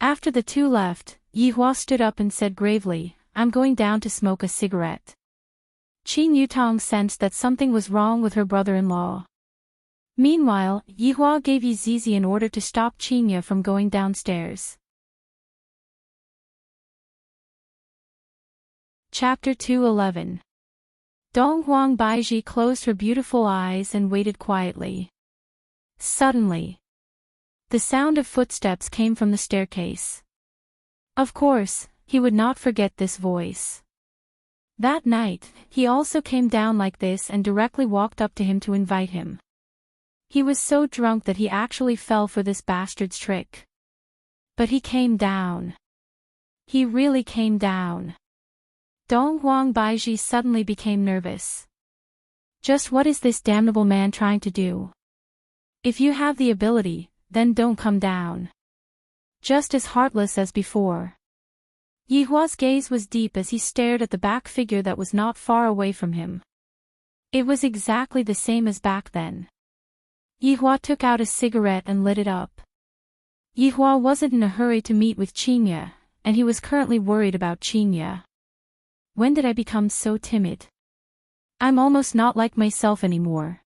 After the two left, Yihua stood up and said gravely, I'm going down to smoke a cigarette. Qin Yutong sensed that something was wrong with her brother-in-law. Meanwhile, Yihua gave Yizizi an order to stop Qinya from going downstairs. Chapter 2:11. Dong Huang Baiji closed her beautiful eyes and waited quietly. Suddenly, the sound of footsteps came from the staircase. Of course, he would not forget this voice. That night, he also came down like this and directly walked up to him to invite him. He was so drunk that he actually fell for this bastard's trick. But he came down. He really came down. Dong Huang Baiji suddenly became nervous. Just what is this damnable man trying to do? If you have the ability, then don't come down. Just as heartless as before. Yihua's gaze was deep as he stared at the back figure that was not far away from him. It was exactly the same as back then. Yihua took out a cigarette and lit it up. Yihua wasn't in a hurry to meet with Qinya, and he was currently worried about Qinya. When did I become so timid? I'm almost not like myself anymore.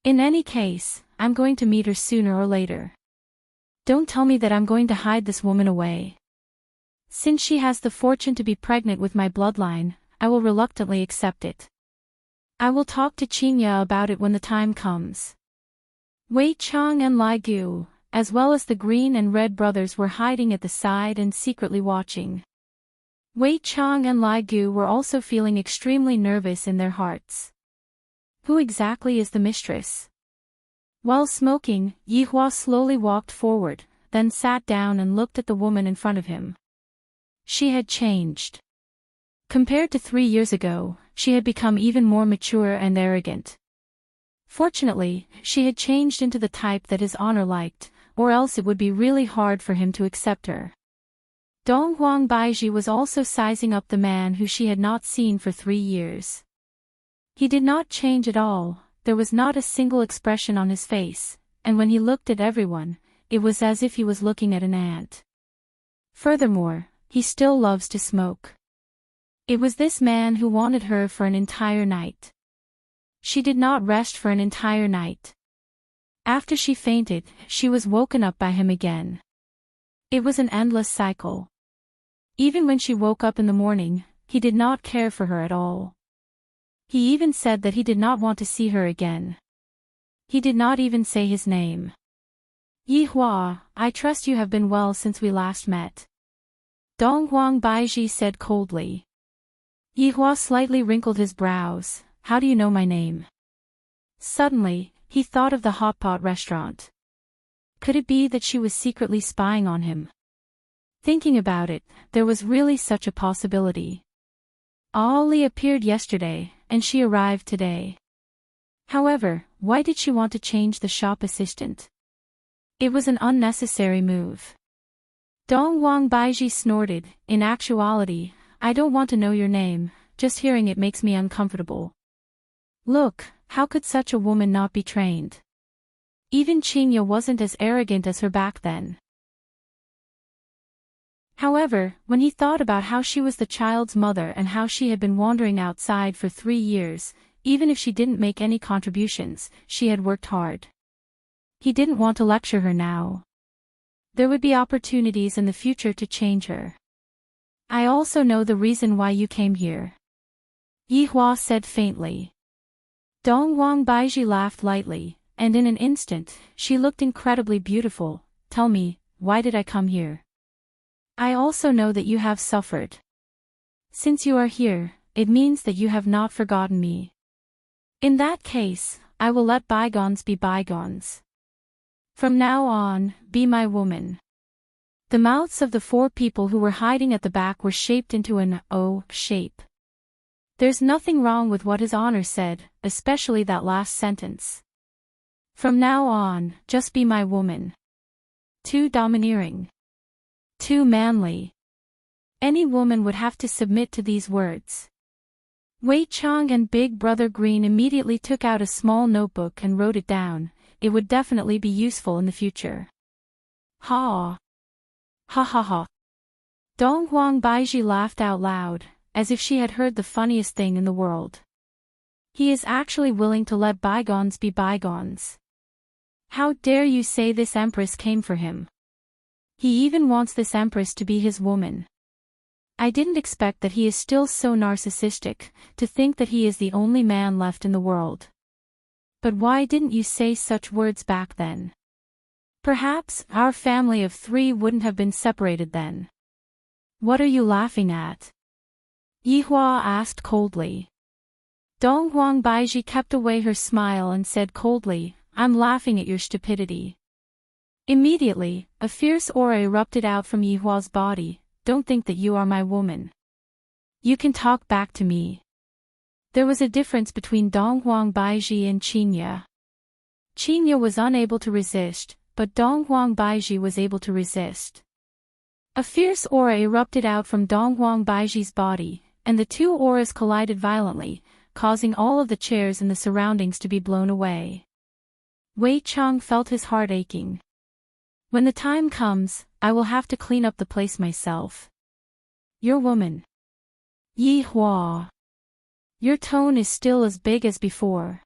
In any case, I'm going to meet her sooner or later. Don't tell me that I'm going to hide this woman away. Since she has the fortune to be pregnant with my bloodline, I will reluctantly accept it. I will talk to Qinya about it when the time comes. Wei Chang and Lai Gu, as well as the Green and Red brothers, were hiding at the side and secretly watching. Wei Chang and Lai Gu were also feeling extremely nervous in their hearts. Who exactly is the mistress? While smoking, Yihua slowly walked forward, then sat down and looked at the woman in front of him. She had changed. Compared to 3 years ago, she had become even more mature and arrogant. Fortunately, she had changed into the type that his honor liked, or else it would be really hard for him to accept her. Dong Huang Baiji was also sizing up the man who she had not seen for 3 years. He did not change at all, there was not a single expression on his face, and when he looked at everyone, it was as if he was looking at an ant. Furthermore, he still loves to smoke. It was this man who wanted her for an entire night. She did not rest for an entire night. After she fainted, she was woken up by him again. It was an endless cycle. Even when she woke up in the morning, he did not care for her at all. He even said that he did not want to see her again. He did not even say his name. Yi Hua, I trust you have been well since we last met. Dong Huang Baiji said coldly. Yi Hua slightly wrinkled his brows. How do you know my name? Suddenly, he thought of the hotpot restaurant. Could it be that she was secretly spying on him? Thinking about it, there was really such a possibility. Ali appeared yesterday, and she arrived today. However, why did she want to change the shop assistant? It was an unnecessary move. Dong Huang Baiji snorted, in actuality, I don't want to know your name, just hearing it makes me uncomfortable. Look, how could such a woman not be trained? Even Qingya wasn't as arrogant as her back then. However, when he thought about how she was the child's mother and how she had been wandering outside for 3 years, even if she didn't make any contributions, she had worked hard. He didn't want to lecture her now. There would be opportunities in the future to change her. I also know the reason why you came here. Yi Hua said faintly. Dong Huang Baiji laughed lightly, and in an instant, she looked incredibly beautiful. Tell me, why did I come here? I also know that you have suffered. Since you are here, it means that you have not forgotten me. In that case, I will let bygones be bygones. From now on, be my woman. The mouths of the 4 people who were hiding at the back were shaped into an O shape. There's nothing wrong with what His Honor said, especially that last sentence. From now on, just be my woman. Too domineering. Too manly. Any woman would have to submit to these words. Wei Chang and Big Brother Green immediately took out a small notebook and wrote it down. It would definitely be useful in the future. Ha! Ha ha ha. Dong Huang Baiji laughed out loud, as if she had heard the funniest thing in the world. He is actually willing to let bygones be bygones. How dare you say this empress came for him? He even wants this empress to be his woman. I didn't expect that he is still so narcissistic, to think that he is the only man left in the world. But why didn't you say such words back then? Perhaps our family of 3 wouldn't have been separated then. What are you laughing at? Yi Hua asked coldly. Dong Huang Baiji kept away her smile and said coldly, I'm laughing at your stupidity. Immediately, a fierce aura erupted out from Yi Hua's body. Don't think that you are my woman. You can talk back to me. There was a difference between Dong Huang Baiji and Qingya. Qingya was unable to resist, but Dong Huang Baiji was able to resist. A fierce aura erupted out from Dong Huang Baiji's body, and the 2 auras collided violently, causing all of the chairs in the surroundings to be blown away. Wei Chang felt his heart aching. When the time comes, I will have to clean up the place myself. Your woman. Yi Hua. Your tone is still as big as before.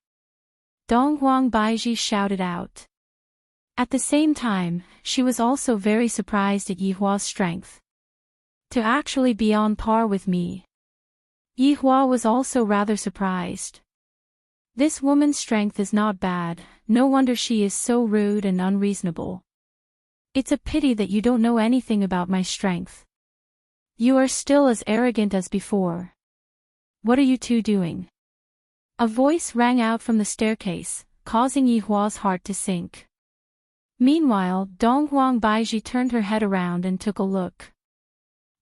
Dong Huang Baiji shouted out. At the same time, she was also very surprised at Yi Hua's strength. To actually be on par with me. Yi Hua was also rather surprised. This woman's strength is not bad, no wonder she is so rude and unreasonable. It's a pity that you don't know anything about my strength. You are still as arrogant as before. What are you 2 doing? A voice rang out from the staircase, causing Yi Hua's heart to sink. Meanwhile, Dong Huang Baiji turned her head around and took a look.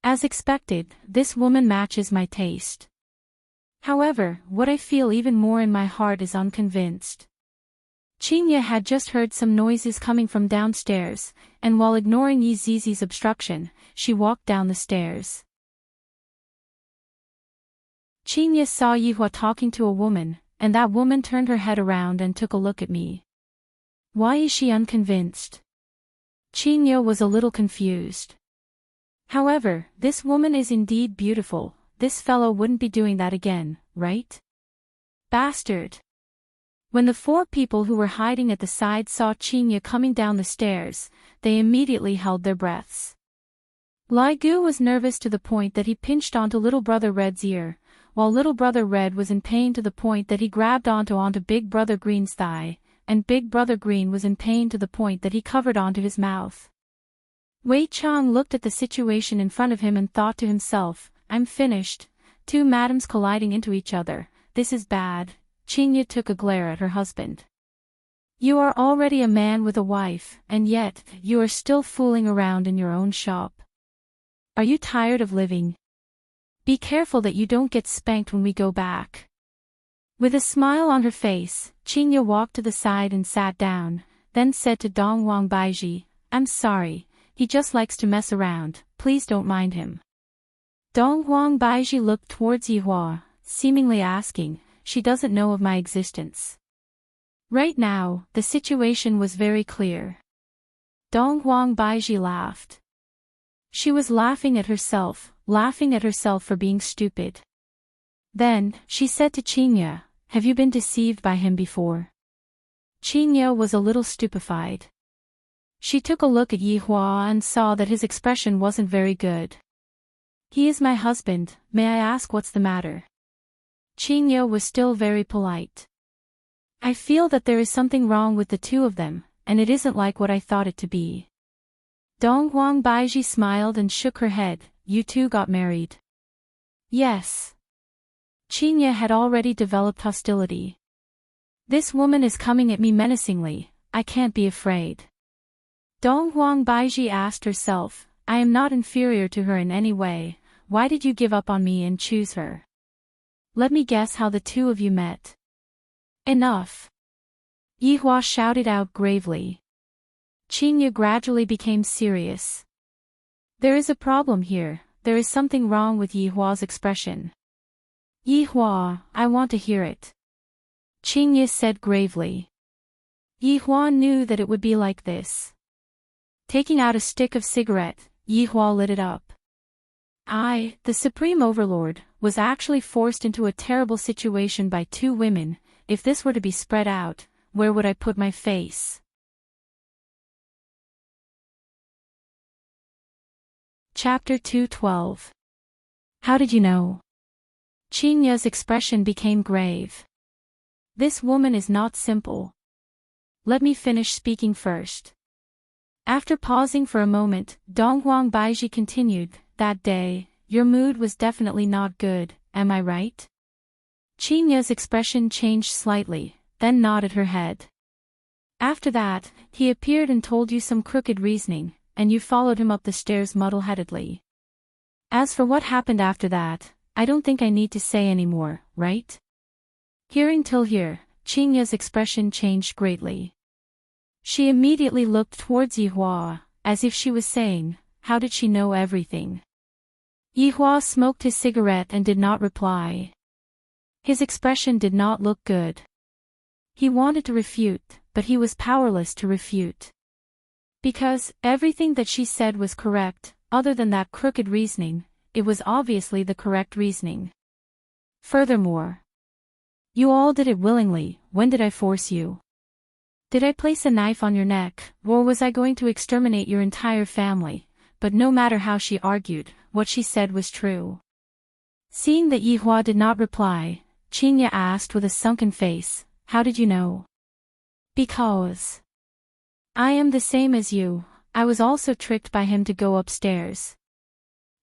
As expected, this woman matches my taste. However, what I feel even more in my heart is unconvinced. Chinya had just heard some noises coming from downstairs, and while ignoring Yi Zizi's obstruction, she walked down the stairs. Chinya saw Yihua talking to a woman, and that woman turned her head around and took a look at me. Why is she unconvinced? Chinya was a little confused. However, this woman is indeed beautiful, this fellow wouldn't be doing that again, right? Bastard! When the four people who were hiding at the side saw Chinya coming down the stairs, they immediately held their breaths. Lai Gu was nervous to the point that he pinched onto Little Brother Red's ear, while Little Brother Red was in pain to the point that he grabbed onto Big Brother Green's thigh, and Big Brother Green was in pain to the point that he covered onto his mouth. Wei Chang looked at the situation in front of him and thought to himself, I'm finished, two madams colliding into each other, this is bad. Chinya took a glare at her husband. You are already a man with a wife, and yet, you are still fooling around in your own shop. Are you tired of living? Be careful that you don't get spanked when we go back. With a smile on her face, Chinya walked to the side and sat down, then said to Dong Wang Baiji, I'm sorry, he just likes to mess around, please don't mind him. Dong Wang Baiji looked towards Yihua, seemingly asking, she doesn't know of my existence. Right now, the situation was very clear. Dong Wang Baiji laughed. She was laughing at herself for being stupid. Then, she said to Chinya, have you been deceived by him before? Chinya was a little stupefied. She took a look at Yihua and saw that his expression wasn't very good. He is my husband, may I ask what's the matter? Chinya was still very polite. I feel that there is something wrong with the two of them, and it isn't like what I thought it to be. Dong Wang Baiji smiled and shook her head, you two got married. Yes. Chinya had already developed hostility. This woman is coming at me menacingly, I can't be afraid. Dong Wang Baiji asked herself, I am not inferior to her in any way, why did you give up on me and choose her? Let me guess how the two of you met. Enough. Yihua shouted out gravely. Chinya gradually became serious. There is a problem here, there is something wrong with Yihua's expression. Yihua, I want to hear it. Chinya said gravely. Yihua knew that it would be like this. Taking out a stick of cigarette, Yihua lit it up. I, the Supreme Overlord, was actually forced into a terrible situation by two women. If this were to be spread out, where would I put my face? Chapter 212. How did you know? Chinya's expression became grave. This woman is not simple. Let me finish speaking first. After pausing for a moment, Dong Wang Baiji continued, that day, your mood was definitely not good, am I right? Chinya's expression changed slightly, then nodded her head. After that, he appeared and told you some crooked reasoning, and you followed him up the stairs muddle-headedly. As for what happened after that, I don't think I need to say any more, right? Hearing till here, Chinya's expression changed greatly. She immediately looked towards Yihua, as if she was saying, how did she know everything? Yihua smoked his cigarette and did not reply. His expression did not look good. He wanted to refute, but he was powerless to refute. Because everything that she said was correct, other than that crooked reasoning, it was obviously the correct reasoning. Furthermore, you all did it willingly, when did I force you? Did I place a knife on your neck, or was I going to exterminate your entire family? But no matter how she argued, what she said was true. Seeing that Yihua did not reply, Chinya asked with a sunken face, how did you know? Because I am the same as you, I was also tricked by him to go upstairs.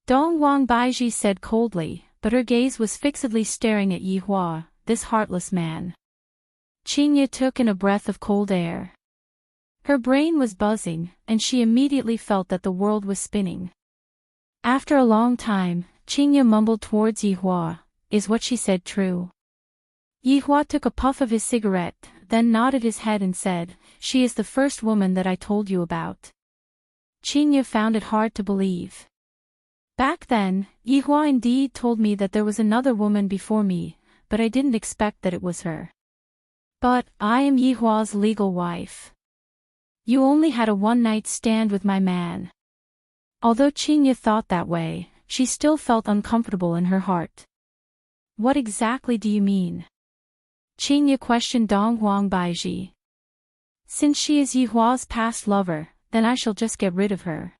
Dong Wang Baiji said coldly, but her gaze was fixedly staring at Yihua, this heartless man. Chinya took in a breath of cold air. Her brain was buzzing, and she immediately felt that the world was spinning. After a long time, Qingye mumbled towards Yihua, "Is what she said true?" Yihua took a puff of his cigarette, then nodded his head and said, "She is the first woman that I told you about." Qingye found it hard to believe. Back then, Yihua indeed told me that there was another woman before me, but I didn't expect that it was her. But, I am Yihua's legal wife. You only had a one-night stand with my man. Although Qingye thought that way, she still felt uncomfortable in her heart. What exactly do you mean? Qingye questioned Donghuang Baizhi. Since she is Yihua's past lover, then I shall just get rid of her.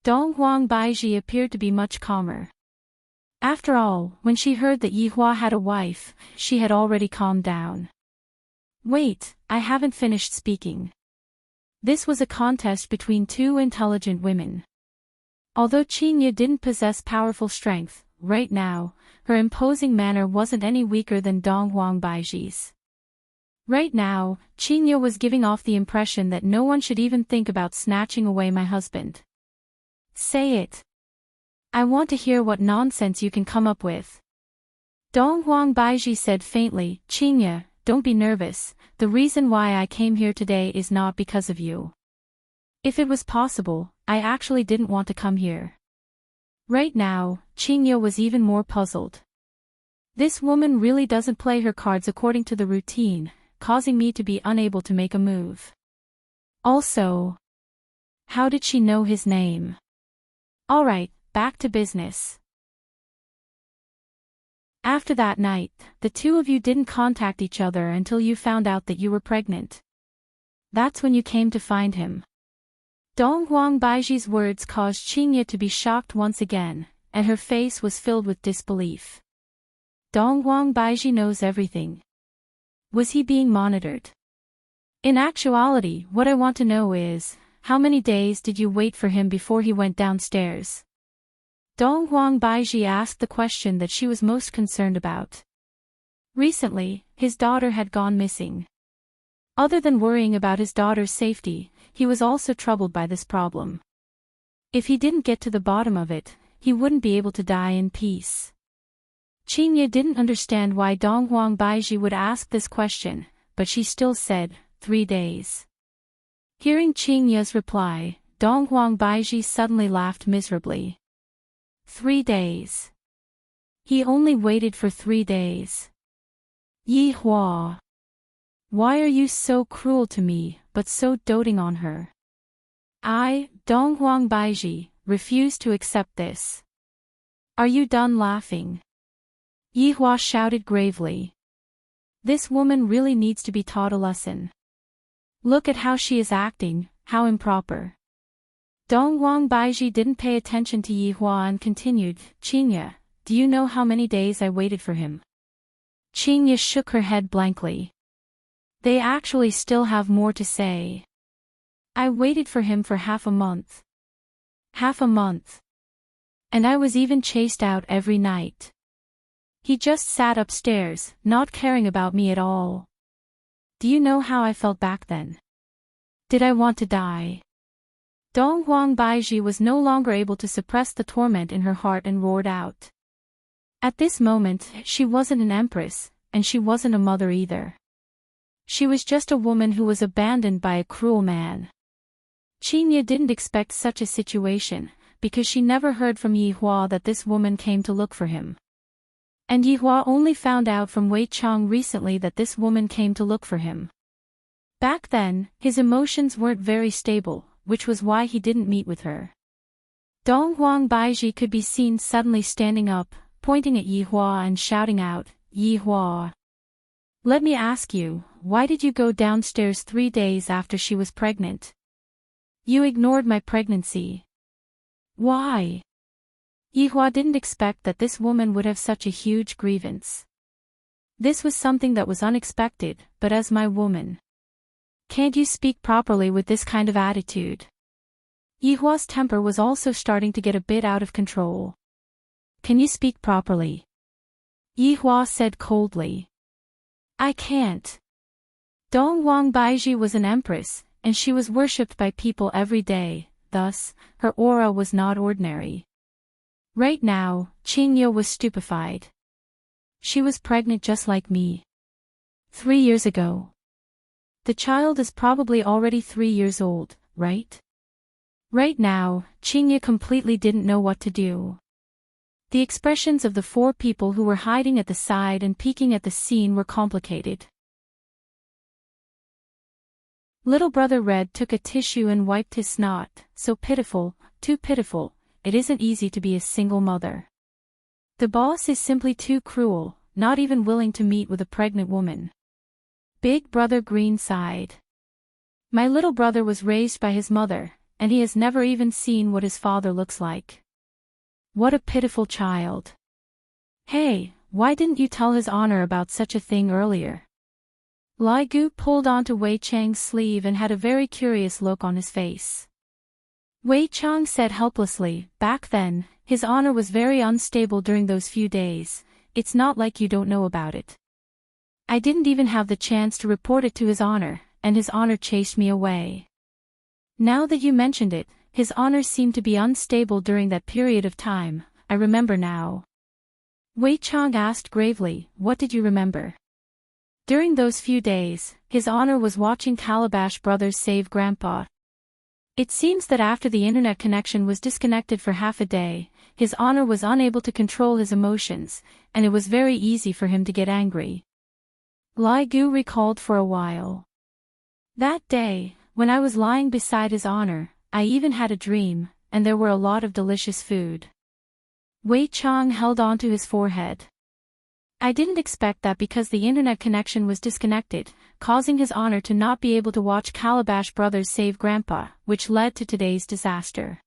Donghuang Baizhi appeared to be much calmer. After all, when she heard that Yihua had a wife, she had already calmed down. Wait, I haven't finished speaking. This was a contest between two intelligent women. Although Qingye didn't possess powerful strength, right now, her imposing manner wasn't any weaker than Donghuang Baizhi's. Right now, Qingye was giving off the impression that no one should even think about snatching away my husband. Say it. I want to hear what nonsense you can come up with. Donghuang Baizhi said faintly, Qingye, don't be nervous, the reason why I came here today is not because of you. If it was possible, I actually didn't want to come here. Right now, Qingye was even more puzzled. This woman really doesn't play her cards according to the routine, causing me to be unable to make a move. Also, how did she know his name? Alright, back to business. After that night, the two of you didn't contact each other until you found out that you were pregnant. That's when you came to find him. Donghuang Baizhi's words caused Qingye to be shocked once again, and her face was filled with disbelief. Donghuang Baizhi knows everything. Was he being monitored? In actuality, what I want to know is, how many days did you wait for him before he went downstairs? Donghuang Baizhi asked the question that she was most concerned about. Recently, his daughter had gone missing. Other than worrying about his daughter's safety, he was also troubled by this problem. If he didn't get to the bottom of it, he wouldn't be able to die in peace. Qingye didn't understand why Donghuang Baizhi would ask this question, but she still said, 3 days. Hearing Qingye's reply, Donghuang Baizhi suddenly laughed miserably. 3 days. He only waited for 3 days. Yihua. Why are you so cruel to me, but so doting on her? I, Donghuang Baizhi, refuse to accept this. Are you done laughing? Yihua shouted gravely. This woman really needs to be taught a lesson. Look at how she is acting, how improper. Donghuang Baizhi didn't pay attention to Yihua and continued, Qingye, do you know how many days I waited for him? Qingye shook her head blankly. They actually still have more to say. I waited for him for half a month. Half a month. And I was even chased out every night. He just sat upstairs, not caring about me at all. Do you know how I felt back then? Did I want to die? Donghuang Baizhi was no longer able to suppress the torment in her heart and roared out. At this moment, she wasn't an empress, and she wasn't a mother either. She was just a woman who was abandoned by a cruel man. Qingye didn't expect such a situation, because she never heard from Yihua that this woman came to look for him. And Yihua only found out from Wei Chang recently that this woman came to look for him. Back then, his emotions weren't very stable, which was why he didn't meet with her. Donghuang Baizhi could be seen suddenly standing up, pointing at Yihua and shouting out, Yihua. Let me ask you, why did you go downstairs 3 days after she was pregnant? You ignored my pregnancy. Why? Yihua didn't expect that this woman would have such a huge grievance. This was something that was unexpected, but as my woman. Can't you speak properly with this kind of attitude? Yihua's temper was also starting to get a bit out of control. Can you speak properly? Yihua said coldly. I can't. Donghuang Baizhi was an empress, and she was worshipped by people every day, thus, her aura was not ordinary. Right now, Qingye was stupefied. She was pregnant just like me. 3 years ago. The child is probably already 3 years old, right? Right now, Qingye completely didn't know what to do. The expressions of the 4 people who were hiding at the side and peeking at the scene were complicated. Little brother Red took a tissue and wiped his snot. So pitiful, too pitiful, it isn't easy to be a single mother. The boss is simply too cruel, not even willing to meet with a pregnant woman. Big brother Green sighed. My little brother was raised by his mother, and he has never even seen what his father looks like. What a pitiful child. Hey, why didn't you tell His Honor about such a thing earlier? Lai Gu pulled onto Wei Chang's sleeve and had a very curious look on his face. Wei Chang said helplessly, back then, His Honor was very unstable during those few days. It's not like you don't know about it. I didn't even have the chance to report it to His Honor, and His Honor chased me away. Now that you mentioned it, His Honor seemed to be unstable during that period of time. I remember now. Wei Chang asked gravely, what did you remember? During those few days, His Honor was watching Calabash Brothers save Grandpa. It seems that after the internet connection was disconnected for half a day, His Honor was unable to control his emotions, and it was very easy for him to get angry. Lai Gu recalled for a while. That day, when I was lying beside His Honor, I even had a dream, and there were a lot of delicious food. Wei Chang held onto his forehead. I didn't expect that because the internet connection was disconnected, causing His Honor to not be able to watch Calabash Brothers save Grandpa, which led to today's disaster.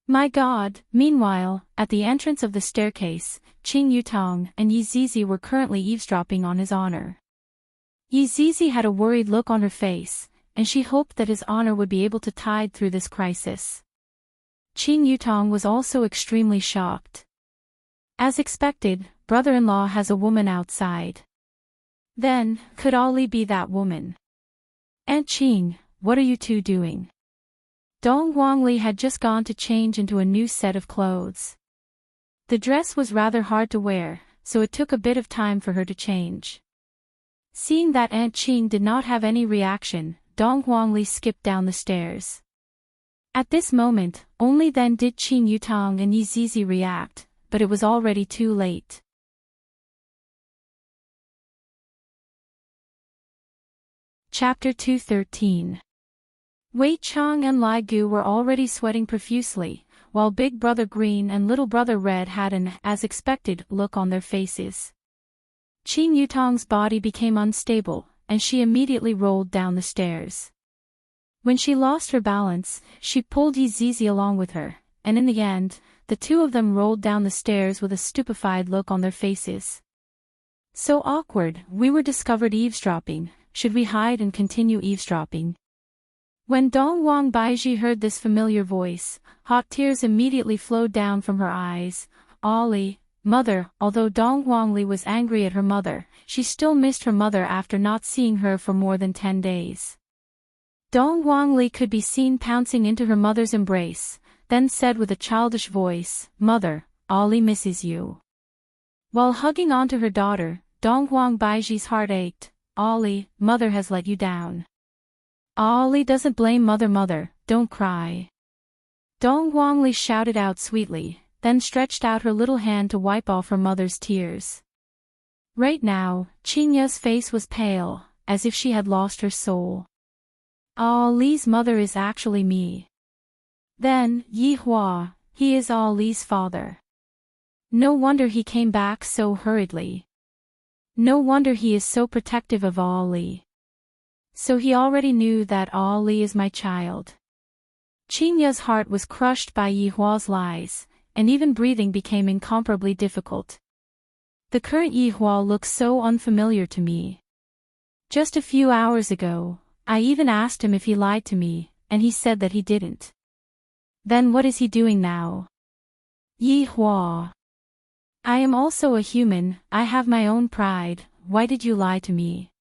My God! Meanwhile, at the entrance of the staircase, Qing Yutong and Yi Zizi were currently eavesdropping on His Honor. Yi Zizi had a worried look on her face, and she hoped that His Honor would be able to tide through this crisis. Qing Yutong was also extremely shocked. As expected, brother-in-law has a woman outside. Then, could Ali be that woman? Aunt Qing, what are you two doing? Dong Guangli had just gone to change into a new set of clothes. The dress was rather hard to wear, so it took a bit of time for her to change. Seeing that Aunt Qing did not have any reaction, Dong Guangli skipped down the stairs. At this moment, only then did Qing Yutong and Yi Zizi react, but it was already too late. Chapter 213. Wei Chang and Lai Gu were already sweating profusely, while Big Brother Green and Little Brother Red had an, as expected, look on their faces. Qing Yutong's body became unstable, and she immediately rolled down the stairs. When she lost her balance, she pulled Yi Zizi along with her, and in the end, the two of them rolled down the stairs with a stupefied look on their faces. So awkward, we were discovered eavesdropping. Should we hide and continue eavesdropping? When Dong Wang Baiji heard this familiar voice, hot tears immediately flowed down from her eyes. Ali, mother, although Dong Guangli was angry at her mother, she still missed her mother after not seeing her for more than 10 days. Dong Guangli could be seen pouncing into her mother's embrace, then said with a childish voice, Mother, Ali misses you. While hugging onto her daughter, Dong Guang Baiji's heart ached. Ali, mother has let you down. Ali doesn't blame mother, don't cry. Dong Guangli shouted out sweetly, then stretched out her little hand to wipe off her mother's tears. Right now, Qingya's face was pale, as if she had lost her soul. Ali's mother is actually me. Then, Yi Hua, he is Ali's father. No wonder he came back so hurriedly. No wonder he is so protective of Ali. So he already knew that Ali is my child. Qingya's heart was crushed by Yi Hua's lies, and even breathing became incomparably difficult. The current Yi Hua looks so unfamiliar to me. Just a few hours ago, I even asked him if he lied to me, and he said that he didn't. Then what is he doing now? Yi Hua. I am also a human, I have my own pride, why did you lie to me?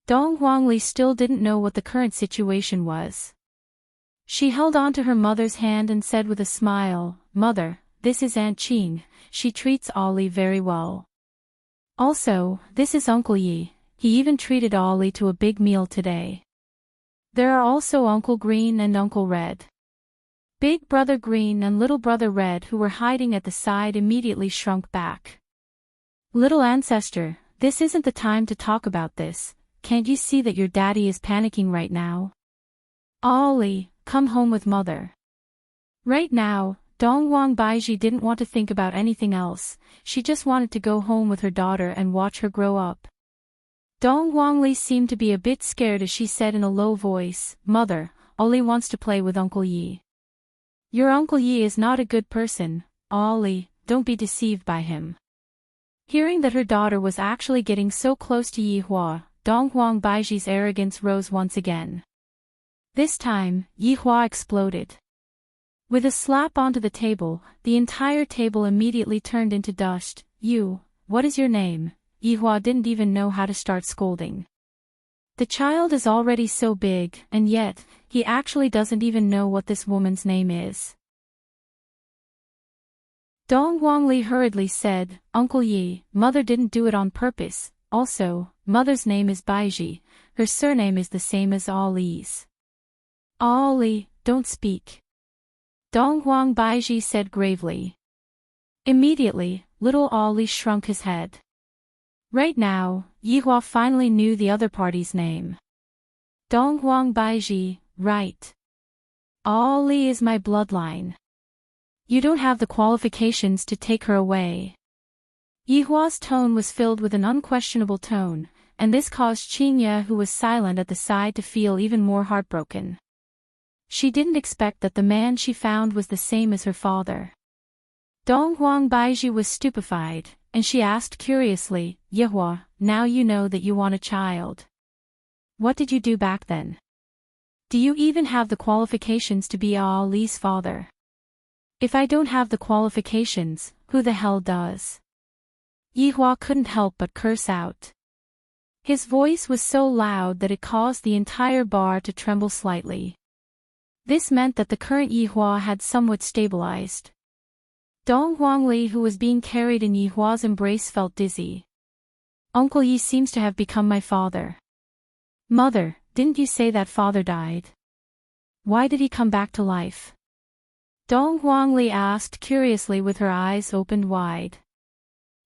Dong Guangli still didn't know what the current situation was. She held on to her mother's hand and said with a smile, Mother, this is Aunt Qing, she treats Ollie very well. Also, this is Uncle Yi, he even treated Ollie to a big meal today. There are also Uncle Green and Uncle Red. Big Brother Green and Little Brother Red, who were hiding at the side, immediately shrunk back. Little ancestor, this isn't the time to talk about this, can't you see that your daddy is panicking right now? Ollie, come home with mother. Right now, Dongwang Baiji didn't want to think about anything else, she just wanted to go home with her daughter and watch her grow up. Dongwang Li seemed to be a bit scared as she said in a low voice, Mother, Ollie wants to play with Uncle Yi. Your Uncle Yi is not a good person, Ollie, don't be deceived by him. Hearing that her daughter was actually getting so close to Yi Hua, Dongwang Baiji's arrogance rose once again. This time, Yi Hua exploded. With a slap onto the table, the entire table immediately turned into dust. You, what is your name? Yi Hua didn't even know how to start scolding. The child is already so big, and yet, he actually doesn't even know what this woman's name is. Dongwang Li hurriedly said, Uncle Yi, mother didn't do it on purpose, also, mother's name is Baiji, her surname is the same as Ollie's. Ollie, don't speak. Dongwang Baiji said gravely. Immediately, little Ollie shrunk his head. Right now, Yi Hua finally knew the other party's name. Dongwang Baiji, right. Ollie is my bloodline. You don't have the qualifications to take her away. Yi Hua's tone was filled with an unquestionable tone, and this caused Qingye, who was silent at the side, to feel even more heartbroken. She didn't expect that the man she found was the same as her father. Dongwang Baiji was stupefied, and she asked curiously, Yi Hua, now you know that you want a child. What did you do back then? Do you even have the qualifications to be Ollie's father? If I don't have the qualifications, who the hell does? Yi Hua couldn't help but curse out. His voice was so loud that it caused the entire bar to tremble slightly. This meant that the current Yi Hua had somewhat stabilized. Dongwang Li, who was being carried in Yi Hua's embrace, felt dizzy. Uncle Yi seems to have become my father. Mother, didn't you say that father died? Why did he come back to life? Dongwang Li asked curiously with her eyes opened wide.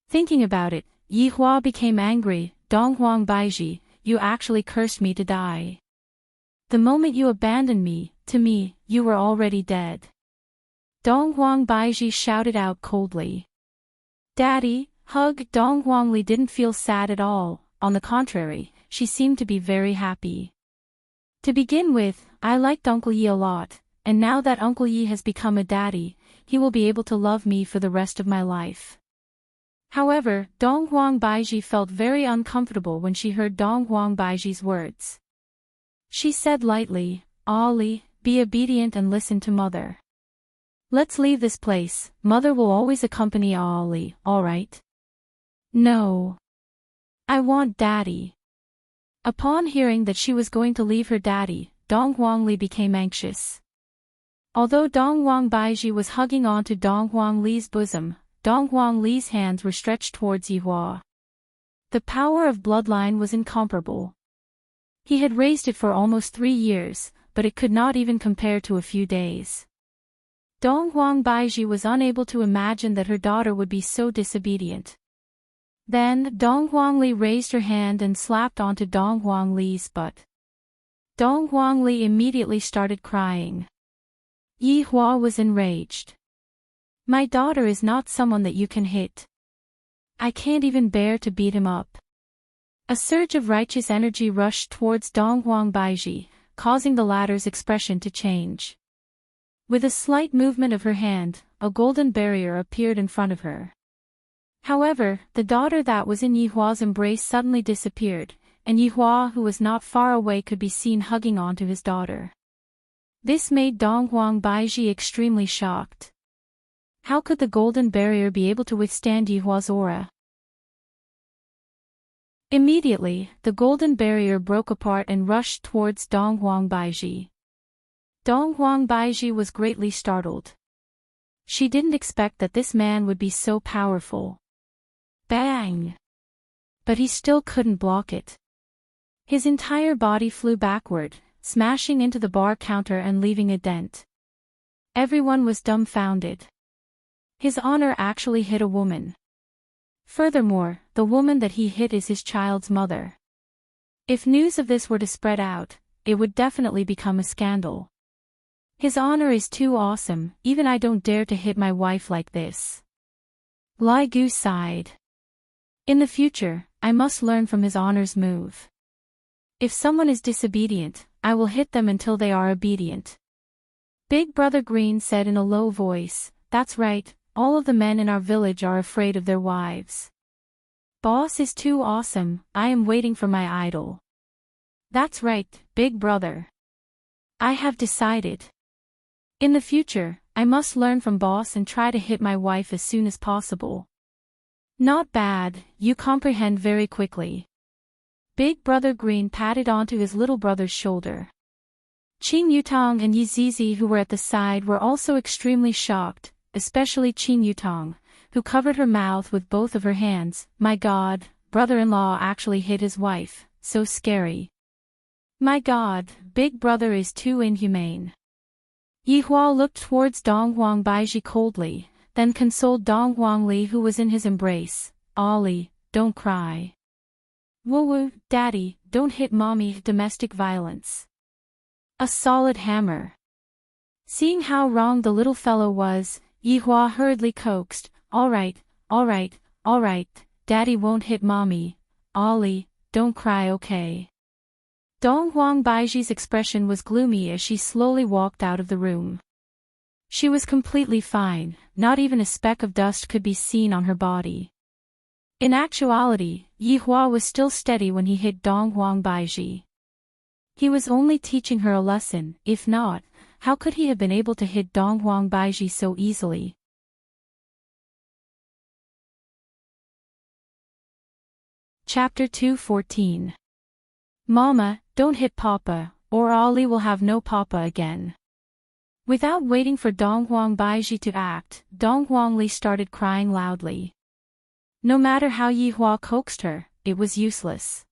Thinking about it, Yi Hua became angry. Dongwang Baiji, you actually cursed me to die. The moment you abandoned me, to me, you were already dead. Dongwang Baiji shouted out coldly. Daddy, hug. Dongwang Li didn't feel sad at all, on the contrary, she seemed to be very happy. To begin with, I liked Uncle Yi a lot, and now that Uncle Yi has become a daddy, he will be able to love me for the rest of my life. However, Dongwang Baiji felt very uncomfortable when she heard Dongwang Baiji's words. She said lightly, Ollie, be obedient and listen to mother. Let's leave this place, mother will always accompany Ollie, alright? No. I want daddy. Upon hearing that she was going to leave her daddy, Dongwang Li became anxious. Although Dongwang Baiji was hugging onto Dongwang Li's bosom, Dongwang Li's hands were stretched towards Yi Hua. The power of bloodline was incomparable. He had raised it for almost 3 years, but it could not even compare to a few days. Dongwang Baiji was unable to imagine that her daughter would be so disobedient. Then, Dongwang Li raised her hand and slapped onto Dongwang Li's butt. Dongwang Li immediately started crying. Yi Hua was enraged. My daughter is not someone that you can hit. I can't even bear to beat him up. A surge of righteous energy rushed towards Dongwang Baiji, causing the latter's expression to change. With a slight movement of her hand, a golden barrier appeared in front of her. However, the daughter that was in Yi Hua's embrace suddenly disappeared, and Yi Hua, who was not far away, could be seen hugging onto his daughter. This made Dongwang Baiji extremely shocked. How could the golden barrier be able to withstand Yi Hua's aura? Immediately, the golden barrier broke apart and rushed towards Dongwang Baiji. Dongwang Baiji was greatly startled. She didn't expect that this man would be so powerful. Bang! But he still couldn't block it. His entire body flew backward, smashing into the bar counter and leaving a dent. Everyone was dumbfounded. His honor actually hit a woman. Furthermore, the woman that he hit is his child's mother. If news of this were to spread out, it would definitely become a scandal. His honor is too awesome, even I don't dare to hit my wife like this. Lai Gu sighed. In the future, I must learn from his honor's move. If someone is disobedient, I will hit them until they are obedient. Big Brother Green said in a low voice, "That's right, all of the men in our village are afraid of their wives. Boss is too awesome, I am waiting for my idol." That's right, Big Brother. I have decided. In the future, I must learn from boss and try to hit my wife as soon as possible. Not bad, you comprehend very quickly. Big Brother Green patted onto his little brother's shoulder. Qing Yutong and Yi Zizi, who were at the side, were also extremely shocked, especially Qing Yutong, who covered her mouth with both of her hands. My God, brother-in-law actually hit his wife, so scary. My God, Big Brother is too inhumane. Yi Hua looked towards Dong Huang Baiji coldly, then consoled Dong Huang Li, who was in his embrace. Ollie, don't cry. Woo-woo, Daddy, don't hit Mommy. Domestic violence. A solid hammer. Seeing how wrong the little fellow was, Yi Hua hurriedly coaxed, all right, Daddy won't hit Mommy. Ollie, don't cry, okay? Dong Huang Baiji's expression was gloomy as she slowly walked out of the room. She was completely fine, not even a speck of dust could be seen on her body. In actuality, Yi Hua was still steady when he hit Dong Huang Baiji. He was only teaching her a lesson. If not, how could he have been able to hit Dong Huang Baiji so easily? Chapter 2:14. Mama, don't hit Papa, or Ollie will have no Papa again. Without waiting for Dong Huang Baiji to act, Dong Huang Li started crying loudly. No matter how Yi Hua coaxed her, it was useless.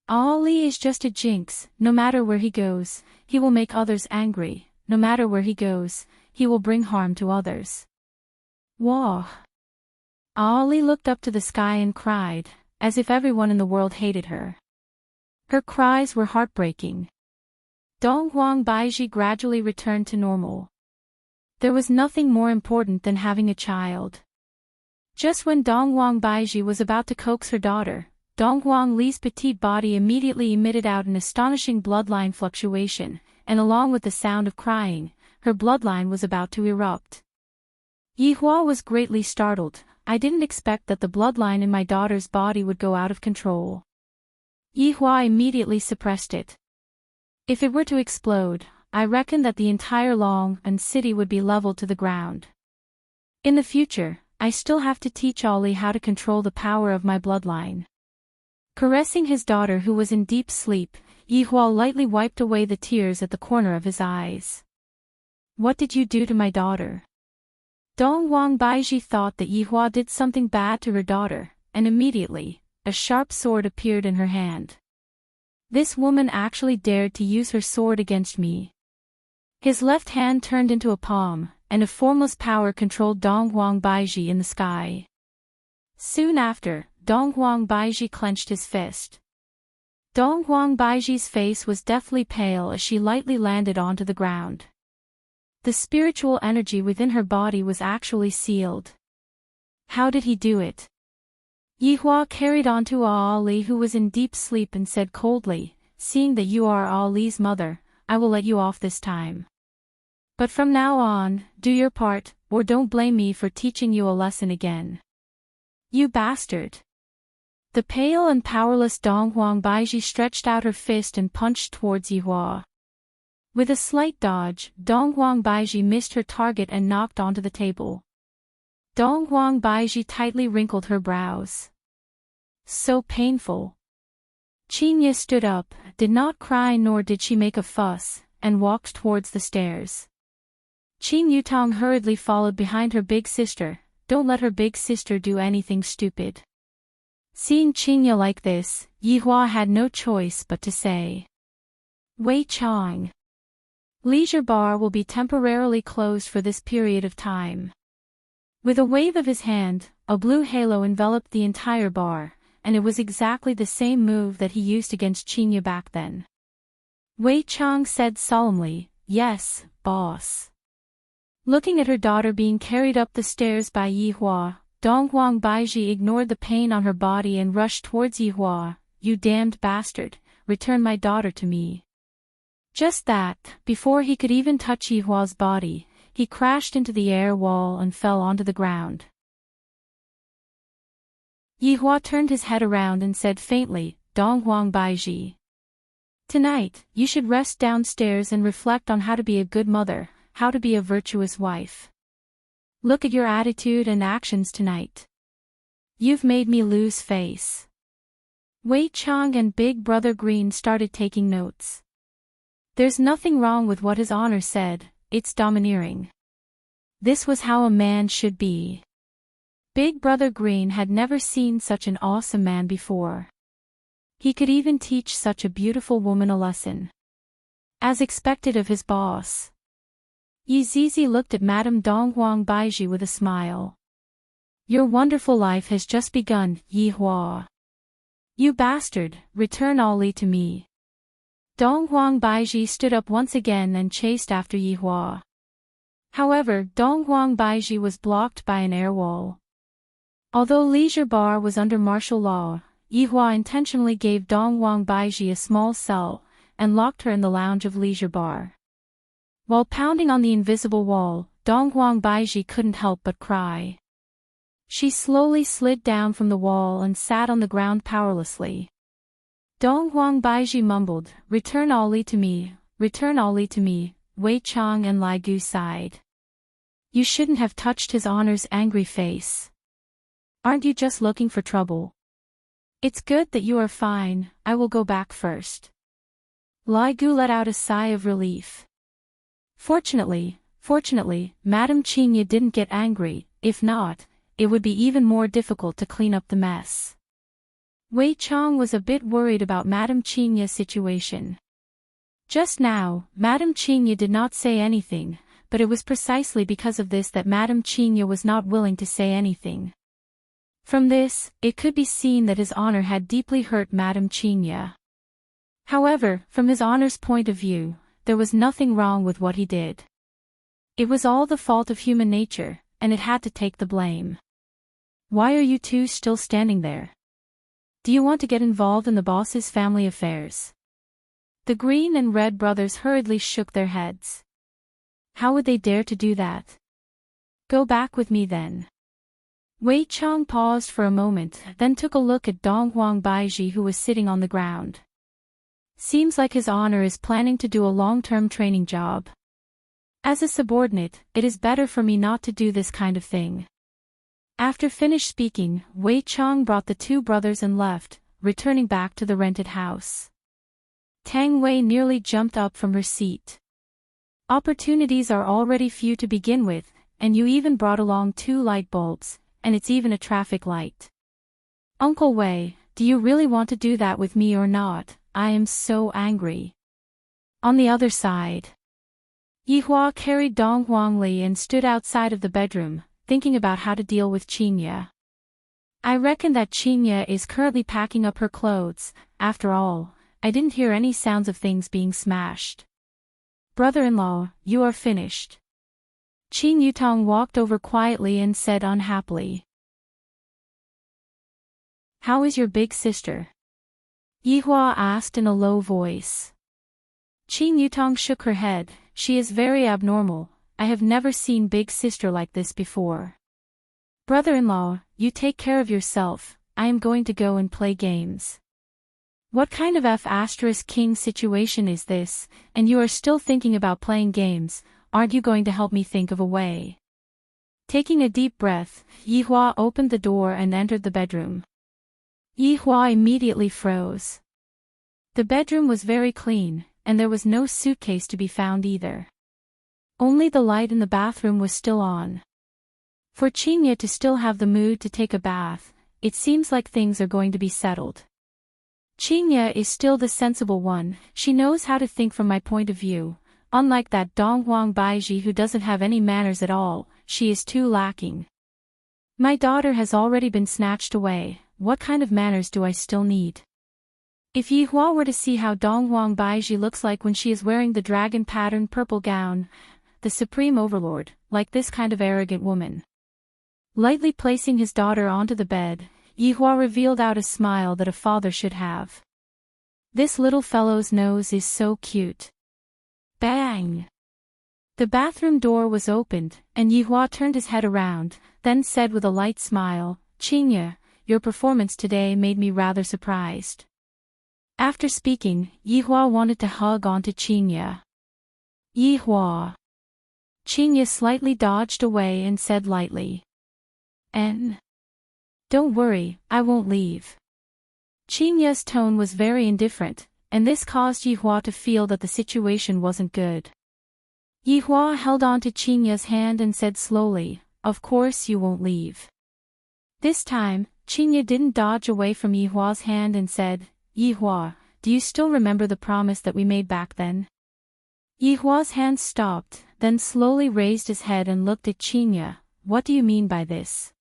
Ollie is just a jinx. No matter where he goes, he will make others angry. No matter where he goes, he will bring harm to others. Wah! Ollie looked up to the sky and cried, as if everyone in the world hated her. Her cries were heartbreaking. Dong Huang Baiji gradually returned to normal. There was nothing more important than having a child. Just when Dong Huang Baiji was about to coax her daughter, Dong Huang Li's petite body immediately emitted out an astonishing bloodline fluctuation, and along with the sound of crying, her bloodline was about to erupt. Yi Hua was greatly startled. I didn't expect that the bloodline in my daughter's body would go out of control. Yi Hua immediately suppressed it. If it were to explode, I reckon that the entire Long An city would be leveled to the ground. In the future, I still have to teach Ollie how to control the power of my bloodline. Caressing his daughter who was in deep sleep, Yi Hua lightly wiped away the tears at the corner of his eyes. What did you do to my daughter? Dong Huang Baiji thought that Yi Hua did something bad to her daughter, and immediately, a sharp sword appeared in her hand. This woman actually dared to use her sword against me. His left hand turned into a palm, and a formless power controlled Dong Huang Baiji in the sky. Soon after, Dong Huang Baiji clenched his fist. Dong Huang Baiji's face was deathly pale as she lightly landed onto the ground. The spiritual energy within her body was actually sealed. How did he do it? Yi Hua carried on to Ali, who was in deep sleep, and said coldly, "Seeing that you are Ali's mother, I will let you off this time. But from now on, do your part, or don't blame me for teaching you a lesson again. You bastard." The pale and powerless Dong Huang Baiji stretched out her fist and punched towards Yi Hua. With a slight dodge, Dong Huang Baiji missed her target and knocked onto the table. Dong Huang Baiji tightly wrinkled her brows. So painful. Qinya stood up, did not cry nor did she make a fuss, and walked towards the stairs. Qin Yutong hurriedly followed behind her big sister. Don't let her big sister do anything stupid. Seeing Qingya like this, Yihua had no choice but to say, Wei Chang. Leisure bar will be temporarily closed for this period of time. With a wave of his hand, a blue halo enveloped the entire bar, and it was exactly the same move that he used against Qingya back then. Wei Chang said solemnly, Yes, boss. Looking at her daughter being carried up the stairs by Yihua, Donghuang Baiji ignored the pain on her body and rushed towards Yihua. You damned bastard, return my daughter to me. Just that, before he could even touch Yihua's body, he crashed into the air wall and fell onto the ground. Yihua turned his head around and said faintly, Donghuang Baiji. Tonight, you should rest downstairs and reflect on how to be a good mother, how to be a virtuous wife. Look at your attitude and actions tonight. You've made me lose face. Wei Chang and Big Brother Green started taking notes. There's nothing wrong with what His Honor said, it's domineering. This was how a man should be. Big Brother Green had never seen such an awesome man before. He could even teach such a beautiful woman a lesson. As expected of his boss. Yi Zizi looked at Madame Donghuang Baiji with a smile. Your wonderful life has just begun, Yihua. You bastard, return Ali to me. Donghuang Baiji stood up once again and chased after Yihua. However, Donghuang Baiji was blocked by an air wall. Although Leisure Bar was under martial law, Yihua intentionally gave Donghuang Baiji a small cell, and locked her in the lounge of Leisure Bar. While pounding on the invisible wall, Donghuang Baiji couldn't help but cry. She slowly slid down from the wall and sat on the ground powerlessly. Donghuang Baiji mumbled, Return Ali to me, return Ali to me. Wei Chang and Lai Gu sighed. You shouldn't have touched His Honor's angry face. Aren't you just looking for trouble? It's good that you are fine, I will go back first. Lai Gu let out a sigh of relief. Fortunately, Madame Qingya didn't get angry, if not, it would be even more difficult to clean up the mess. Wei Chang was a bit worried about Madame Qingya's situation. Just now, Madame Qingya did not say anything, but it was precisely because of this that Madame Qingya was not willing to say anything. From this, it could be seen that His Honor had deeply hurt Madame Qingya. However, from His Honor's point of view, there was nothing wrong with what he did. It was all the fault of human nature, and it had to take the blame. Why are you two still standing there? Do you want to get involved in the boss's family affairs? The Green and Red brothers hurriedly shook their heads. How would they dare to do that? Go back with me then. Wei Chang paused for a moment, then took a look at Donghuang Baiji who was sitting on the ground. Seems like His Honor is planning to do a long-term training job. As a subordinate, it is better for me not to do this kind of thing. After finished speaking, Wei Chang brought the two brothers and left, returning back to the rented house. Tang Wei nearly jumped up from her seat. Opportunities are already few to begin with, and you even brought along 2 light bulbs, and it's even a traffic light. Uncle Wei, do you really want to do that with me or not? I am so angry. On the other side, Yihua carried Donghuang Li and stood outside of the bedroom, thinking about how to deal with Qingya. I reckon that Qingya is currently packing up her clothes. After all, I didn't hear any sounds of things being smashed. Brother-in-law, you are finished. Qin Yutong walked over quietly and said unhappily. How is your big sister? Yihua asked in a low voice. Qin Yutong shook her head. She is very abnormal. I have never seen big sister like this before. Brother-in-law, you take care of yourself. I am going to go and play games. What kind of F***king situation is this, and you are still thinking about playing games? Aren't you going to help me think of a way? Taking a deep breath, Yihua opened the door and entered the bedroom. Yihua immediately froze. The bedroom was very clean, and there was no suitcase to be found either. Only the light in the bathroom was still on. For Chinya to still have the mood to take a bath, it seems like things are going to be settled. Chinya is still the sensible one, she knows how to think from my point of view, unlike that Donghuang Baiji who doesn't have any manners at all, she is too lacking. My daughter has already been snatched away, what kind of manners do I still need? If Yihua were to see how Donghuang Baiji looks like when she is wearing the dragon pattern purple gown, the supreme overlord, like this kind of arrogant woman. Lightly placing his daughter onto the bed, Yihua revealed out a smile that a father should have. This little fellow's nose is so cute. Bang! The bathroom door was opened, and Yihua turned his head around, then said with a light smile, "Chinya, your performance today made me rather surprised." After speaking, Yihua wanted to hug onto Chinya. Yihua. Chinya slightly dodged away and said lightly, "Don't worry, I won't leave." Chinya's tone was very indifferent, and this caused Yihua to feel that the situation wasn't good. Yihua held on to Chinya's hand and said slowly, "Of course you won't leave." This time, Chinya didn't dodge away from Yihua's hand and said, "Yihua, do you still remember the promise that we made back then?" Yihua's hand stopped, then slowly raised his head and looked at Chinya. "What do you mean by this?"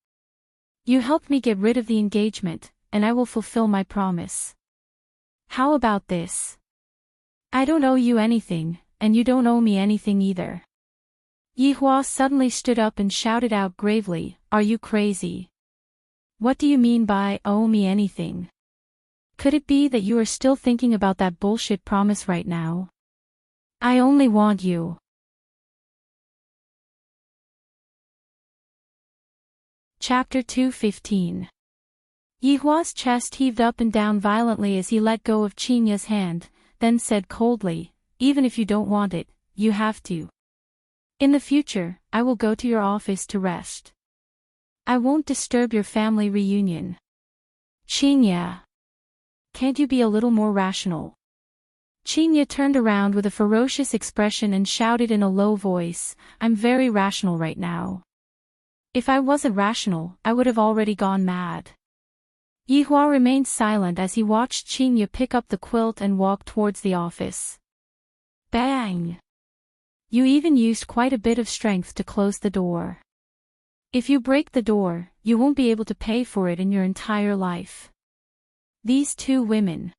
"You helped me get rid of the engagement, and I will fulfill my promise." "How about this? I don't owe you anything, and you don't owe me anything either." Yihua suddenly stood up and shouted out gravely, "Are you crazy? What do you mean by owe me anything? Could it be that you are still thinking about that bullshit promise right now? I only want you." Chapter 2:15. Yihua's chest heaved up and down violently as he let go of Chinya's hand, then said coldly, "Even if you don't want it, you have to. In the future, I will go to your office to rest. I won't disturb your family reunion." "Chinya, can't you be a little more rational?" Chinya turned around with a ferocious expression and shouted in a low voice, "I'm very rational right now. If I wasn't rational, I would have already gone mad." Yihua remained silent as he watched Chinya pick up the quilt and walk towards the office. Bang! You even used quite a bit of strength to close the door. If you break the door, you won't be able to pay for it in your entire life. These two women.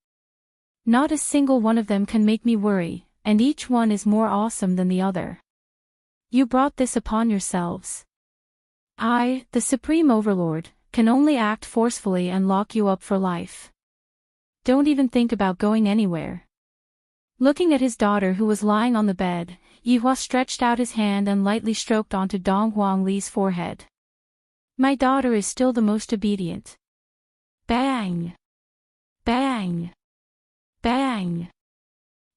Not a single one of them can make me worry, and each one is more awesome than the other. You brought this upon yourselves. I, the Supreme Overlord, can only act forcefully and lock you up for life. Don't even think about going anywhere." Looking at his daughter who was lying on the bed, Yihua stretched out his hand and lightly stroked onto Dong Huangli's forehead. "My daughter is still the most obedient." Bang! Bang! Bang!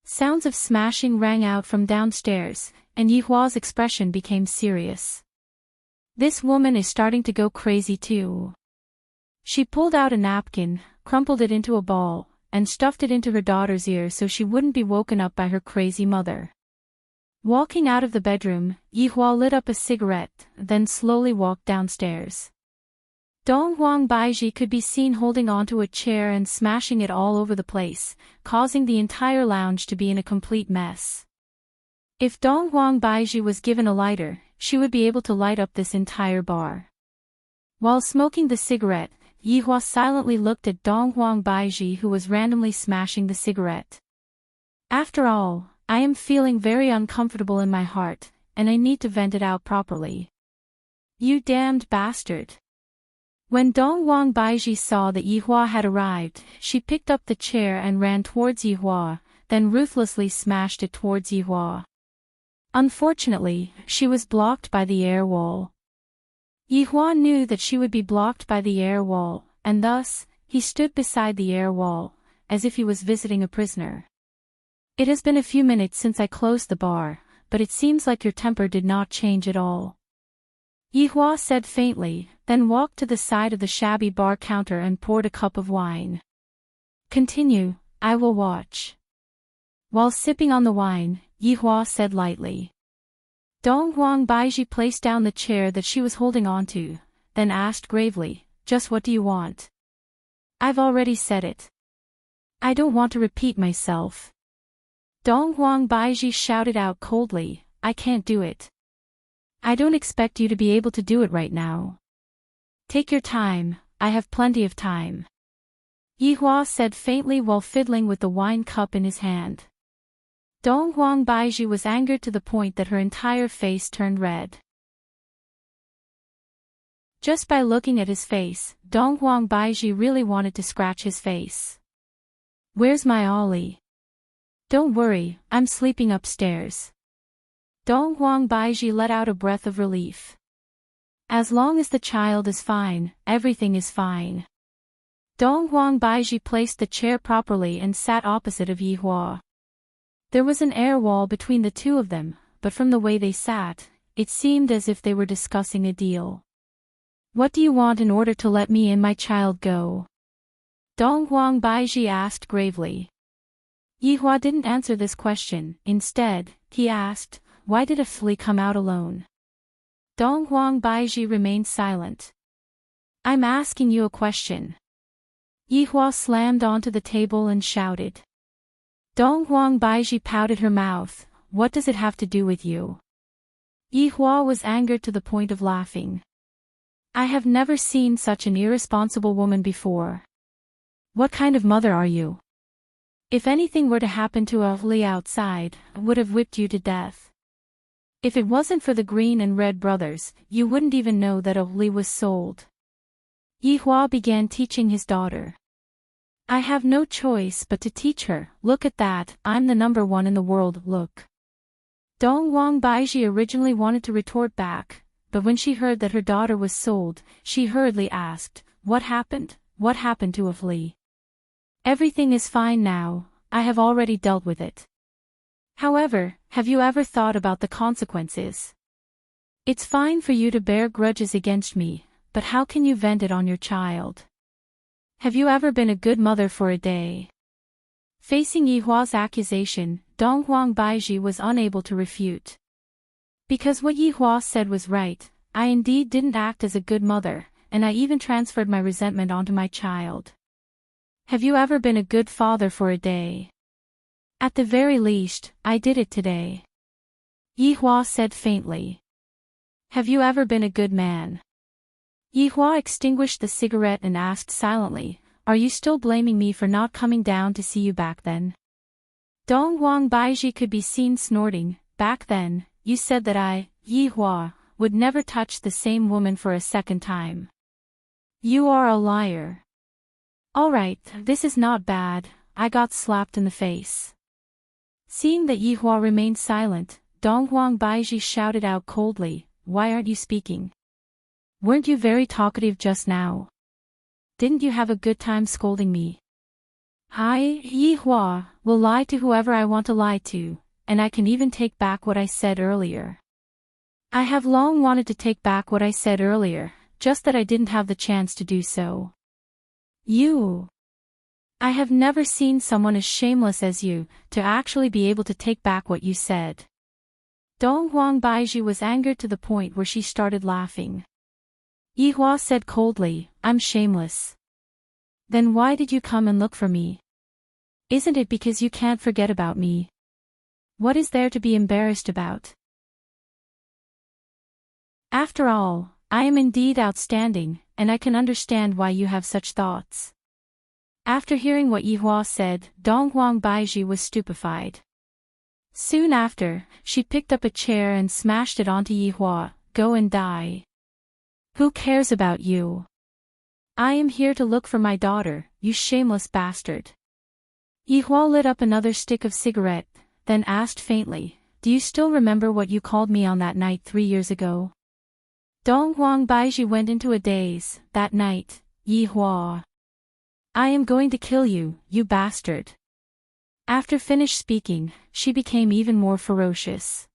Sounds of smashing rang out from downstairs, and Yihua's expression became serious. This woman is starting to go crazy too. She pulled out a napkin, crumpled it into a ball, and stuffed it into her daughter's ear so she wouldn't be woken up by her crazy mother. Walking out of the bedroom, Yihua lit up a cigarette, then slowly walked downstairs. Donghuang Baiji could be seen holding onto a chair and smashing it all over the place, causing the entire lounge to be in a complete mess. If Donghuang Baiji was given a lighter, she would be able to light up this entire bar. While smoking the cigarette, Yihua silently looked at Donghuang Baiji who was randomly smashing the cigarette. After all, I am feeling very uncomfortable in my heart, and I need to vent it out properly. You damned bastard. When Donghuang Baiji saw that Yihua had arrived, she picked up the chair and ran towards Yihua, then ruthlessly smashed it towards Yihua. Unfortunately, she was blocked by the air wall. Yihua knew that she would be blocked by the air wall, and thus, he stood beside the air wall, as if he was visiting a prisoner. It has been a few minutes since I closed the bar, but it seems like your temper did not change at all. Yihua said faintly, then walked to the side of the shabby bar counter and poured a cup of wine. Continue, I will watch. While sipping on the wine, Yihua said lightly. Dong Huang Baiji placed down the chair that she was holding onto, then asked gravely, "Just what do you want?" "I've already said it. I don't want to repeat myself." Dong Huang Baiji shouted out coldly, "I can't do it. I don't expect you to be able to do it right now. Take your time, I have plenty of time." Yihua said faintly while fiddling with the wine cup in his hand. Dong Huang Baiji was angered to the point that her entire face turned red. Just by looking at his face, Dong Huang Baiji really wanted to scratch his face. "Where's my Ollie?" "Don't worry, I'm sleeping upstairs." Dong Huang Baiji let out a breath of relief. As long as the child is fine, everything is fine. Dong Huang Baiji placed the chair properly and sat opposite of Yihua. There was an air wall between the two of them, but from the way they sat, it seemed as if they were discussing a deal. "What do you want in order to let me and my child go?" Dong Huang Baiji asked gravely. Yihua didn't answer this question. Instead, he asked, "Why did a flea come out alone?" Dong Huang Baiji remained silent. "I'm asking you a question." Yihua slammed onto the table and shouted. Dong Huang Baiji pouted her mouth. "What does it have to do with you?" Yihua was angered to the point of laughing. "I have never seen such an irresponsible woman before. What kind of mother are you? If anything were to happen to Li outside, I would have whipped you to death. If it wasn't for the Green and Red brothers, you wouldn't even know that Li was sold." Yihua began teaching his daughter. "I have no choice but to teach her. Look at that, I'm the number one in the world, look." Dong Huang Baiji originally wanted to retort back, but when she heard that her daughter was sold, she hurriedly asked, "What happened? What happened to Li?" "Everything is fine now, I have already dealt with it. However, have you ever thought about the consequences? It's fine for you to bear grudges against me, but how can you vent it on your child? Have you ever been a good mother for a day?" Facing Yihua's accusation, Dong Huang Baiji was unable to refute. Because what Yihua said was right, I indeed didn't act as a good mother, and I even transferred my resentment onto my child. Have you ever been a good father for a day? At the very least, I did it today. Yihua said faintly. Have you ever been a good man? Yihua extinguished the cigarette and asked silently, "Are you still blaming me for not coming down to see you back then?" Dong Huang Baiji could be seen snorting. "Back then, you said that I, Yihua, would never touch the same woman for a second time. You are a liar." "Alright, this is not bad, I got slapped in the face." Seeing that Yihua remained silent, Dong Huang Baiji shouted out coldly, "Why aren't you speaking? Weren't you very talkative just now? Didn't you have a good time scolding me?" "I, Yihua, will lie to whoever I want to lie to, and I can even take back what I said earlier. I have long wanted to take back what I said earlier, just that I didn't have the chance to do so. You. I have never seen someone as shameless as you, to actually be able to take back what you said." Dong Huang Baiji was angered to the point where she started laughing. Yihua said coldly, "I'm shameless. Then why did you come and look for me? Isn't it because you can't forget about me? What is there to be embarrassed about? After all, I am indeed outstanding, and I can understand why you have such thoughts." After hearing what Yihua said, Dong Huang Baiji was stupefied. Soon after, she picked up a chair and smashed it onto Yihua. "Go and die. Who cares about you? I am here to look for my daughter, you shameless bastard." Yihua lit up another stick of cigarette, then asked faintly, "Do you still remember what you called me on that night 3 years ago?" Dong Huang Baiji went into a daze. "That night, Yihua. I am going to kill you, you bastard." After finished speaking, she became even more ferocious.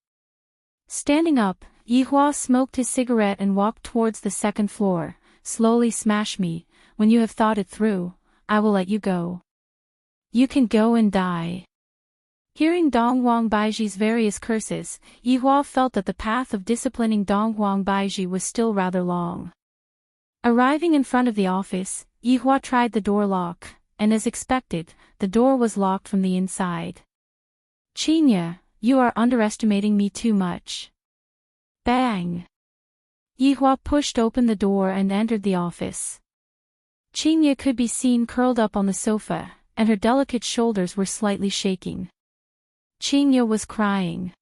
Standing up, Yihua smoked his cigarette and walked towards the second floor. "Slowly smash me. When you have thought it through, I will let you go. You can go and die." Hearing Dong Huang Baiji's various curses, Yihua felt that the path of disciplining Dong Huang Baiji was still rather long. Arriving in front of the office, Yihua tried the door lock, and as expected, the door was locked from the inside. "Qinya, you are underestimating me too much." Bang! Yihua pushed open the door and entered the office. Qinya could be seen curled up on the sofa, and her delicate shoulders were slightly shaking. Qinya was crying.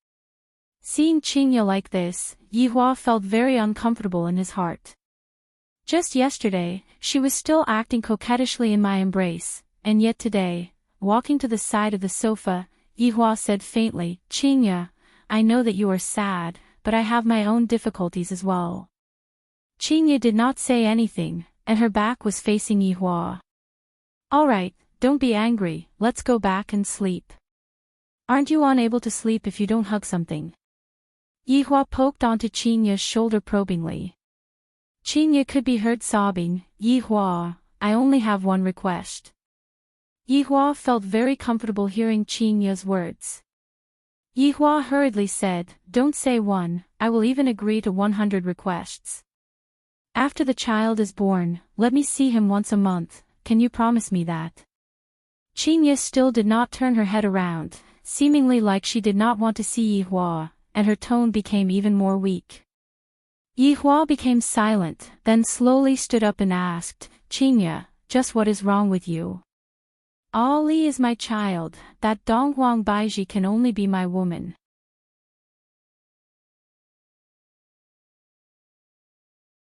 Seeing Qinya like this, Yihua felt very uncomfortable in his heart. Just yesterday, she was still acting coquettishly in my embrace, and yet today, walking to the side of the sofa, Yihua said faintly, "Qinya, I know that you are sad, but I have my own difficulties as well." Qinya did not say anything, and her back was facing Yihua. "All right, don't be angry, let's go back and sleep. Aren't you unable to sleep if you don't hug something?" Yihua poked onto Qinya's shoulder probingly. Qinya could be heard sobbing, "Yihua, I only have one request." Yihua felt very comfortable hearing Qinya's words. Yihua hurriedly said, "Don't say one, I will even agree to 100 requests. After the child is born, let me see him once a month, can you promise me that?" Qinya still did not turn her head around, seemingly like she did not want to see Yihua, and her tone became even more weak. Yihua became silent, then slowly stood up and asked, "Qinya, just what is wrong with you? Ali is my child, that Dong Huang Baiji can only be my woman."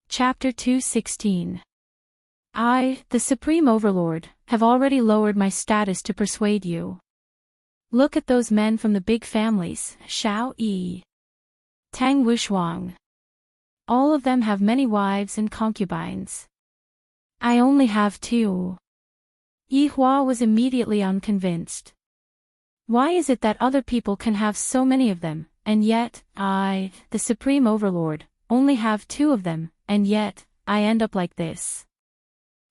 Chapter 216. I, the Supreme Overlord, have already lowered my status to persuade you. Look at those men from the big families, Xiao Yi, Tang Wushuang. All of them have many wives and concubines. I only have 2. Yihua was immediately unconvinced. Why is it that other people can have so many of them, and yet, I, the Supreme Overlord, only have 2 of them, and yet, I end up like this?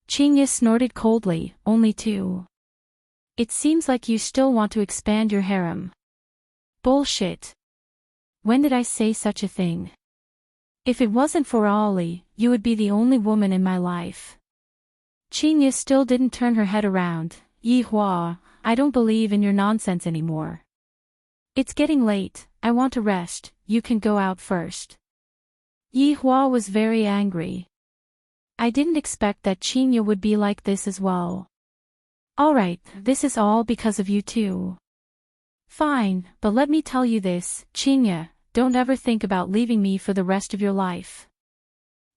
Qinya snorted coldly, "Only 2? It seems like you still want to expand your harem." Bullshit. When did I say such a thing? If it wasn't for Ali, you would be the only woman in my life. Qinya still didn't turn her head around. "Yihua, I don't believe in your nonsense anymore. It's getting late, I want to rest, you can go out first." Yihua was very angry. I didn't expect that Qinya would be like this as well. "Alright, this is all because of you too. Fine, but let me tell you this, Qinya, don't ever think about leaving me for the rest of your life."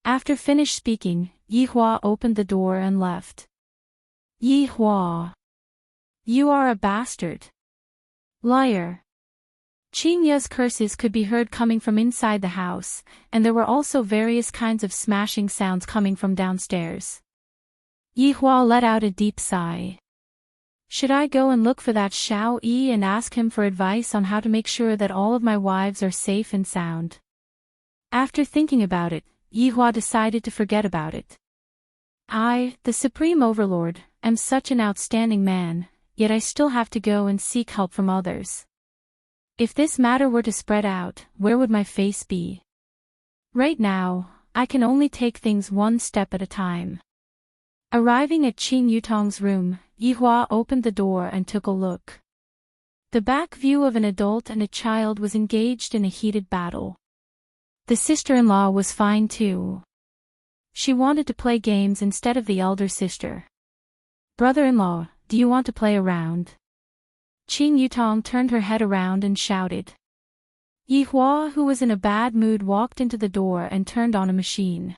After finished speaking, Yihua opened the door and left. "Yihua, you are a bastard. Liar." Qinya's curses could be heard coming from inside the house, and there were also various kinds of smashing sounds coming from downstairs. Yihua let out a deep sigh. Should I go and look for that Xiao Yi and ask him for advice on how to make sure that all of my wives are safe and sound? After thinking about it, Yihua decided to forget about it. I, the Supreme Overlord, am such an outstanding man, yet I still have to go and seek help from others. If this matter were to spread out, where would my face be? Right now, I can only take things one step at a time. Arriving at Qin Yutong's room, Yihua opened the door and took a look. The back view of an adult and a child was engaged in a heated battle. The sister-in-law was fine too. She wanted to play games instead of the elder sister. "Brother-in-law, do you want to play around?" Qin Yutong turned her head around and shouted. Yihua, who was in a bad mood, walked into the door and turned on a machine.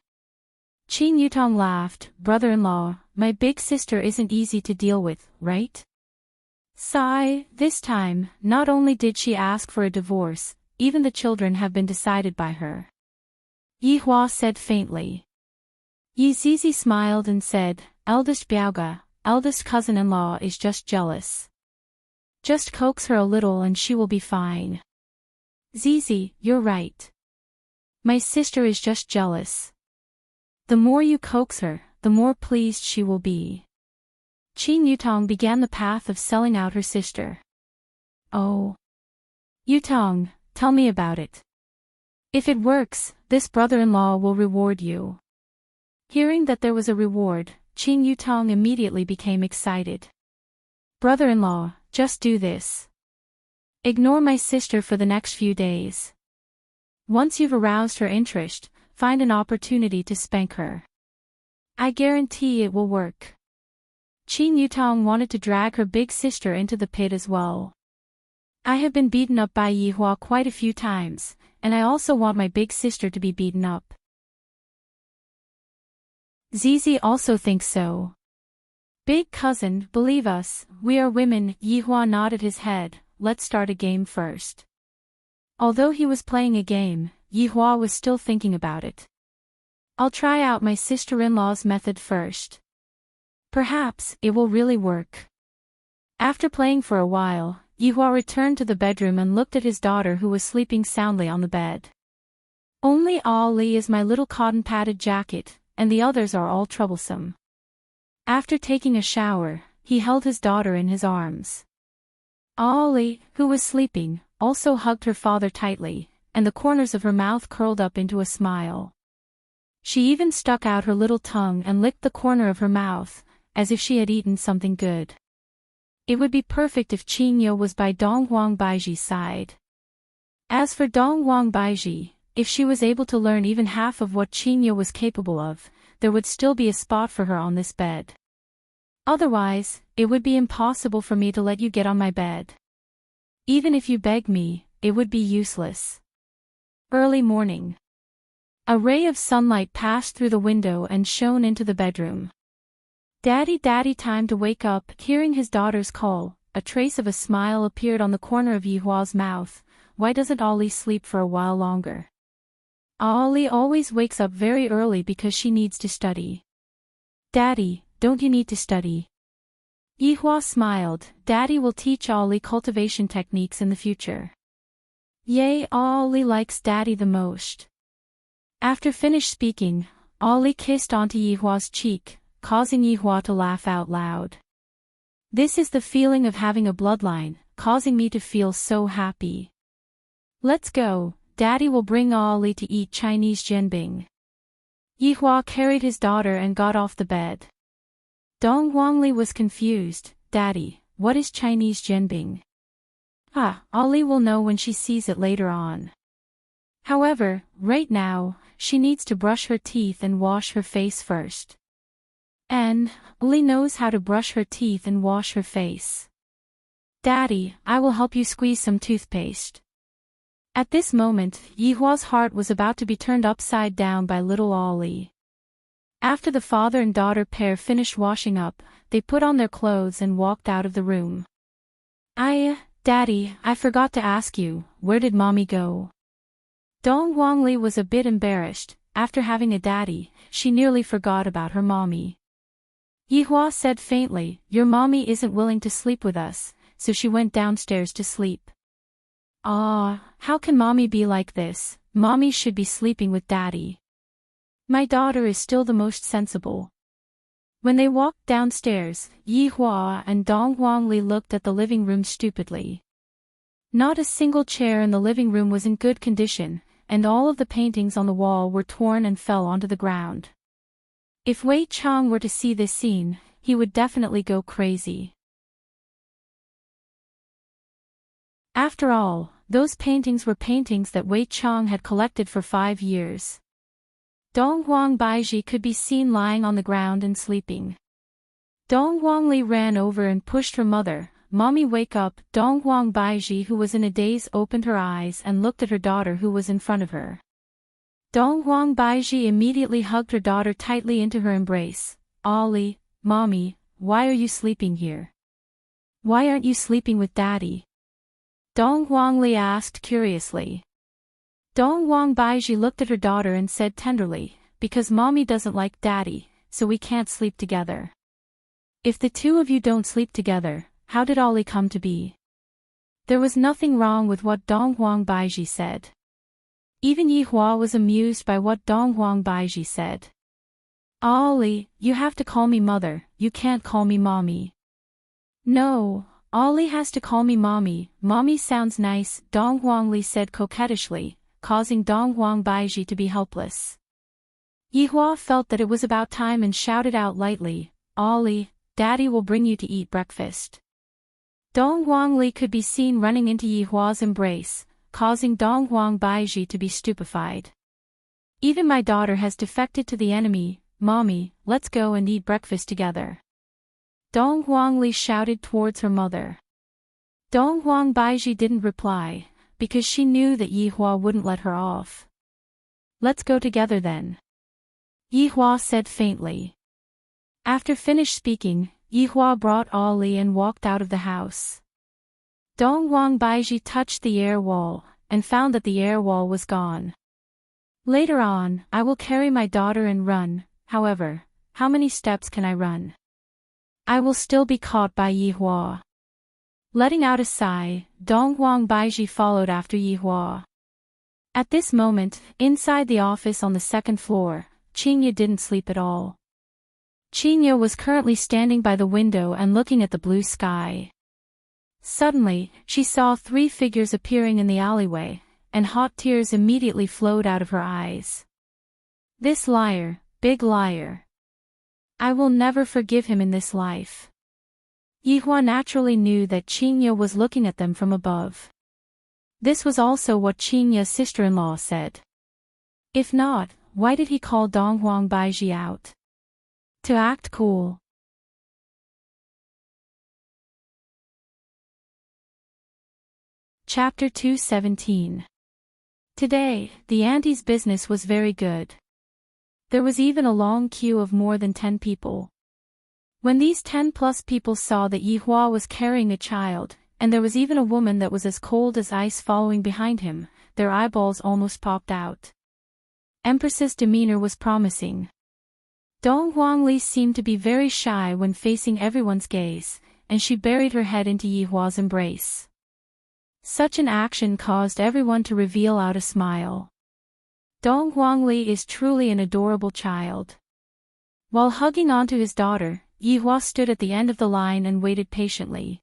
Qin Yutong laughed. "Brother-in-law, my big sister isn't easy to deal with, right?" Sigh, this time, not only did she ask for a divorce, even the children have been decided by her. Yihua said faintly. Yi Zizi smiled and said, "Eldest Biaoga, eldest cousin-in-law is just jealous. Just coax her a little and she will be fine." Zizi, you're right. My sister is just jealous. The more you coax her, the more pleased she will be. Qin Yutong began the path of selling out her sister. Oh. Yutong, tell me about it. If it works, this brother-in-law will reward you. Hearing that there was a reward, Qing Yutong immediately became excited. Brother-in-law, just do this. Ignore my sister for the next few days. Once you've aroused her interest, find an opportunity to spank her. I guarantee it will work. Qing Yutong wanted to drag her big sister into the pit as well. I have been beaten up by Yihua quite a few times, and I also want my big sister to be beaten up. Zizi also thinks so. Big cousin, believe us, we are women. Yihua nodded his head. Let's start a game first. Although he was playing a game, Yihua was still thinking about it. I'll try out my sister-in-law's method first. Perhaps it will really work. After playing for a while, Yihua returned to the bedroom and looked at his daughter who was sleeping soundly on the bed. Only Ali is my little cotton-padded jacket, and the others are all troublesome. After taking a shower, he held his daughter in his arms. Ali, who was sleeping, also hugged her father tightly, and the corners of her mouth curled up into a smile. She even stuck out her little tongue and licked the corner of her mouth, as if she had eaten something good. It would be perfect if Qingyo was by Donghuang Baiji's side. As for Donghuang Baiji, if she was able to learn even half of what Qingyo was capable of, there would still be a spot for her on this bed. Otherwise, it would be impossible for me to let you get on my bed. Even if you beg me, it would be useless. Early morning. A ray of sunlight passed through the window and shone into the bedroom. Daddy, daddy, time to wake up. Hearing his daughter's call, a trace of a smile appeared on the corner of Yihua's mouth. Why doesn't Ali sleep for a while longer? Ali always wakes up very early because she needs to study. Daddy, don't you need to study? Yihua smiled. Daddy will teach Ali cultivation techniques in the future. Yay, Ali likes Daddy the most. After finished speaking, Ali kissed onto Yihua's cheek, causing Yihua to laugh out loud. This is the feeling of having a bloodline, causing me to feel so happy. Let's go, Daddy will bring Ali to eat Chinese jianbing. Yihua carried his daughter and got off the bed. Dong Huangli was confused. Daddy, what is Chinese jianbing? Ali will know when she sees it later on. However, right now, she needs to brush her teeth and wash her face first. And Ali knows how to brush her teeth and wash her face. Daddy, I will help you squeeze some toothpaste. At this moment, Yihua's heart was about to be turned upside down by little Ali. After the father and daughter pair finished washing up, they put on their clothes and walked out of the room. Daddy, I forgot to ask you, where did Mommy go? Dong Huangli was a bit embarrassed. After having a daddy, she nearly forgot about her mommy. Yihua said faintly, your mommy isn't willing to sleep with us, so she went downstairs to sleep. How can mommy be like this? Mommy should be sleeping with daddy. My daughter is still the most sensible. When they walked downstairs, Yihua and Dong Huangli looked at the living room stupidly. Not a single chair in the living room was in good condition, and all of the paintings on the wall were torn and fell onto the ground. If Wei Chang were to see this scene, he would definitely go crazy. After all, those paintings were paintings that Wei Chang had collected for 5 years. Dong Huang Baiji could be seen lying on the ground and sleeping. Dong Huangli ran over and pushed her mother. Mommy, wake up. Dong Huang Baiji, who was in a daze, opened her eyes and looked at her daughter who was in front of her. Dong Huang Baiji immediately hugged her daughter tightly into her embrace. Ali, Mommy, why are you sleeping here? Why aren't you sleeping with Daddy? Dong Huangli asked curiously. Dong Huang Baiji looked at her daughter and said tenderly, because Mommy doesn't like Daddy, so we can't sleep together. If the two of you don't sleep together, how did Ali come to be? There was nothing wrong with what Dong Huang Baiji said. Even Yihua was amused by what Dong Huang Baiji said. Ali, you have to call me mother, you can't call me mommy. No, Ollie has to call me mommy. Mommy sounds nice, Dong Huangli said coquettishly, causing Dong Huang Baiji to be helpless. Yihua felt that it was about time and shouted out lightly, Ollie, Daddy will bring you to eat breakfast. Dong Huangli could be seen running into Yihua's embrace, causing Dong Huang Baiji to be stupefied. Even my daughter has defected to the enemy, Mommy, let's go and eat breakfast together. Dong Huangli shouted towards her mother. Dong Huang Baiji didn't reply, because she knew that Yihua wouldn't let her off. Let's go together then. Yihua said faintly. After finished speaking, Yihua brought Ollie and walked out of the house. Dong Huang Baiji touched the air wall, and found that the air wall was gone. Later on, I will carry my daughter and run, however, how many steps can I run? I will still be caught by Yihua. Letting out a sigh, Dong Huang Baiji followed after Yihua. At this moment, inside the office on the second floor, Qingya didn't sleep at all. Qingya was currently standing by the window and looking at the blue sky. Suddenly, she saw 3 figures appearing in the alleyway, and hot tears immediately flowed out of her eyes. This liar, big liar. I will never forgive him in this life. Yihua naturally knew that Qingya was looking at them from above. This was also what Qingya's sister-in-law said. If not, why did he call Dong Huang Baiji out? To act cool. Chapter 217. Today, the auntie's business was very good. There was even a long queue of more than 10 people. When these 10+ people saw that Yihua was carrying a child, and there was even a woman that was as cold as ice following behind him, their eyeballs almost popped out. Empress's demeanor was promising. Dong Huangli seemed to be very shy when facing everyone's gaze, and she buried her head into Yihua's embrace. Such an action caused everyone to reveal out a smile. Dong Huangli is truly an adorable child. While hugging onto his daughter, Yihua stood at the end of the line and waited patiently.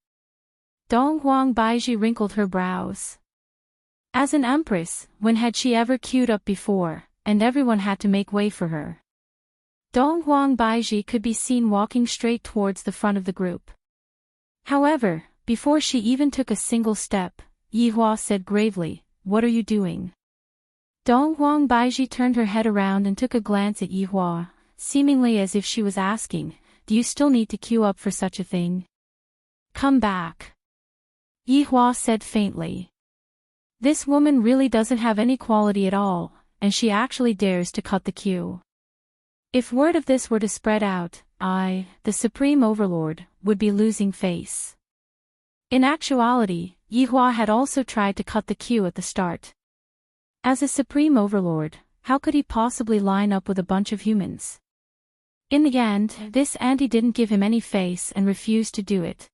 Dong Huang Baiji wrinkled her brows. As an empress, when had she ever queued up before, and everyone had to make way for her? Dong Huang Baiji could be seen walking straight towards the front of the group. However, before she even took a single step, Yihua said gravely, "What are you doing?" Dong Huang Baiji turned her head around and took a glance at Yihua, seemingly as if she was asking, "Do you still need to queue up for such a thing? Come back." Yihua said faintly. This woman really doesn't have any quality at all, and she actually dares to cut the queue. If word of this were to spread out, I, the Supreme Overlord, would be losing face. In actuality, Yihua had also tried to cut the queue at the start. As a Supreme Overlord, how could he possibly line up with a bunch of humans? In the end, this auntie didn't give him any face and refused to do it.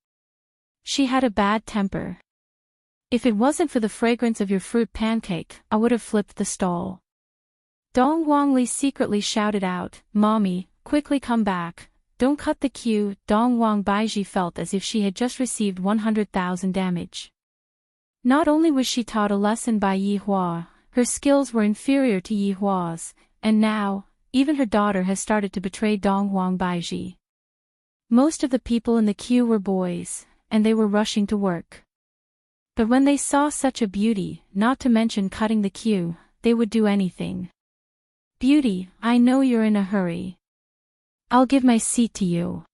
She had a bad temper. If it wasn't for the fragrance of your fruit pancake, I would have flipped the stall. Dong Huangli secretly shouted out, "Mommy, quickly come back, don't cut the queue." Dong Huang Baiji felt as if she had just received 100,000 damage. Not only was she taught a lesson by Yihua, her skills were inferior to Yihua's, and now, even her daughter has started to betray Dong Huang Baiji. Most of the people in the queue were boys, and they were rushing to work. But when they saw such a beauty, not to mention cutting the queue, they would do anything. "Beauty, I know you're in a hurry. I'll give my seat to you."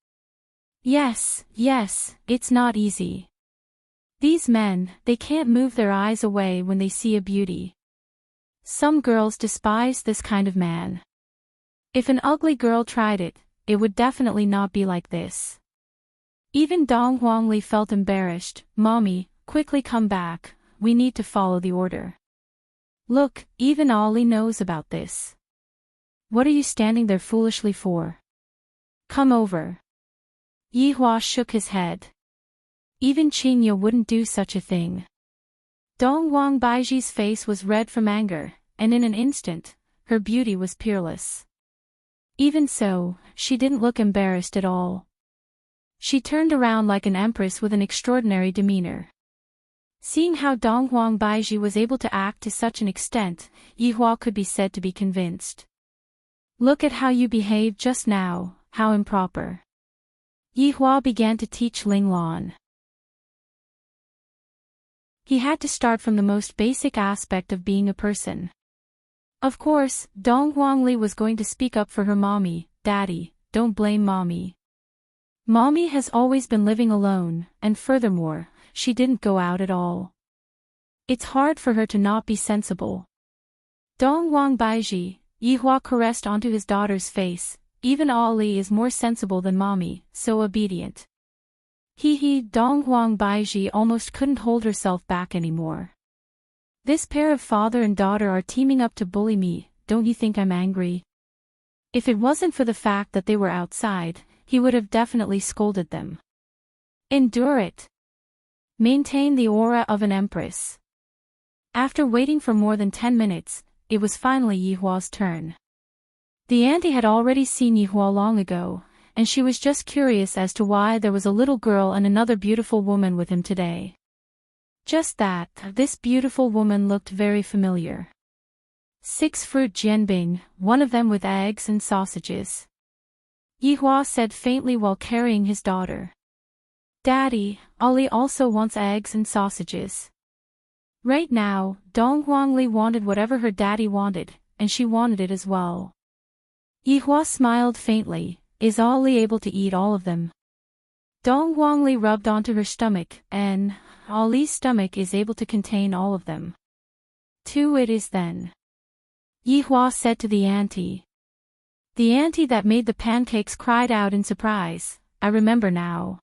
Yes, it's not easy. These men, they can't move their eyes away when they see a beauty. Some girls despise this kind of man. If an ugly girl tried it, it would definitely not be like this. Even Dong Huangli felt embarrassed. "Mommy, quickly come back, we need to follow the order." Look, even Ollie knows about this. What are you standing there foolishly for? Come over. Yihua shook his head. Even Qingya wouldn't do such a thing. Dong Huang Baiji's face was red from anger, and in an instant, her beauty was peerless. Even so, she didn't look embarrassed at all. She turned around like an empress with an extraordinary demeanor. Seeing how Dong Huang Baiji was able to act to such an extent, Yi Hua could be said to be convinced. Look at how you behaved just now, how improper. Yi Hua began to teach Ling Lan. He had to start from the most basic aspect of being a person. Of course, Dong Huangli was going to speak up for her mommy. Daddy, don't blame mommy. Mommy has always been living alone, and furthermore, she didn't go out at all. It's hard for her to not be sensible. Dong Huang Baiji, Yi Hua caressed onto his daughter's face. Even Ali is more sensible than mommy, so obedient. Dong Huang Baiji almost couldn't hold herself back anymore. This pair of father and daughter are teaming up to bully me, don't you think I'm angry? If it wasn't for the fact that they were outside, he would have definitely scolded them. Endure it. Maintain the aura of an empress. After waiting for more than 10 minutes, it was finally Yi Hua's turn. The auntie had already seen Yi Hua long ago, and she was just curious as to why there was a little girl and another beautiful woman with him today. Just that, this beautiful woman looked very familiar. 6 fruit jianbing, one of them with eggs and sausages. Yi Hua said faintly while carrying his daughter. Daddy, Ali also wants eggs and sausages. Right now, Dong Huangli wanted whatever her daddy wanted, and she wanted it as well. Yi Hua smiled faintly. Is Ali able to eat all of them? Dong Huangli rubbed onto her stomach, and Ali's stomach is able to contain all of them. 2 it is then. Yi Hua said to the auntie. The auntie that made the pancakes cried out in surprise. I remember now.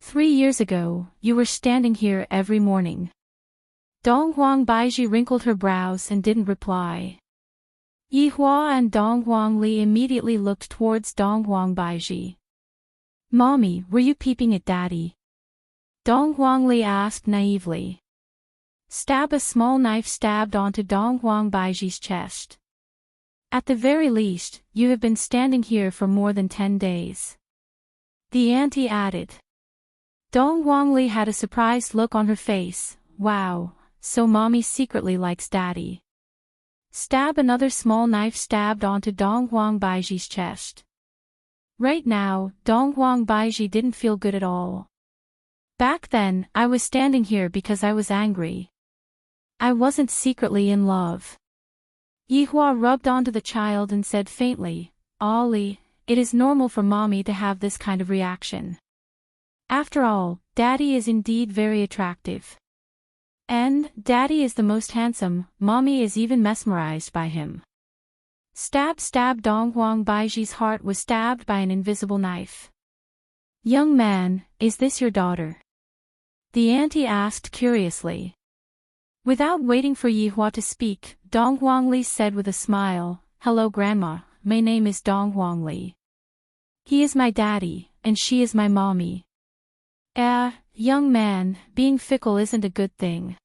3 years ago, you were standing here every morning. Dong Huang Baiji wrinkled her brows and didn't reply. Yi Hua and Dong Huangli immediately looked towards Dong Huang Baiji. Mommy, were you peeping at Daddy? Dong Huangli asked naively. A small knife stabbed onto Dong Huang Baiji's chest. At the very least, you have been standing here for more than 10 days. The auntie added. Dong Huangli had a surprised look on her face. Wow, so mommy secretly likes Daddy. Another small knife stabbed onto Dong Huang Baiji's chest. Right now, Dong Huang Baiji didn't feel good at all. Back then, I was standing here because I was angry. I wasn't secretly in love. Yi Hua rubbed onto the child and said faintly, Ali, it is normal for mommy to have this kind of reaction. After all, Daddy is indeed very attractive. And, Daddy is the most handsome, mommy is even mesmerized by him. Stab Dong Huang Baiji's heart was stabbed by an invisible knife. Young man, is this your daughter? The auntie asked curiously. Without waiting for Yi Hua to speak, Dong Huangli said with a smile, Hello grandma, my name is Dong Huangli. He is my daddy, and she is my mommy. Young man, being fickle isn't a good thing.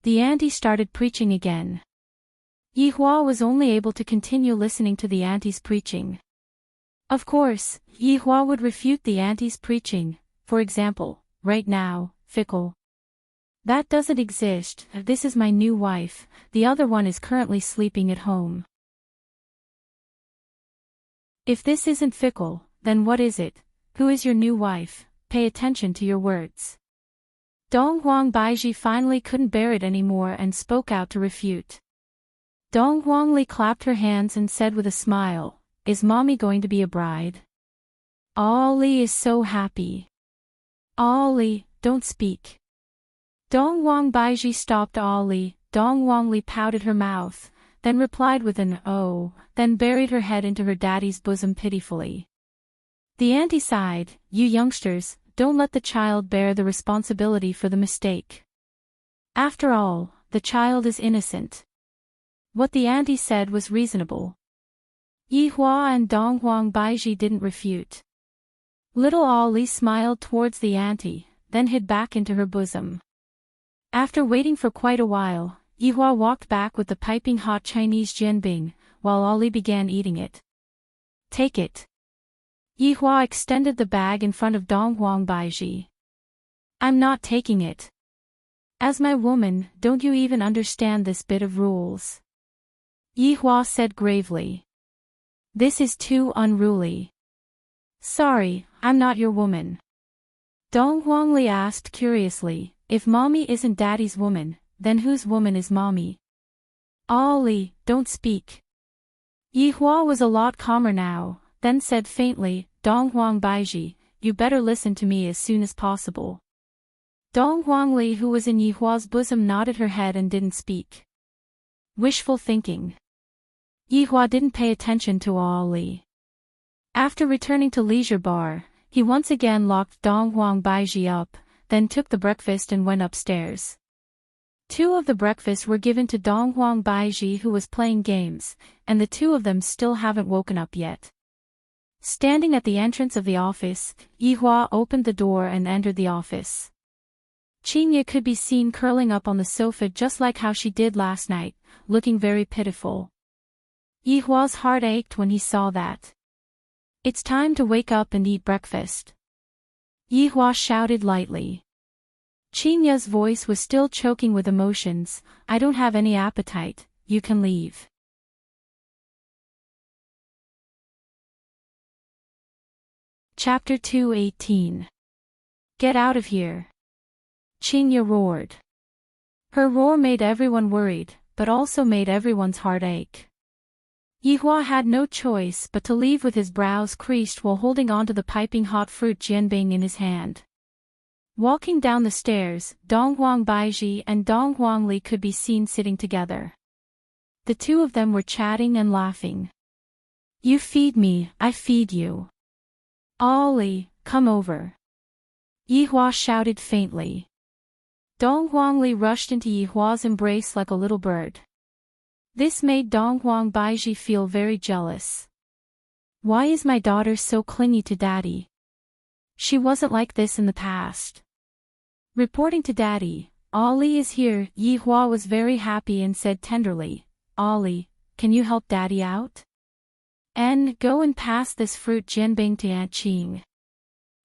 The auntie started preaching again. Yi Hua was only able to continue listening to the auntie's preaching. Of course, Yi Hua would refute the auntie's preaching, for example, right now, fickle. That doesn't exist, this is my new wife, the other one is currently sleeping at home. If this isn't fickle, then what is it? Who is your new wife? Pay attention to your words. Dong Huang Baiji finally couldn't bear it anymore and spoke out to refute. Dong Huangli clapped her hands and said with a smile, Is mommy going to be a bride? Ali is so happy. Ali, don't speak. Dong Huang Baiji stopped Ali. Dong Huangli pouted her mouth, then replied with an oh, then buried her head into her daddy's bosom pitifully. The auntie sighed, You youngsters, don't let the child bear the responsibility for the mistake. After all, the child is innocent. What the auntie said was reasonable. Yi Hua and Dong Huang Baiji didn't refute. Little Ali smiled towards the auntie, then hid back into her bosom. After waiting for quite a while, Yi Hua walked back with the piping hot Chinese jianbing, while Ali began eating it. Take it. Yi Hua extended the bag in front of Dong Huang Baiji. I'm not taking it. As my woman, don't you even understand this bit of rules? Yi Hua said gravely. This is too unruly. Sorry, I'm not your woman. Dong Huangli asked curiously, if mommy isn't daddy's woman, then whose woman is mommy? Ali, don't speak. Yi Hua was a lot calmer now, then said faintly, Dong Huang Baiji, you better listen to me as soon as possible. Dong Huangli, who was in Yi Hua's bosom, nodded her head and didn't speak. Wishful thinking. Yi Hua didn't pay attention to Ali. After returning to Leisure Bar, he once again locked Dong Huang Baiji up, then took the breakfast and went upstairs. 2 of the breakfasts were given to Dong Huang Baiji, who was playing games, and the 2 of them still haven't woken up yet. Standing at the entrance of the office, Yi Hua opened the door and entered the office. Qinya could be seen curling up on the sofa just like how she did last night, looking very pitiful. Yi Hua's heart ached when he saw that. It's time to wake up and eat breakfast. Yi Hua shouted lightly. Qinya's voice was still choking with emotions. I don't have any appetite, you can leave. Chapter 218. Get out of here. Qinya roared. Her roar made everyone worried, but also made everyone's heart ache. Yi Hua had no choice but to leave with his brows creased while holding onto the piping hot fruit jianbing in his hand. Walking down the stairs, Dong Huang Baiji and Dong Huangli could be seen sitting together. The 2 of them were chatting and laughing. You feed me, I feed you. Ali, come over. Yi Hua shouted faintly. Dong Huangli rushed into Yi Hua's embrace like a little bird. This made Dong Huang Baiji feel very jealous. Why is my daughter so clingy to daddy? She wasn't like this in the past. Reporting to daddy, Ali is here. Yi Hua was very happy and said tenderly, Ali, can you help daddy out? And go and pass this fruit jianbing to Aunt Qing.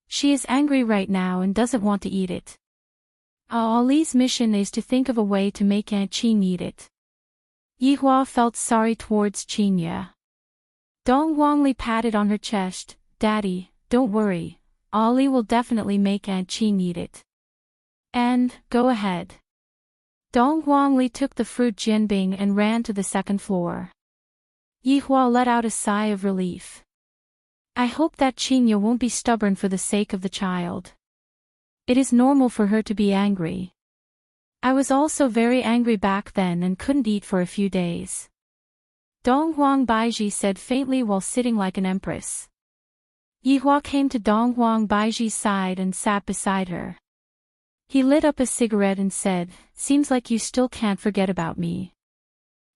She is angry right now and doesn't want to eat it. Ali's mission is to think of a way to make Aunt Qing eat it. Yi Hua felt sorry towards Qinya. Dong Huangli patted on her chest. Daddy, don't worry, Ali will definitely make Aunt Qing eat it. And, go ahead. Dong Huangli took the fruit jianbing and ran to the 2nd floor. Yi Hua let out a sigh of relief. I hope that Qinya won't be stubborn for the sake of the child. It is normal for her to be angry. I was also very angry back then and couldn't eat for a few days. Dong Huang Baiji said faintly while sitting like an empress. Yi Hua came to Dong Huang Baiji's side and sat beside her. He lit up a cigarette and said, seems like you still can't forget about me.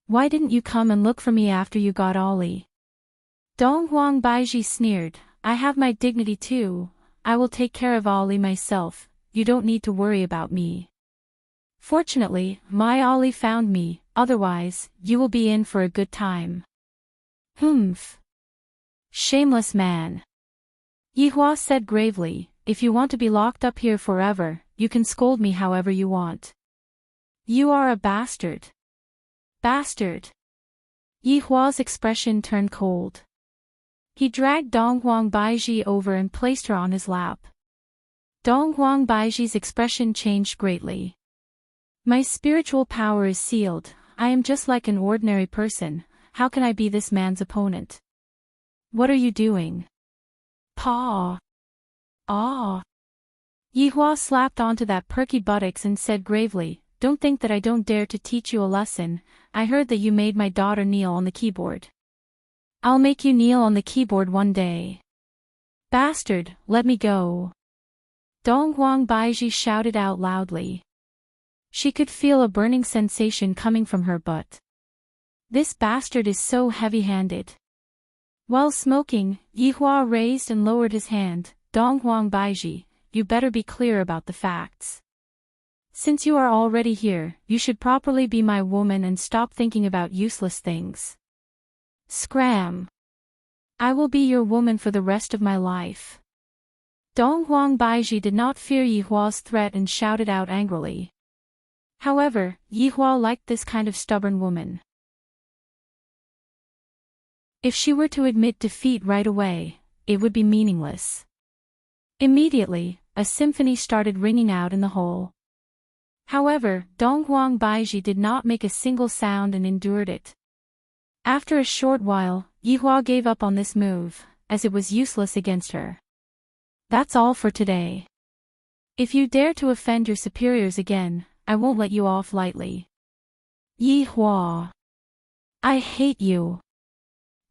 Why didn't you come and look for me after you got Ali? Dong Huang Baiji sneered, I have my dignity too, I will take care of Ali myself, you don't need to worry about me. Fortunately, my Ali found me, otherwise, you will be in for a good time. Humph. Shameless man. Yi Hua said gravely, if you want to be locked up here forever, you can scold me however you want. You are a bastard. Bastard. Yi Hua's expression turned cold. He dragged Dong Huang Baiji over and placed her on his lap. Dong Huang Baiji's expression changed greatly. My spiritual power is sealed, I am just like an ordinary person, how can I be this man's opponent? What are you doing? Paw. Ah. Yi Hua slapped onto that perky buttocks and said gravely, don't think that I don't dare to teach you a lesson, I heard that you made my daughter kneel on the keyboard. I'll make you kneel on the keyboard one day. Bastard, let me go. Dong Huang Baiji shouted out loudly. She could feel a burning sensation coming from her butt. This bastard is so heavy-handed. While smoking, Yi Hua raised and lowered his hand. Dong Huang Baiji, you better be clear about the facts. Since you are already here, you should properly be my woman and stop thinking about useless things. Scram. I will be your woman for the rest of my life. Dong Huang Baiji did not fear Yi Hua's threat and shouted out angrily. However, Yi Hua liked this kind of stubborn woman. If she were to admit defeat right away, it would be meaningless. Immediately, a symphony started ringing out in the hole. However, Dong Huang Baiji did not make a single sound and endured it. After a short while, Yi Hua gave up on this move, as it was useless against her. That's all for today. If you dare to offend your superiors again, I won't let you off lightly. Yi Hua. I hate you.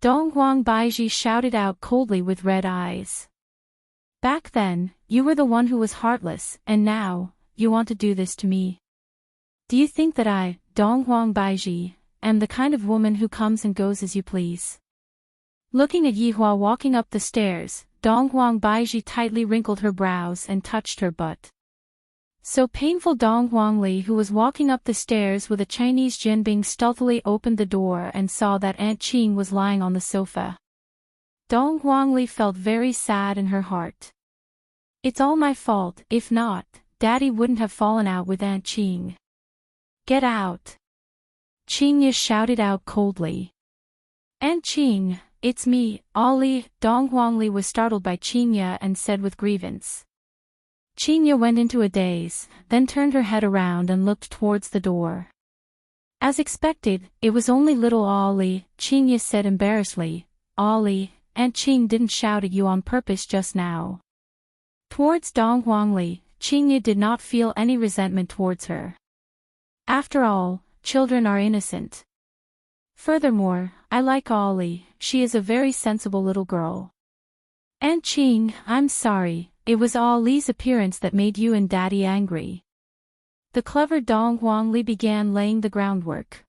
Dong Huang Baiji shouted out coldly with red eyes. Back then, you were the one who was heartless, and now, you want to do this to me. Do you think that I, Dong Huang Baiji, am the kind of woman who comes and goes as you please? Looking at Yi Hua walking up the stairs, Dong Huang Baiji tightly wrinkled her brows and touched her butt. So painful. Dong Huangli, who was walking up the stairs with a Chinese Jianbing, stealthily opened the door and saw that Aunt Qing was lying on the sofa. Dong Huangli felt very sad in her heart. It's all my fault. If not, Daddy wouldn't have fallen out with Aunt Qing. Get out! Qingya shouted out coldly. Aunt Qing, it's me, Ollie. Dong Huangli was startled by Qingya and said with grievance. Qingya went into a daze, then turned her head around and looked towards the door. As expected, it was only little Ollie. Qingya said embarrassedly, Ollie, Aunt Qing didn't shout at you on purpose just now. Towards Dong Huangli, Qingya did not feel any resentment towards her. After all, children are innocent. Furthermore, I like Ollie, she is a very sensible little girl. Aunt Qing, I'm sorry, it was Ollie's appearance that made you and Daddy angry. The clever Dong Huangli began laying the groundwork.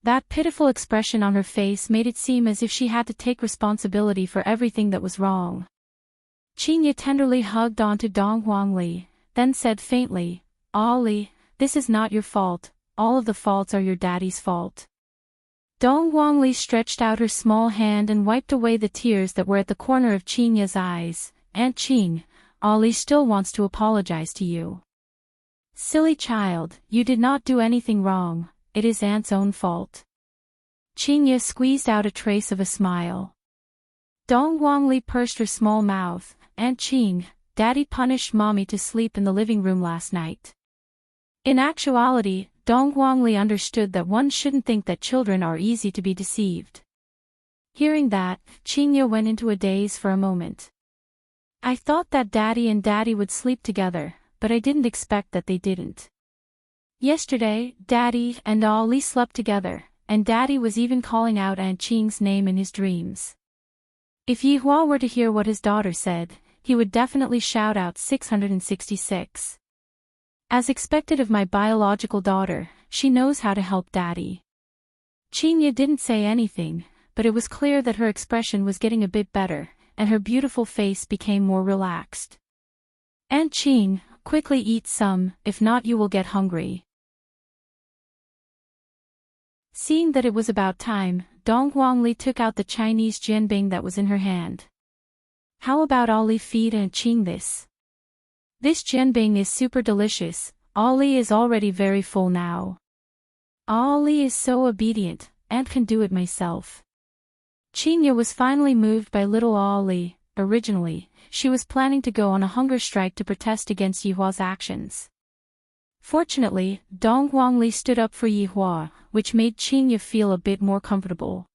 That pitiful expression on her face made it seem as if she had to take responsibility for everything that was wrong. Qingya tenderly hugged onto Dong Huangli, then said faintly, Ollie, this is not your fault, all of the faults are your daddy's fault. Dong Huangli stretched out her small hand and wiped away the tears that were at the corner of Qingya's eyes. Aunt Qing, Ollie still wants to apologize to you. Silly child, you did not do anything wrong, it is Aunt's own fault. Qingya squeezed out a trace of a smile. Dong Huangli pursed her small mouth. Aunt Qing, Daddy punished Mommy to sleep in the living room last night. In actuality, Dong Huangli understood that one shouldn't think that children are easy to be deceived. Hearing that, Qingya went into a daze for a moment. I thought that Daddy and Daddy would sleep together, but I didn't expect that they didn't. Yesterday, Daddy and Ollie slept together, and Daddy was even calling out Aunt Qing's name in his dreams. If Yi Hua were to hear what his daughter said, he would definitely shout out 666. As expected of my biological daughter, she knows how to help Daddy. Qingya didn't say anything, but it was clear that her expression was getting a bit better, and her beautiful face became more relaxed. Aunt Qing, quickly eat some, if not you will get hungry. Seeing that it was about time, Dong Huangli took out the Chinese jianbing that was in her hand. How about Ollie feed Aunt Qing this? This jianbing is super delicious, Ollie is already very full now. Ollie is so obedient, Aunt can do it myself. Qingya was finally moved by little Ollie. Originally, she was planning to go on a hunger strike to protest against Yi Hua's actions. Fortunately, Dong Huangli stood up for Yi Hua, which made Qingya feel a bit more comfortable.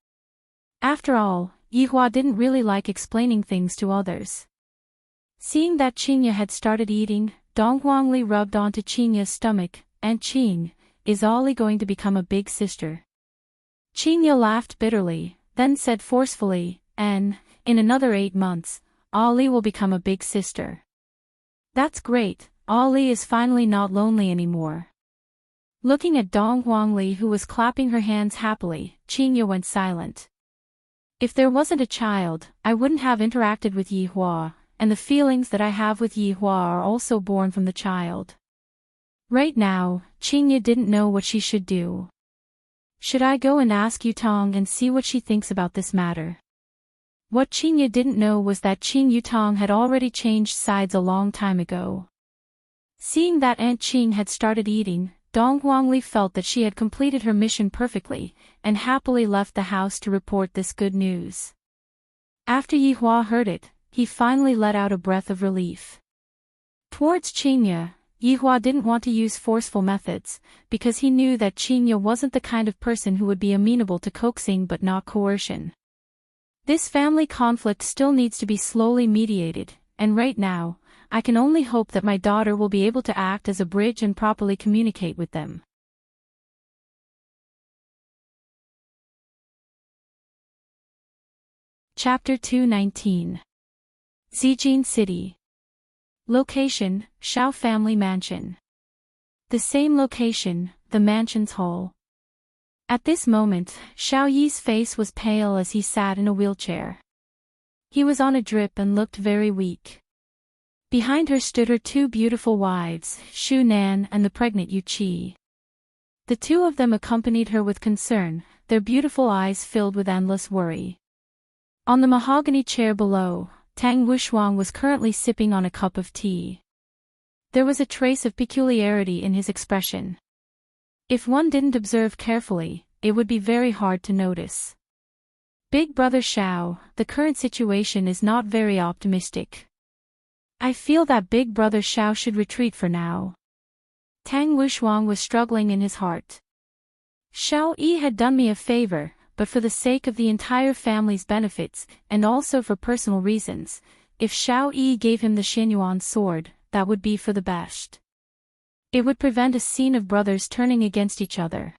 After all, Yi Hua didn't really like explaining things to others. Seeing that Qingya had started eating, Dong Huangli rubbed onto Qingya's stomach. Aunt Qing, is Ollie going to become a big sister? Qingya laughed bitterly, then said forcefully, in another 8 months, Ollie will become a big sister. That's great, Ollie is finally not lonely anymore. Looking at Dong Huangli, who was clapping her hands happily, Qingya went silent. If there wasn't a child, I wouldn't have interacted with Yi Hua, and the feelings that I have with Yi Hua are also born from the child. Right now, Qingya didn't know what she should do. Should I go and ask Yutong and see what she thinks about this matter? What Qingye didn't know was that Qing Yutong had already changed sides a long time ago. Seeing that Aunt Qing had started eating, Dong Guangli felt that she had completed her mission perfectly, and happily left the house to report this good news. After Yihua heard it, he finally let out a breath of relief. Towards Qingye, Yihua didn't want to use forceful methods, because he knew that Qingye wasn't the kind of person who would be amenable to coaxing but not coercion. This family conflict still needs to be slowly mediated, and right now, I can only hope that my daughter will be able to act as a bridge and properly communicate with them. Chapter 219. Zijin City. Location, Shao Family Mansion. The same location, the mansion's hall. At this moment, Shao Yi's face was pale as he sat in a wheelchair. He was on a drip and looked very weak. Behind her stood her two beautiful wives, Shu Nan and the pregnant Yu Qi. The two of them accompanied her with concern, their beautiful eyes filled with endless worry. On the mahogany chair below, Tang Wushuang was currently sipping on a cup of tea. There was a trace of peculiarity in his expression. If one didn't observe carefully, it would be very hard to notice. Big Brother Shao, the current situation is not very optimistic. I feel that Big Brother Shao should retreat for now. Tang Wushuang was struggling in his heart. Shao Yi had done me a favor, but for the sake of the entire family's benefits, and also for personal reasons, if Shao Yi gave him the Xianyuan sword, that would be for the best. It would prevent a scene of brothers turning against each other.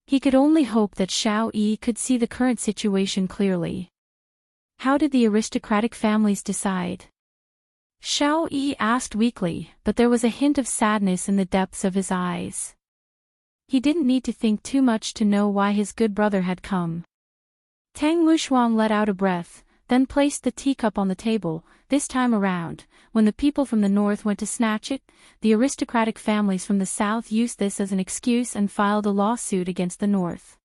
He could only hope that Shao Yi could see the current situation clearly. How did the aristocratic families decide? Shao Yi asked weakly, but there was a hint of sadness in the depths of his eyes. He didn't need to think too much to know why his good brother had come. Tang Wushuang let out a breath, then placed the teacup on the table. This time around, when the people from the north went to snatch it, the aristocratic families from the south used this as an excuse and filed a lawsuit against the north.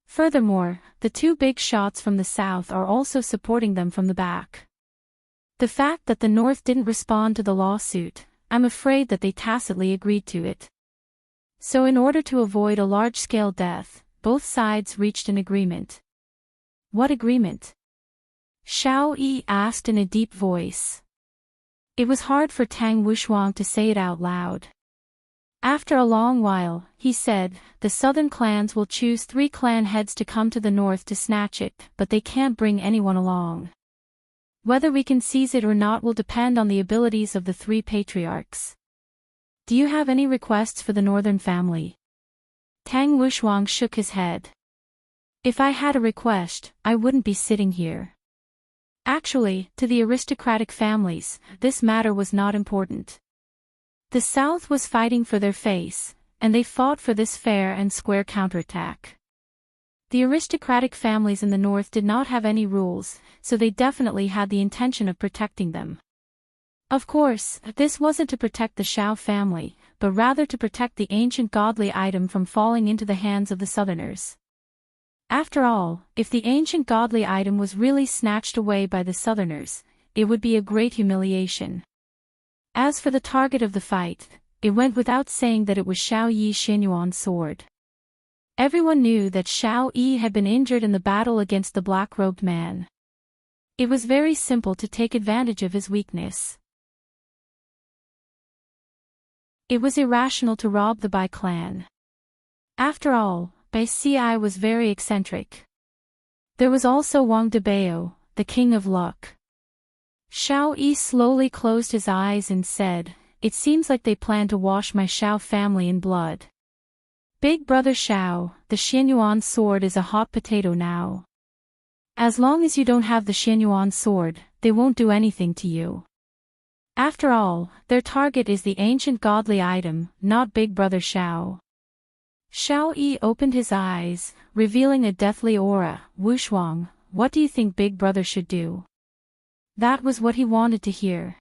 Furthermore, the two big shots from the south are also supporting them from the back. The fact that the North didn't respond to the lawsuit, I'm afraid that they tacitly agreed to it. So in order to avoid a large-scale death, both sides reached an agreement. What agreement? Shao Yi asked in a deep voice. It was hard for Tang Wushuang to say it out loud. After a long while, he said, the southern clans will choose 3 clan heads to come to the north to snatch it, but they can't bring anyone along. Whether we can seize it or not will depend on the abilities of the 3 patriarchs. Do you have any requests for the northern family? Tang Wushuang shook his head. If I had a request, I wouldn't be sitting here. Actually, to the aristocratic families, this matter was not important. The South was fighting for their face, and they fought for this fair and square counterattack. The aristocratic families in the north did not have any rules, so they definitely had the intention of protecting them. Of course, this wasn't to protect the Shao family, but rather to protect the ancient godly item from falling into the hands of the southerners. After all, if the ancient godly item was really snatched away by the southerners, it would be a great humiliation. As for the target of the fight, it went without saying that it was Shao Yi's Xianyuan sword. Everyone knew that Shao Yi had been injured in the battle against the black-robed man. It was very simple to take advantage of his weakness. It was irrational to rob the Bai clan. After all, Bai Ci was very eccentric. There was also Wang Debao, the king of luck. Shao Yi slowly closed his eyes and said, it seems like they plan to wash my Shao family in blood. Big Brother Shao, the Xianyuan sword is a hot potato now. As long as you don't have the Xianyuan sword, they won't do anything to you. After all, their target is the ancient godly item, not Big Brother Shao. Shao Yi opened his eyes, revealing a deathly aura. Wushuang, what do you think Big Brother should do? That was what he wanted to hear.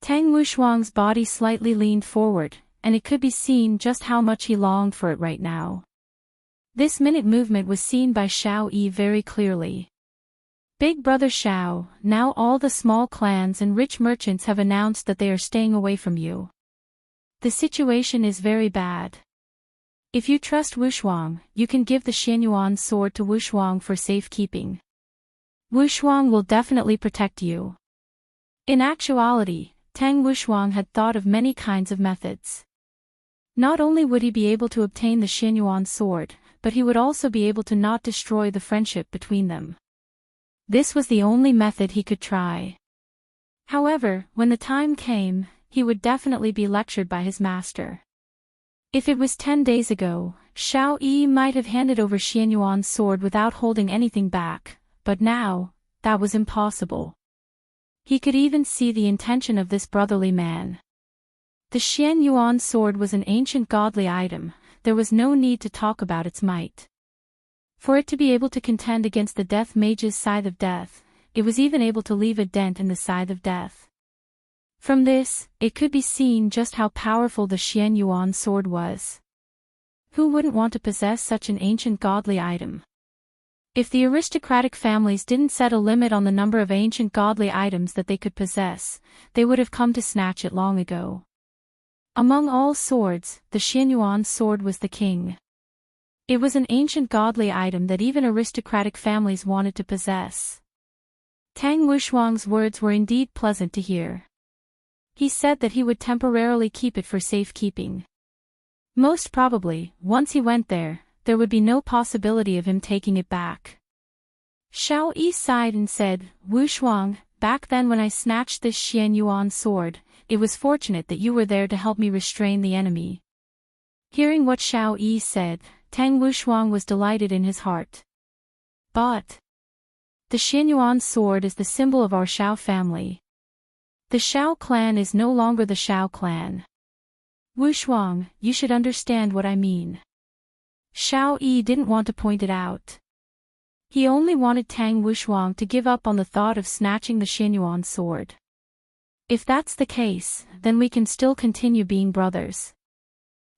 Tang Wushuang's body slightly leaned forward, and it could be seen just how much he longed for it right now. This minute movement was seen by Shao Yi very clearly. Big Brother Xiao, now all the small clans and rich merchants have announced that they are staying away from you. The situation is very bad. If you trust Wushuang, you can give the Xianyuan sword to Wushuang for safekeeping. Wushuang will definitely protect you. In actuality, Tang Wushuang had thought of many kinds of methods. Not only would he be able to obtain the Xianyuan sword, but he would also be able to not destroy the friendship between them. This was the only method he could try. However, when the time came, he would definitely be lectured by his master. If it was 10 days ago, Xiao Yi might have handed over Xianyuan's sword without holding anything back, but now, that was impossible. He could even see the intention of this brotherly man. The Xianyuan sword was an ancient godly item, there was no need to talk about its might. For it to be able to contend against the Death Mage's Scythe of Death, it was even able to leave a dent in the Scythe of Death. From this, it could be seen just how powerful the Xianyuan sword was. Who wouldn't want to possess such an ancient godly item? If the aristocratic families didn't set a limit on the number of ancient godly items that they could possess, they would have come to snatch it long ago. Among all swords, the Xianyuan sword was the king. It was an ancient godly item that even aristocratic families wanted to possess. Tang Wushuang's words were indeed pleasant to hear. He said that he would temporarily keep it for safekeeping. Most probably, once he went there, there would be no possibility of him taking it back. Xiao Yi sighed and said, Wushuang, back then when I snatched this Xianyuan sword, it was fortunate that you were there to help me restrain the enemy. Hearing what Xiao Yi said, Tang Wushuang was delighted in his heart. But the Xianyuan sword is the symbol of our Xiao family. The Xiao clan is no longer the Xiao clan. Wushuang, you should understand what I mean. Xiao Yi didn't want to point it out. He only wanted Tang Wushuang to give up on the thought of snatching the Xianyuan sword. If that's the case, then we can still continue being brothers.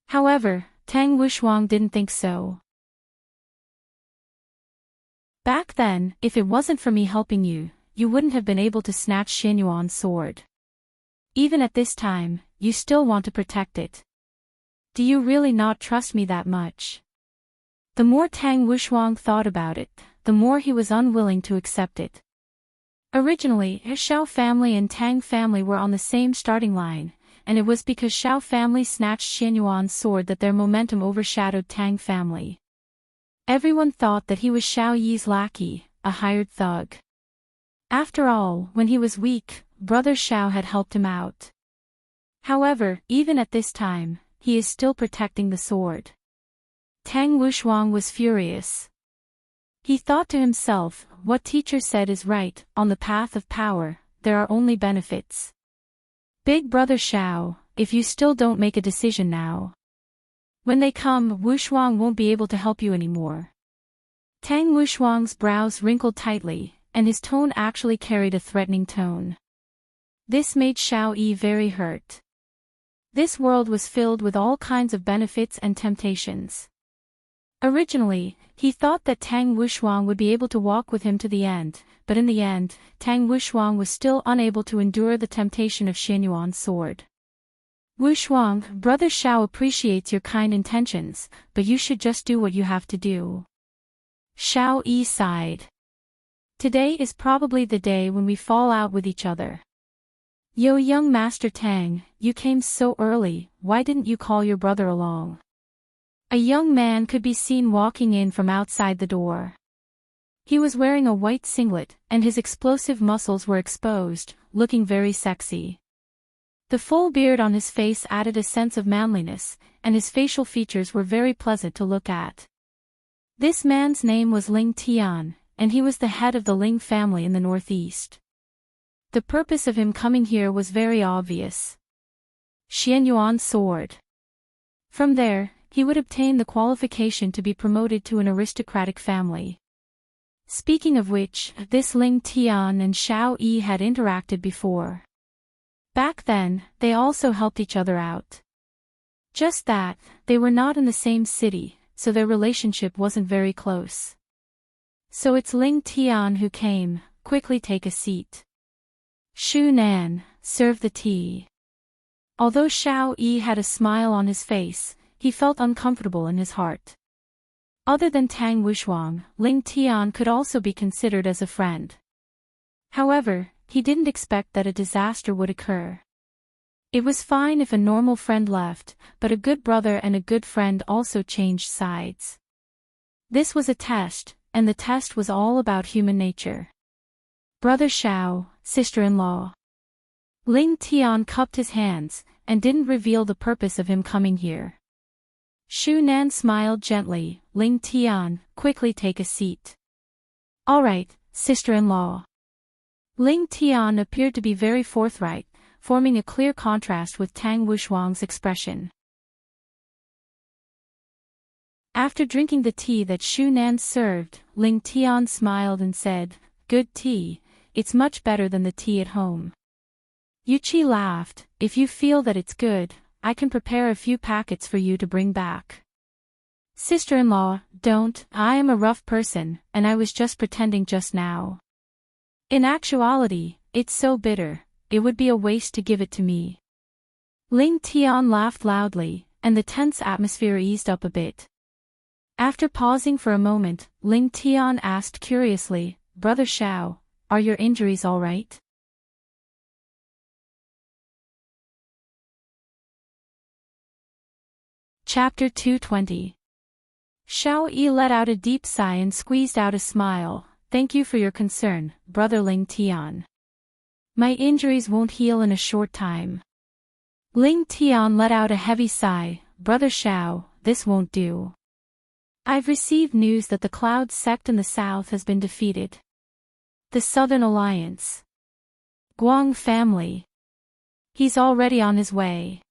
However, Tang Wushuang didn't think so. Back then, if it wasn't for me helping you, you wouldn't have been able to snatch Xianyuan's sword. Even at this time, you still want to protect it. Do you really not trust me that much? The more Tang Wushuang thought about it, the more he was unwilling to accept it. Originally, his Xiao family and Tang family were on the same starting line, and it was because Xiao family snatched Xianyuan's sword that their momentum overshadowed Tang family. Everyone thought that he was Xiao Yi's lackey, a hired thug. After all, when he was weak, Brother Xiao had helped him out. However, even at this time, he is still protecting the sword. Tang Wushuang was furious. He thought to himself, what teacher said is right, on the path of power, there are only benefits. Big Brother Xiao, if you still don't make a decision now, when they come, Wushuang won't be able to help you anymore. Tang Wushuang's brows wrinkled tightly, and his tone actually carried a threatening tone. This made Xiao Yi very hurt. This world was filled with all kinds of benefits and temptations. Originally, he thought that Tang Wushuang would be able to walk with him to the end, but in the end, Tang Wushuang was still unable to endure the temptation of Xianyuan's sword. Wushuang, Brother Xiao appreciates your kind intentions, but you should just do what you have to do. Xiao Yi sighed. Today is probably the day when we fall out with each other. Yo, young Master Tang, you came so early, why didn't you call your brother along? A young man could be seen walking in from outside the door. He was wearing a white singlet, and his explosive muscles were exposed, looking very sexy. The full beard on his face added a sense of manliness, and his facial features were very pleasant to look at. This man's name was Ling Tian, and he was the head of the Ling family in the northeast. The purpose of him coming here was very obvious. Xianyuan's sword. From there, he would obtain the qualification to be promoted to an aristocratic family. Speaking of which, this Ling Tian and Xiao Yi had interacted before. Back then, they also helped each other out. Just that, they were not in the same city, so their relationship wasn't very close. So it's Ling Tian who came, quickly take a seat. Shu Nan, serve the tea. Although Xiao Yi had a smile on his face, he felt uncomfortable in his heart. Other than Tang Wushuang, Ling Tian could also be considered as a friend. However, he didn't expect that a disaster would occur. It was fine if a normal friend left, but a good brother and a good friend also changed sides. This was a test, and the test was all about human nature. Brother Xiao, sister-in-law. Ling Tian cupped his hands, and didn't reveal the purpose of him coming here. Shu Nan smiled gently. Ling Tian, quickly take a seat. All right, sister-in-law. Ling Tian appeared to be very forthright, forming a clear contrast with Tang Wushuang's expression. After drinking the tea that Shu Nan served, Ling Tian smiled and said, "Good tea, it's much better than the tea at home." Yuqi laughed, "If you feel that it's good, I can prepare a few packets for you to bring back." Sister-in-law, don't, I am a rough person, and I was just pretending just now. In actuality, it's so bitter, it would be a waste to give it to me. Ling Tian laughed loudly, and the tense atmosphere eased up a bit. After pausing for a moment, Ling Tian asked curiously, "Brother Xiao, are your injuries all right?" Chapter 220. Xiao Yi let out a deep sigh and squeezed out a smile. "Thank you for your concern, Brother Ling Tian. My injuries won't heal in a short time." Ling Tian let out a heavy sigh. "Brother Xiao, this won't do. I've received news that the Cloud sect in the south has been defeated. The Southern Alliance. Guang family. He's already on his way."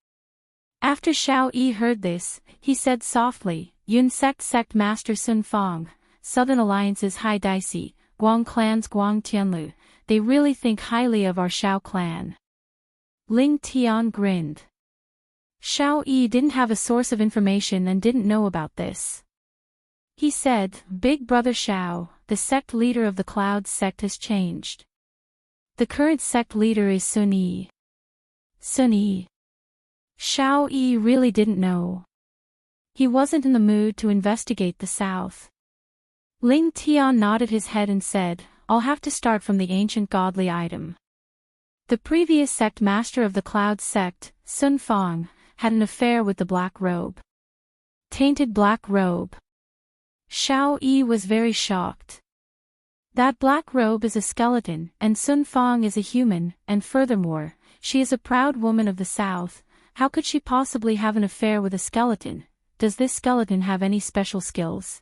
After Xiao Yi heard this, he said softly, "Yun sect master Sun Fong, Southern Alliance's High Daisi, Guang clan's Guang Tianlu, they really think highly of our Xiao clan." Ling Tian grinned. Xiao Yi didn't have a source of information and didn't know about this. He said, "Big brother Xiao, the sect leader of the Cloud sect has changed. The current sect leader is Sun Yi." Sun Yi. Xiao Yi really didn't know. He wasn't in the mood to investigate the south. Ling Tian nodded his head and said, "I'll have to start from the ancient godly item." The previous sect master of the Cloud sect, Sun Fong, had an affair with the black robe. Tainted black robe. Xiao Yi was very shocked. That black robe is a skeleton, and Sun Fong is a human, and furthermore, she is a proud woman of the south. How could she possibly have an affair with a skeleton? Does this skeleton have any special skills?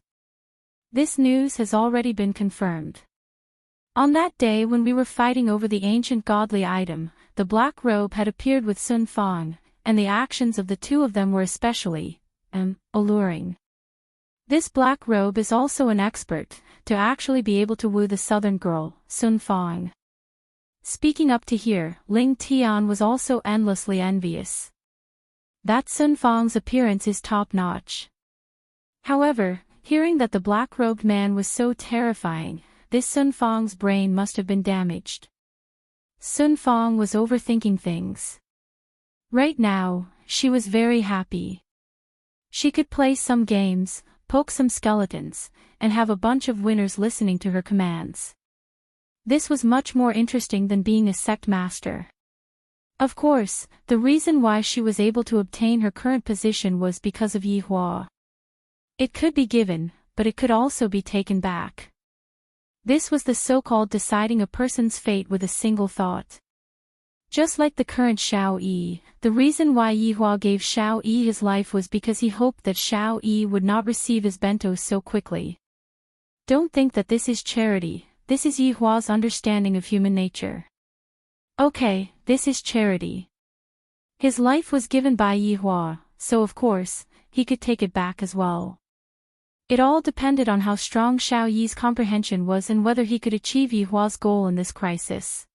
This news has already been confirmed. On that day when we were fighting over the ancient godly item, the black robe had appeared with Sun Fong, and the actions of the two of them were especially alluring. This black robe is also an expert, to actually be able to woo the southern girl, Sun Fong. Speaking up to here, Ling Tian was also endlessly envious. That Sun Fong's appearance is top-notch. However, hearing that the black-robed man was so terrifying, this Sun Fong's brain must have been damaged. Sun Fong was overthinking things. Right now, she was very happy. She could play some games, poke some skeletons, and have a bunch of winners listening to her commands. This was much more interesting than being a sect master. Of course, the reason why she was able to obtain her current position was because of Yi Hua. It could be given, but it could also be taken back. This was the so-called deciding a person's fate with a single thought. Just like the current Xiao Yi, the reason why Yi Hua gave Xiao Yi his life was because he hoped that Xiao Yi would not receive his bento so quickly. Don't think that this is charity, this is Yi Hua's understanding of human nature. Okay, this is charity. His life was given by Yi Hua, so of course, he could take it back as well. It all depended on how strong Xiao Yi's comprehension was and whether he could achieve Yi Hua's goal in this crisis.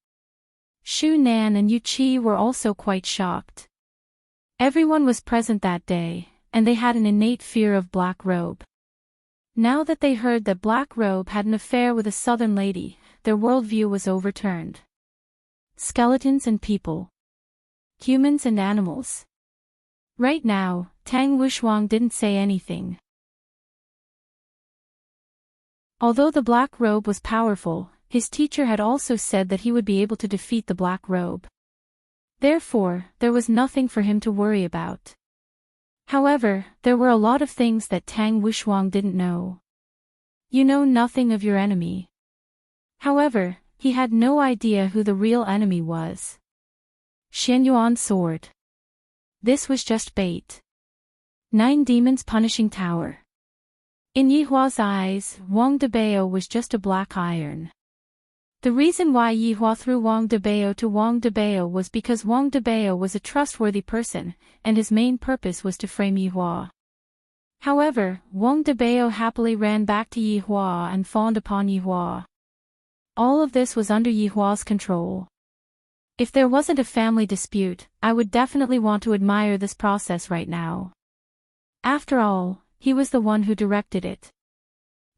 Shu Nan and Yu Qi were also quite shocked. Everyone was present that day, and they had an innate fear of Black Robe. Now that they heard that Black Robe had an affair with a southern lady, their worldview was overturned. Skeletons and people. Humans and animals. Right now, Tang Wuxuang didn't say anything. Although the black robe was powerful, his teacher had also said that he would be able to defeat the black robe. Therefore, there was nothing for him to worry about. However, there were a lot of things that Tang Wuxuang didn't know. You know nothing of your enemy. However, he had no idea who the real enemy was. Xianyuan's sword. This was just bait. 9 Demons Punishing Tower. In Yihua's eyes, Wang Debao was just a black iron. The reason why Yihua threw Wang Debao to Wang Debao was because Wang Debao was a trustworthy person, and his main purpose was to frame Yihua. However, Wang Debao happily ran back to Yihua and fawned upon Yihua. All of this was under Yihua's control. If there wasn't a family dispute, I would definitely want to admire this process right now. After all, he was the one who directed it.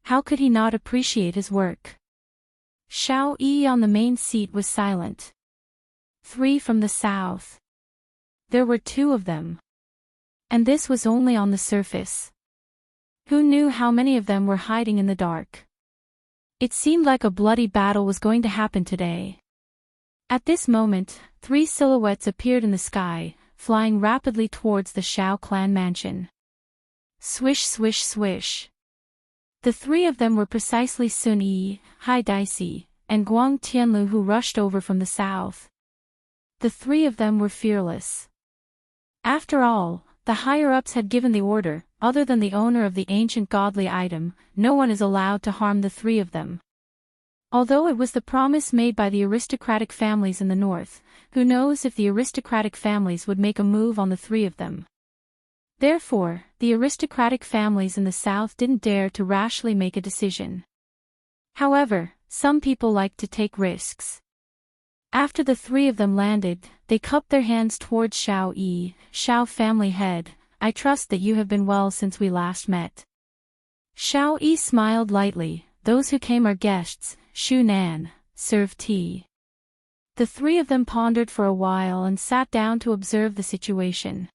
How could he not appreciate his work? Xiao Yi on the main seat was silent. 3 from the south. There were 2 of them. And this was only on the surface. Who knew how many of them were hiding in the dark? It seemed like a bloody battle was going to happen today. At this moment, 3 silhouettes appeared in the sky, flying rapidly towards the Shao clan mansion. Swish swish swish. The 3 of them were precisely Sun Yi, Hai Daisi, and Guang Tianlu, who rushed over from the south. The 3 of them were fearless. After all, the higher-ups had given the order, other than the owner of the ancient godly item, no one is allowed to harm the 3 of them. Although it was the promise made by the aristocratic families in the north, who knows if the aristocratic families would make a move on the 3 of them. Therefore, the aristocratic families in the south didn't dare to rashly make a decision. However, some people liked to take risks. After the 3 of them landed, they cupped their hands towards Xiao Yi. Xiao family head, I trust that you have been well since we last met. Xiao Yi smiled lightly. Those who came are guests. Shu Nan, serve tea. The 3 of them pondered for a while and sat down to observe the situation.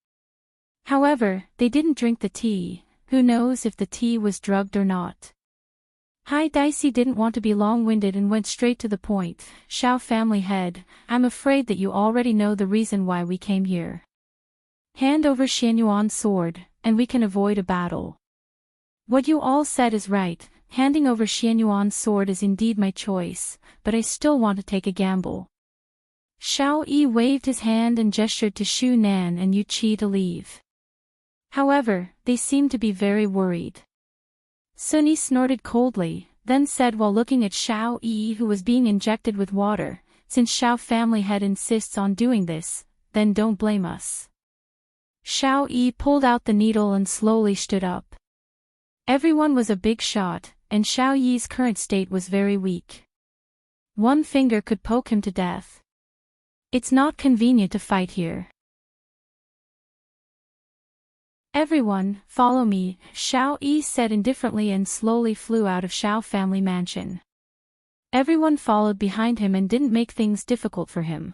However, they didn't drink the tea. Who knows if the tea was drugged or not. Hai Daisi didn't want to be long-winded and went straight to the point. Xiao family head, I'm afraid that you already know the reason why we came here. Hand over Xianyuan's sword, and we can avoid a battle. What you all said is right. Handing over Xianyuan's sword is indeed my choice, but I still want to take a gamble. Xiao Yi waved his hand and gestured to Shu Nan and Yu Qi to leave. However, they seemed to be very worried. Sun Yi snorted coldly, then said while looking at Xiao Yi, who was being injected with water, since Xiao family head insists on doing this, then don't blame us. Xiao Yi pulled out the needle and slowly stood up. Everyone was a big shot, and Xiao Yi's current state was very weak. One finger could poke him to death. It's not convenient to fight here. Everyone, follow me, Xiao Yi said indifferently and slowly flew out of Xiao family mansion. Everyone followed behind him and didn't make things difficult for him.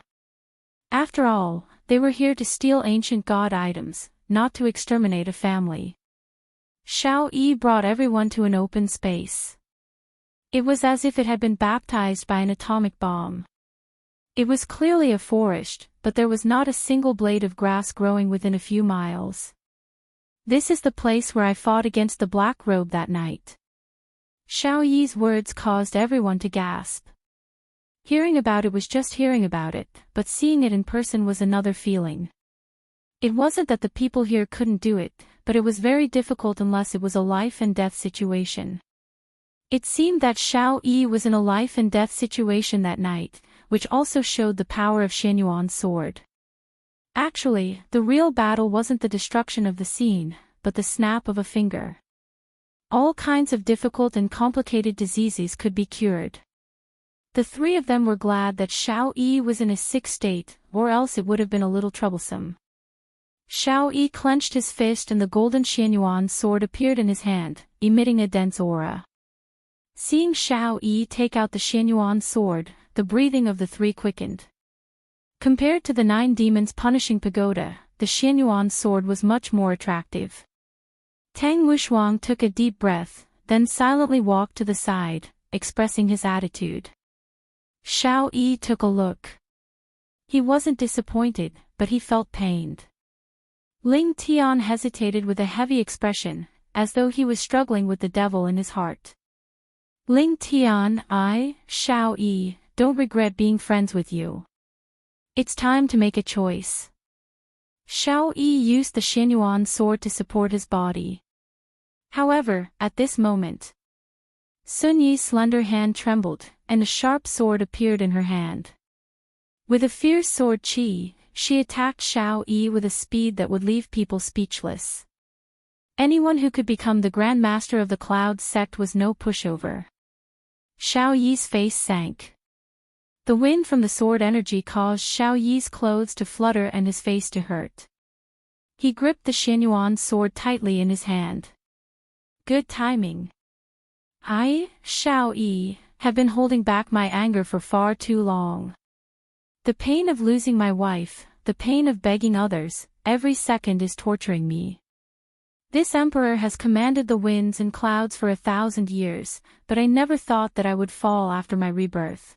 After all, they were here to steal ancient god items, not to exterminate a family. Xiao Yi brought everyone to an open space. It was as if it had been baptized by an atomic bomb. It was clearly a forest, but there was not a single blade of grass growing within a few miles. This is the place where I fought against the black robe that night. Xiao Yi's words caused everyone to gasp. Hearing about it was just hearing about it, but seeing it in person was another feeling. It wasn't that the people here couldn't do it, but it was very difficult unless it was a life and death situation. It seemed that Xiao Yi was in a life and death situation that night, which also showed the power of Xianyuan's sword. Actually, the real battle wasn't the destruction of the scene, but the snap of a finger. All kinds of difficult and complicated diseases could be cured. The 3 of them were glad that Xiao Yi was in a sick state, or else it would have been a little troublesome. Xiao Yi clenched his fist and the golden Xianyuan sword appeared in his hand, emitting a dense aura. Seeing Xiao Yi take out the Xianyuan sword, the breathing of the three quickened. Compared to the 9 demons punishing Pagoda, the Xianyuan sword was much more attractive. Tang Wuxuang took a deep breath, then silently walked to the side, expressing his attitude. Xiao Yi took a look. He wasn't disappointed, but he felt pained. Ling Tian hesitated with a heavy expression, as though he was struggling with the devil in his heart. Ling Tian, Xiao Yi, don't regret being friends with you. It's time to make a choice. Xiao Yi used the Xianyuan sword to support his body. However, at this moment, Sun Yi's slender hand trembled, and a sharp sword appeared in her hand. With a fierce sword chi, she attacked Xiao Yi with a speed that would leave people speechless. Anyone who could become the Grand Master of the Cloud sect was no pushover. Xiao Yi's face sank. The wind from the sword energy caused Xiao Yi's clothes to flutter and his face to hurt. He gripped the Xianyuan sword tightly in his hand. Good timing. I, Xiao Yi, have been holding back my anger for far too long. The pain of losing my wife, the pain of begging others, every second is torturing me. This emperor has commanded the winds and clouds for 1,000 years, but I never thought that I would fall after my rebirth.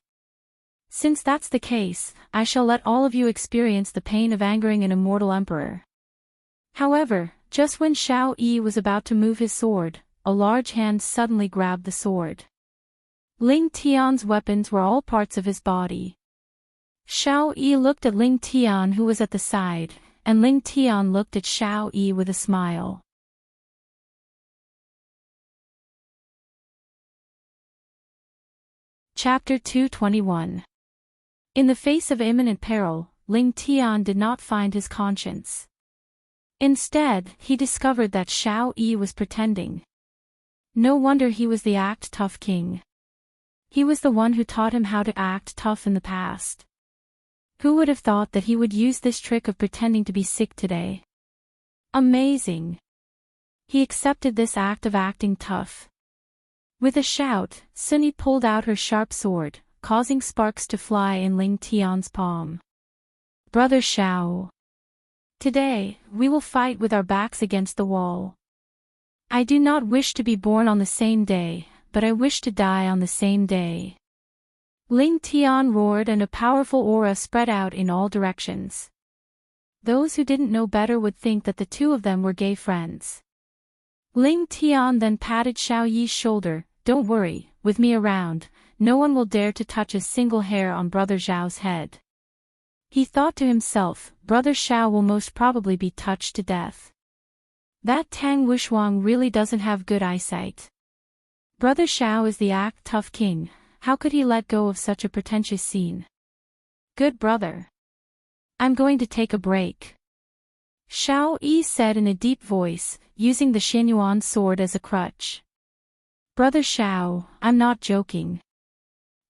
Since that's the case, I shall let all of you experience the pain of angering an immortal emperor. However, just when Xiao Yi was about to move his sword, a large hand suddenly grabbed the sword. Ling Tian's weapons were all parts of his body. Xiao Yi looked at Ling Tian who was at the side, and Ling Tian looked at Xiao Yi with a smile. Chapter 221. In the face of imminent peril, Ling Tian did not find his conscience. Instead, he discovered that Xiao Yi was pretending. No wonder he was the act tough king. He was the one who taught him how to act tough in the past. Who would have thought that he would use this trick of pretending to be sick today? Amazing. He accepted this act of acting tough. With a shout, Sun Yi pulled out her sharp sword, causing sparks to fly in Ling Tian's palm. Brother Xiao. Today, we will fight with our backs against the wall. I do not wish to be born on the same day, but I wish to die on the same day. Ling Tian roared and a powerful aura spread out in all directions. Those who didn't know better would think that the two of them were gay friends. Ling Tian then patted Xiao Yi's shoulder. Don't worry, with me around, no one will dare to touch a single hair on Brother Zhao's head. He thought to himself, Brother Xiao will most probably be touched to death. That Tang Wuxuang really doesn't have good eyesight. Brother Xiao is the act tough king, how could he let go of such a pretentious scene? Good brother. I'm going to take a break. Xiao Yi said in a deep voice, using the Xianyuan sword as a crutch. Brother Xiao, I'm not joking.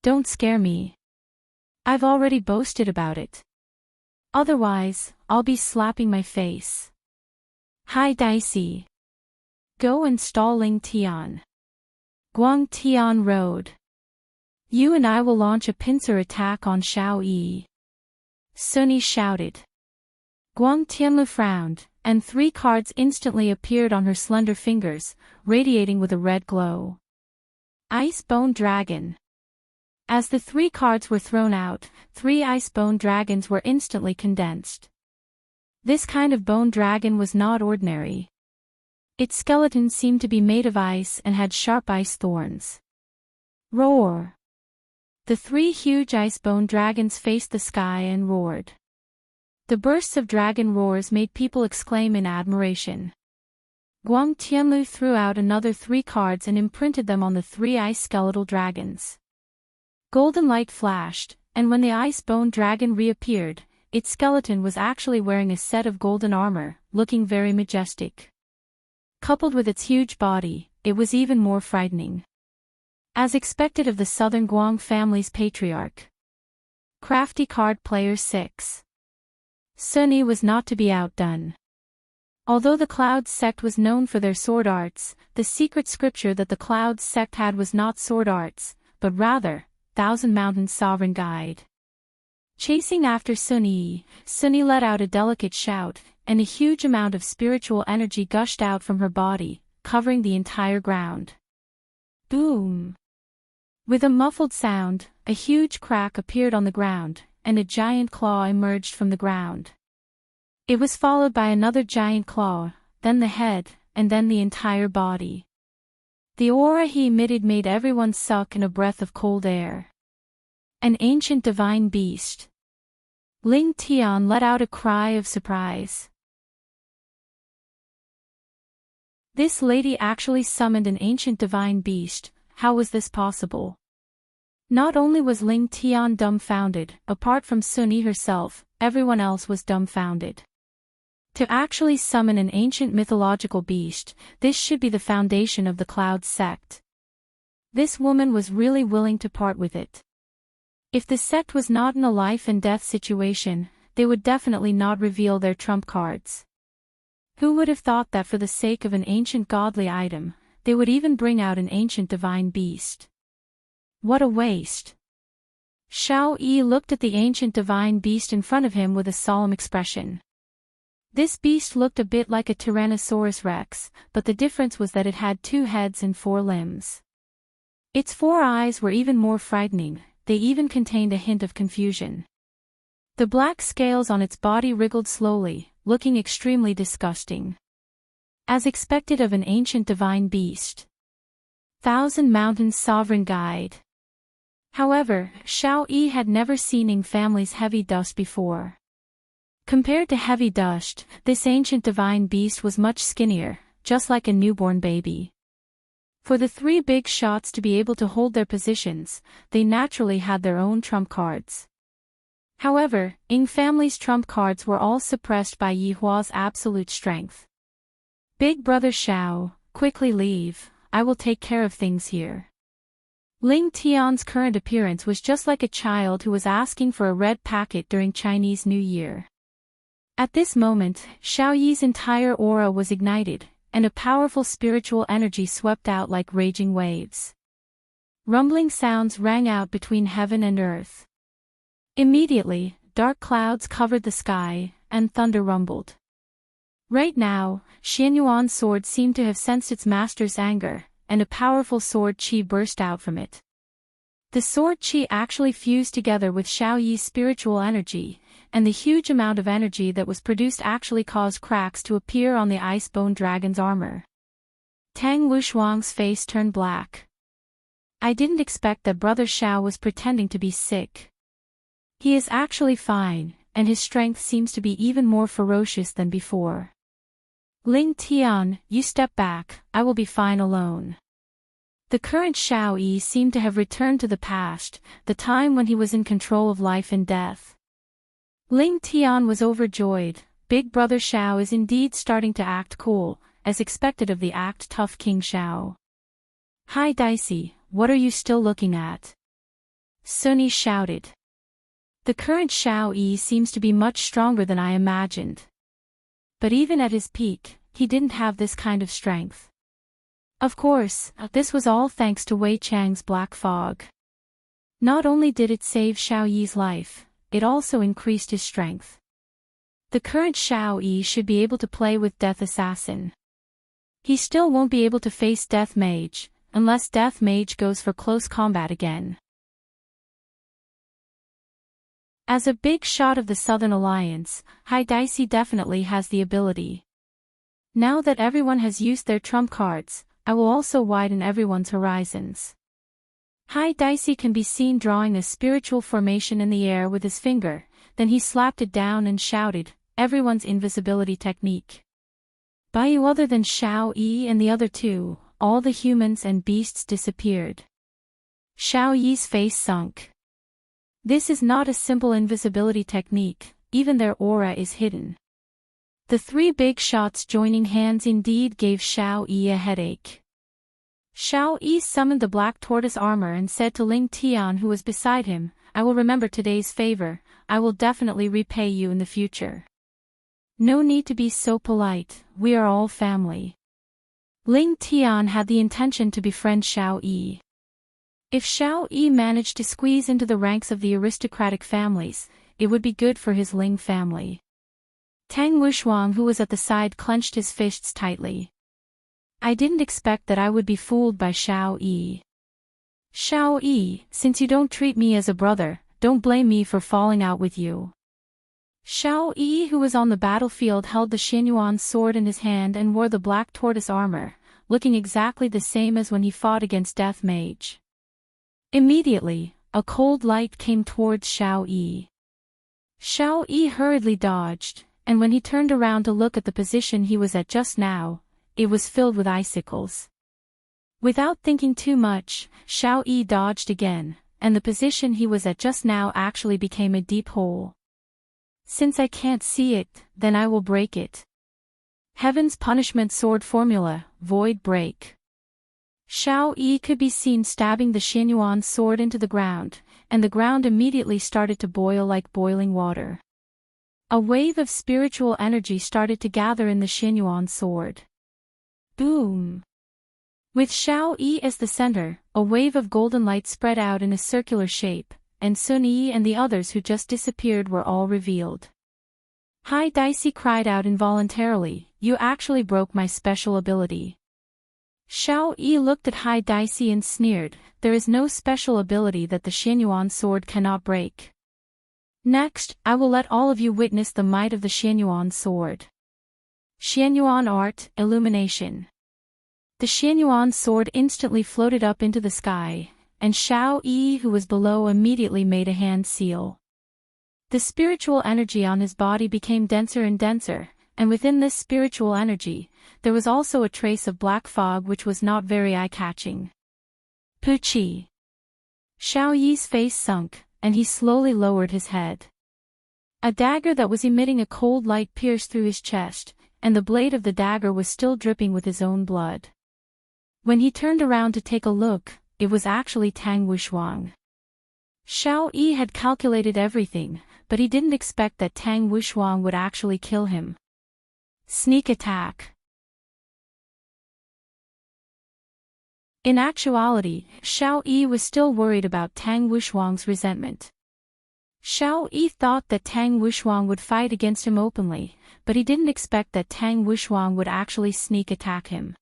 Don't scare me. I've already boasted about it. Otherwise, I'll be slapping my face. Hi Dicey. Go and stall Ling Tian. Guang Tian rode. You and I will launch a pincer attack on Xiao Yi. Sun Yi shouted. Guang Tianlu frowned, and 3 cards instantly appeared on her slender fingers, radiating with a red glow. Ice Bone Dragon. As the 3 cards were thrown out, 3 ice bone dragons were instantly condensed. This kind of bone dragon was not ordinary. Its skeleton seemed to be made of ice and had sharp ice thorns. Roar! The 3 huge ice bone dragons faced the sky and roared. The bursts of dragon roars made people exclaim in admiration. Guang Tianlu threw out another 3 cards and imprinted them on the 3 ice skeletal dragons. Golden light flashed, and when the ice bone dragon reappeared, its skeleton was actually wearing a set of golden armor, looking very majestic. Coupled with its huge body, it was even more frightening. As expected of the Southern Guang family's patriarch. Crafty card player 6. Sun Yi was not to be outdone. Although the Cloud sect was known for their sword arts, the secret scripture that the Cloud sect had was not sword arts, but rather, Thousand Mountains Sovereign Guide. Chasing after Sun Yi let out a delicate shout, and a huge amount of spiritual energy gushed out from her body, covering the entire ground. Boom! With a muffled sound, a huge crack appeared on the ground, and a giant claw emerged from the ground. It was followed by another giant claw, then the head, and then the entire body. The aura he emitted made everyone suck in a breath of cold air. An ancient divine beast. Ling Tian let out a cry of surprise. This lady actually summoned an ancient divine beast. How was this possible? Not only was Ling Tian dumbfounded, apart from Sun Yi herself, everyone else was dumbfounded. To actually summon an ancient mythological beast, this should be the foundation of the Cloud sect. This woman was really willing to part with it. If the sect was not in a life and death situation, they would definitely not reveal their trump cards. Who would have thought that for the sake of an ancient godly item, they would even bring out an ancient divine beast? What a waste! Xiao Yi looked at the ancient divine beast in front of him with a solemn expression. This beast looked a bit like a Tyrannosaurus Rex, but the difference was that it had 2 heads and 4 limbs. Its 4 eyes were even more frightening, they even contained a hint of confusion. The black scales on its body wriggled slowly, looking extremely disgusting. As expected of an ancient divine beast. Thousand Mountains Sovereign Guide. However, Xiao Yi had never seen Ing family's heavy dust before. Compared to heavy dust, this ancient divine beast was much skinnier, just like a newborn baby. For the 3 big shots to be able to hold their positions, they naturally had their own trump cards. However, Ing family's trump cards were all suppressed by Yi Hua's absolute strength. Big brother Xiao, quickly leave, I will take care of things here. Ling Tian's current appearance was just like a child who was asking for a red packet during Chinese New Year. At this moment, Xiao Yi's entire aura was ignited, and a powerful spiritual energy swept out like raging waves. Rumbling sounds rang out between heaven and earth. Immediately, dark clouds covered the sky, and thunder rumbled. Right now, Xianyuan's sword seemed to have sensed its master's anger, and a powerful sword chi burst out from it. The sword chi actually fused together with Xiao Yi's spiritual energy, and the huge amount of energy that was produced actually caused cracks to appear on the ice-bone dragon's armor. Tang Wushuang's face turned black. I didn't expect that Brother Xiao was pretending to be sick. He is actually fine, and his strength seems to be even more ferocious than before. Ling Tian, you step back, I will be fine alone. The current Xiao Yi seemed to have returned to the past, the time when he was in control of life and death. Ling Tian was overjoyed. Big brother Xiao is indeed starting to act cool, as expected of the act tough King Xiao. Hi Dicey, what are you still looking at? Sun Yi shouted. The current Xiao Yi seems to be much stronger than I imagined. But even at his peak, he didn't have this kind of strength. Of course, this was all thanks to Wei Chang's black fog. Not only did it save Xiao Yi's life, it also increased his strength. The current Xiao Yi should be able to play with Death Assassin. He still won't be able to face Death Mage, unless Death Mage goes for close combat again. As a big shot of the Southern Alliance, Hai Dicey definitely has the ability. Now that everyone has used their trump cards, I will also widen everyone's horizons. Hai Dicey can be seen drawing a spiritual formation in the air with his finger, then he slapped it down and shouted, everyone's invisibility technique. By you other than Xiao Yi and the other 2, all the humans and beasts disappeared. Xiao Yi's face sunk. This is not a simple invisibility technique, even their aura is hidden. The 3 big shots joining hands indeed gave Xiao Yi a headache. Xiao Yi summoned the black tortoise armor and said to Ling Tian who was beside him, I will remember today's favor, I will definitely repay you in the future. No need to be so polite, we are all family. Ling Tian had the intention to befriend Xiao Yi. If Xiao Yi managed to squeeze into the ranks of the aristocratic families, it would be good for his Ling family. Tang Wuxuang, who was at the side, clenched his fists tightly. I didn't expect that I would be fooled by Xiao Yi. Xiao Yi, since you don't treat me as a brother, don't blame me for falling out with you. Xiao Yi, who was on the battlefield, held the Xianyuan sword in his hand and wore the black tortoise armor, looking exactly the same as when he fought against Death Mage. Immediately, a cold light came towards Xiao Yi. Xiao Yi hurriedly dodged, and when he turned around to look at the position he was at just now, it was filled with icicles. Without thinking too much, Xiao Yi dodged again, and the position he was at just now actually became a deep hole. Since I can't see it, then I will break it. Heaven's punishment sword formula, void break. Xiao Yi could be seen stabbing the Xianyuan sword into the ground, and the ground immediately started to boil like boiling water. A wave of spiritual energy started to gather in the Xianyuan sword. Boom! With Xiao Yi as the center, a wave of golden light spread out in a circular shape, and Sun Yi and the others who just disappeared were all revealed. Hai Daisy cried out involuntarily, you actually broke my special ability. Xiao Yi looked at Hai Daisy and sneered, there is no special ability that the Xianyuan sword cannot break. Next, I will let all of you witness the might of the Xianyuan sword. Xianyuan art, illumination. The Xianyuan sword instantly floated up into the sky, and Xiao Yi, who was below, immediately made a hand seal. The spiritual energy on his body became denser and denser, and within this spiritual energy, there was also a trace of black fog which was not very eye-catching. Puchi. Xiao Yi's face sunk, and he slowly lowered his head. A dagger that was emitting a cold light pierced through his chest, and the blade of the dagger was still dripping with his own blood. When he turned around to take a look, it was actually Tang Wuxuang. Xiao Yi had calculated everything, but he didn't expect that Tang Wuxuang would actually kill him. Sneak attack. In actuality, Xiao Yi was still worried about Tang Wuxuang's resentment. Xiao Yi thought that Tang Wuxuang would fight against him openly, but he didn't expect that Tang Wuxuang would actually sneak attack him.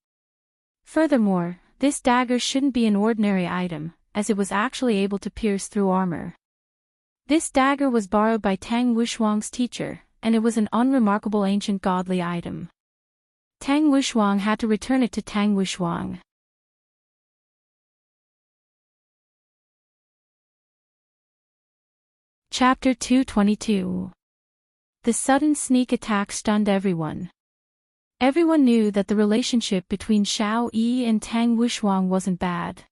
Furthermore, this dagger shouldn't be an ordinary item, as it was actually able to pierce through armor. This dagger was borrowed by Tang Wuxuang's teacher, and it was an unremarkable ancient godly item. Tang Wuxuang had to return it to Tang Wuxuang. Chapter 222. The sudden sneak attack stunned everyone. Everyone knew that the relationship between Xiao Yi and Tang Wuxuang wasn't bad.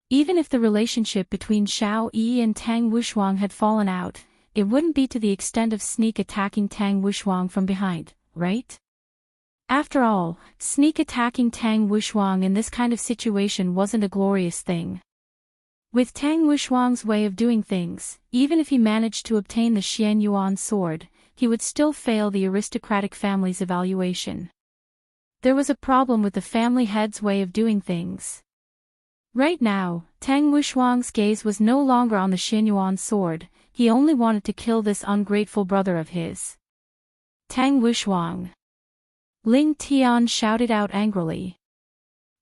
Even if the relationship between Xiao Yi and Tang Wuxuang had fallen out, it wouldn't be to the extent of sneak attacking Tang Wuxuang from behind, right? After all, sneak attacking Tang Wuxuang in this kind of situation wasn't a glorious thing. With Tang Wuxuang's way of doing things, even if he managed to obtain the Xianyuan sword, he would still fail the aristocratic family's evaluation. There was a problem with the family head's way of doing things. Right now, Tang Wuxuang's gaze was no longer on the Xianyuan sword, he only wanted to kill this ungrateful brother of his. Tang Wuxuang. Ling Tian shouted out angrily.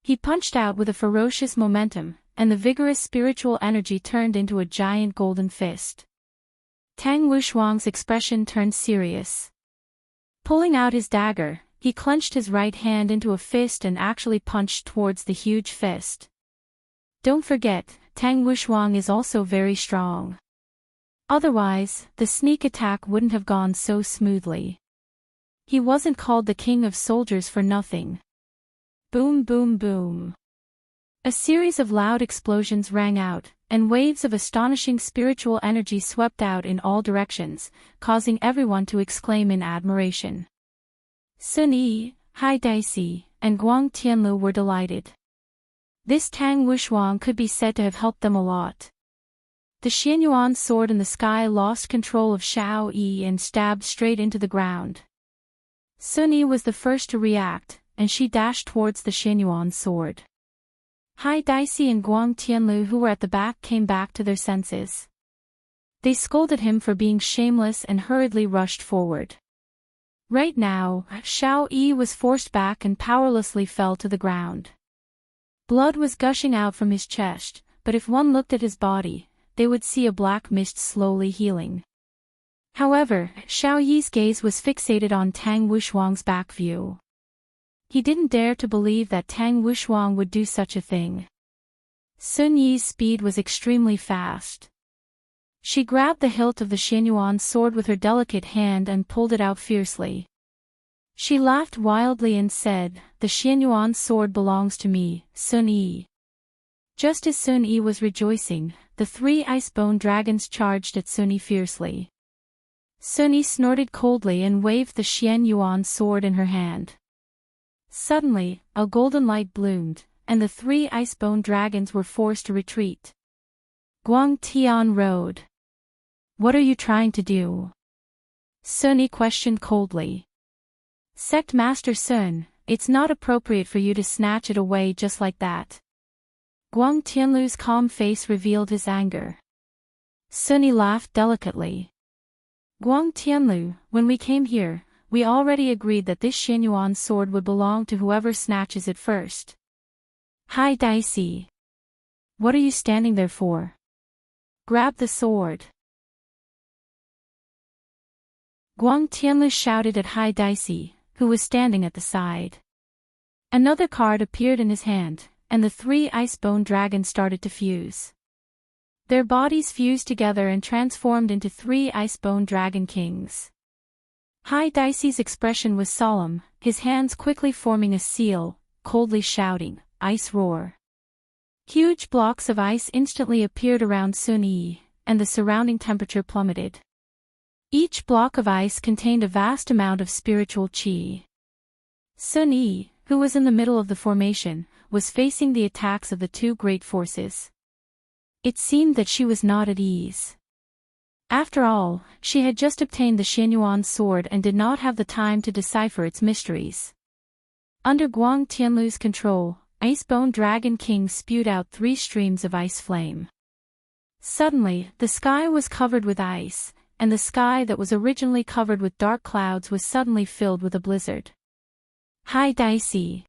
He punched out with a ferocious momentum, and the vigorous spiritual energy turned into a giant golden fist. Tang Wuxuang's expression turned serious. Pulling out his dagger, he clenched his right hand into a fist and actually punched towards the huge fist. Don't forget, Tang Wuxuang is also very strong. Otherwise, the sneak attack wouldn't have gone so smoothly. He wasn't called the king of soldiers for nothing. Boom boom boom. A series of loud explosions rang out, and waves of astonishing spiritual energy swept out in all directions, causing everyone to exclaim in admiration. Sun Yi, Hai Daisy, and Guang Tianlu were delighted. This Tang Wuxuang could be said to have helped them a lot. The Xianyuan sword in the sky lost control of Xiao Yi and stabbed straight into the ground. Sun Yi was the first to react, and she dashed towards the Xianyuan sword. Hai Daixi and Guang Tianlu, who were at the back, came back to their senses. They scolded him for being shameless and hurriedly rushed forward. Right now, Xiao Yi was forced back and powerlessly fell to the ground. Blood was gushing out from his chest, but if one looked at his body, they would see a black mist slowly healing. However, Xiao Yi's gaze was fixated on Tang Wushuang's back view. He didn't dare to believe that Tang Wushuang would do such a thing. Sun Yi's speed was extremely fast. She grabbed the hilt of the Xianyuan sword with her delicate hand and pulled it out fiercely. She laughed wildly and said, "The Xianyuan sword belongs to me, Sun Yi." Just as Sun Yi was rejoicing, the 3 ice-bone dragons charged at Sun Yi fiercely. Sun Yi snorted coldly and waved the Xianyuan sword in her hand. Suddenly, a golden light bloomed, and the 3 ice-bone dragons were forced to retreat. Guang Tian roared. "What are you trying to do?" Sun Yi questioned coldly. "Sect Master Sun, it's not appropriate for you to snatch it away just like that." Guang Tianlu's calm face revealed his anger. Sun Yi laughed delicately. "Guang Tianlu, when we came here, we already agreed that this Xianyuan sword would belong to whoever snatches it first. Hai Daixi. What are you standing there for? Grab the sword." Guang Tianlu shouted at Hai Daixi, who was standing at the side. Another card appeared in his hand, and the 3 ice-bone dragons started to fuse. Their bodies fused together and transformed into 3 ice-bone dragon kings. Hai Daixi's expression was solemn, his hands quickly forming a seal, coldly shouting, "Ice roar." Huge blocks of ice instantly appeared around Sun Yi, and the surrounding temperature plummeted. Each block of ice contained a vast amount of spiritual qi. Sun Yi, who was in the middle of the formation, was facing the attacks of the 2 great forces. It seemed that she was not at ease. After all, she had just obtained the Xianyuan sword and did not have the time to decipher its mysteries. Under Guang Tianlu's control, Icebone Dragon King spewed out 3 streams of ice flame. Suddenly, the sky was covered with ice, and the sky that was originally covered with dark clouds was suddenly filled with a blizzard. Hai Daixi.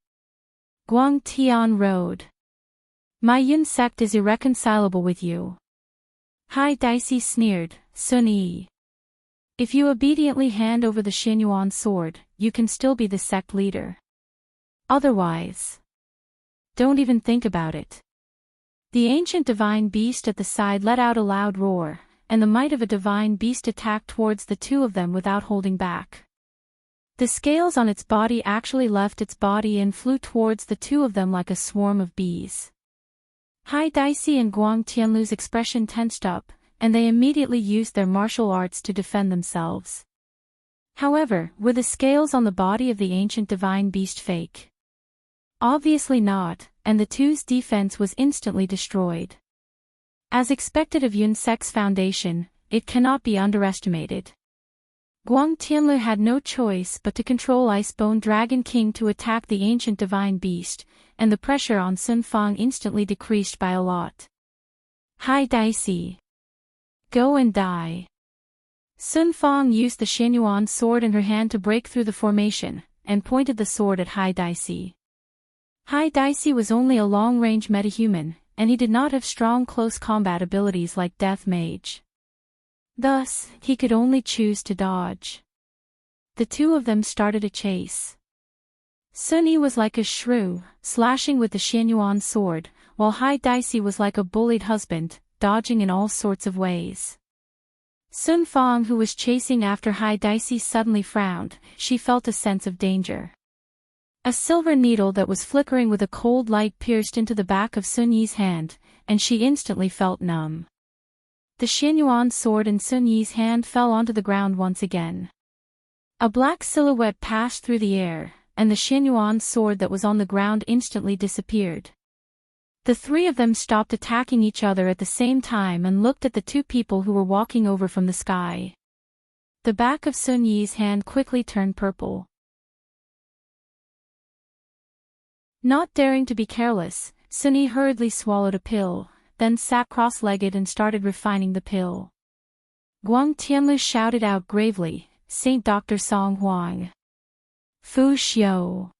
Guang Tian roared. "My Yun sect is irreconcilable with you." Hai Daixi sneered, "Sun Yi. If you obediently hand over the Xianyuan sword, you can still be the sect leader. Otherwise, don't even think about it." The ancient divine beast at the side let out a loud roar, and the might of a divine beast attacked towards the 2 of them without holding back. The scales on its body actually left its body and flew towards the 2 of them like a swarm of bees. Hai Daixi and Guang Tianlu's expression tensed up, and they immediately used their martial arts to defend themselves. However, were the scales on the body of the ancient divine beast fake? Obviously not, and the 2's defense was instantly destroyed. As expected of Yun Sect's foundation, it cannot be underestimated. Guang Tianlu had no choice but to control Icebone Dragon King to attack the ancient divine beast, and the pressure on Sun Fang instantly decreased by a lot. Hai Daixi. Go and die. Sun Fang used the Xianyuan sword in her hand to break through the formation, and pointed the sword at Hai Daixi. Hai Daixi was only a long-range metahuman, and he did not have strong close combat abilities like Death Mage. Thus, he could only choose to dodge. The 2 of them started a chase. Sun Yi was like a shrew, slashing with the Xianyuan sword, while Hai Daixi was like a bullied husband, dodging in all sorts of ways. Sun Fang, who was chasing after Hai Daixi, suddenly frowned. She felt a sense of danger. A silver needle that was flickering with a cold light pierced into the back of Sun Yi's hand, and she instantly felt numb. The Xianyuan sword in Sun Yi's hand fell onto the ground once again. A black silhouette passed through the air, and the Xianyuan sword that was on the ground instantly disappeared. The 3 of them stopped attacking each other at the same time and looked at the 2 people who were walking over from the sky. The back of Sun Yi's hand quickly turned purple. Not daring to be careless, Sun Yi hurriedly swallowed a pill, then sat cross-legged and started refining the pill. Guang Tianlu shouted out gravely, "Saint Dr. Song Huang." Fu Xiu.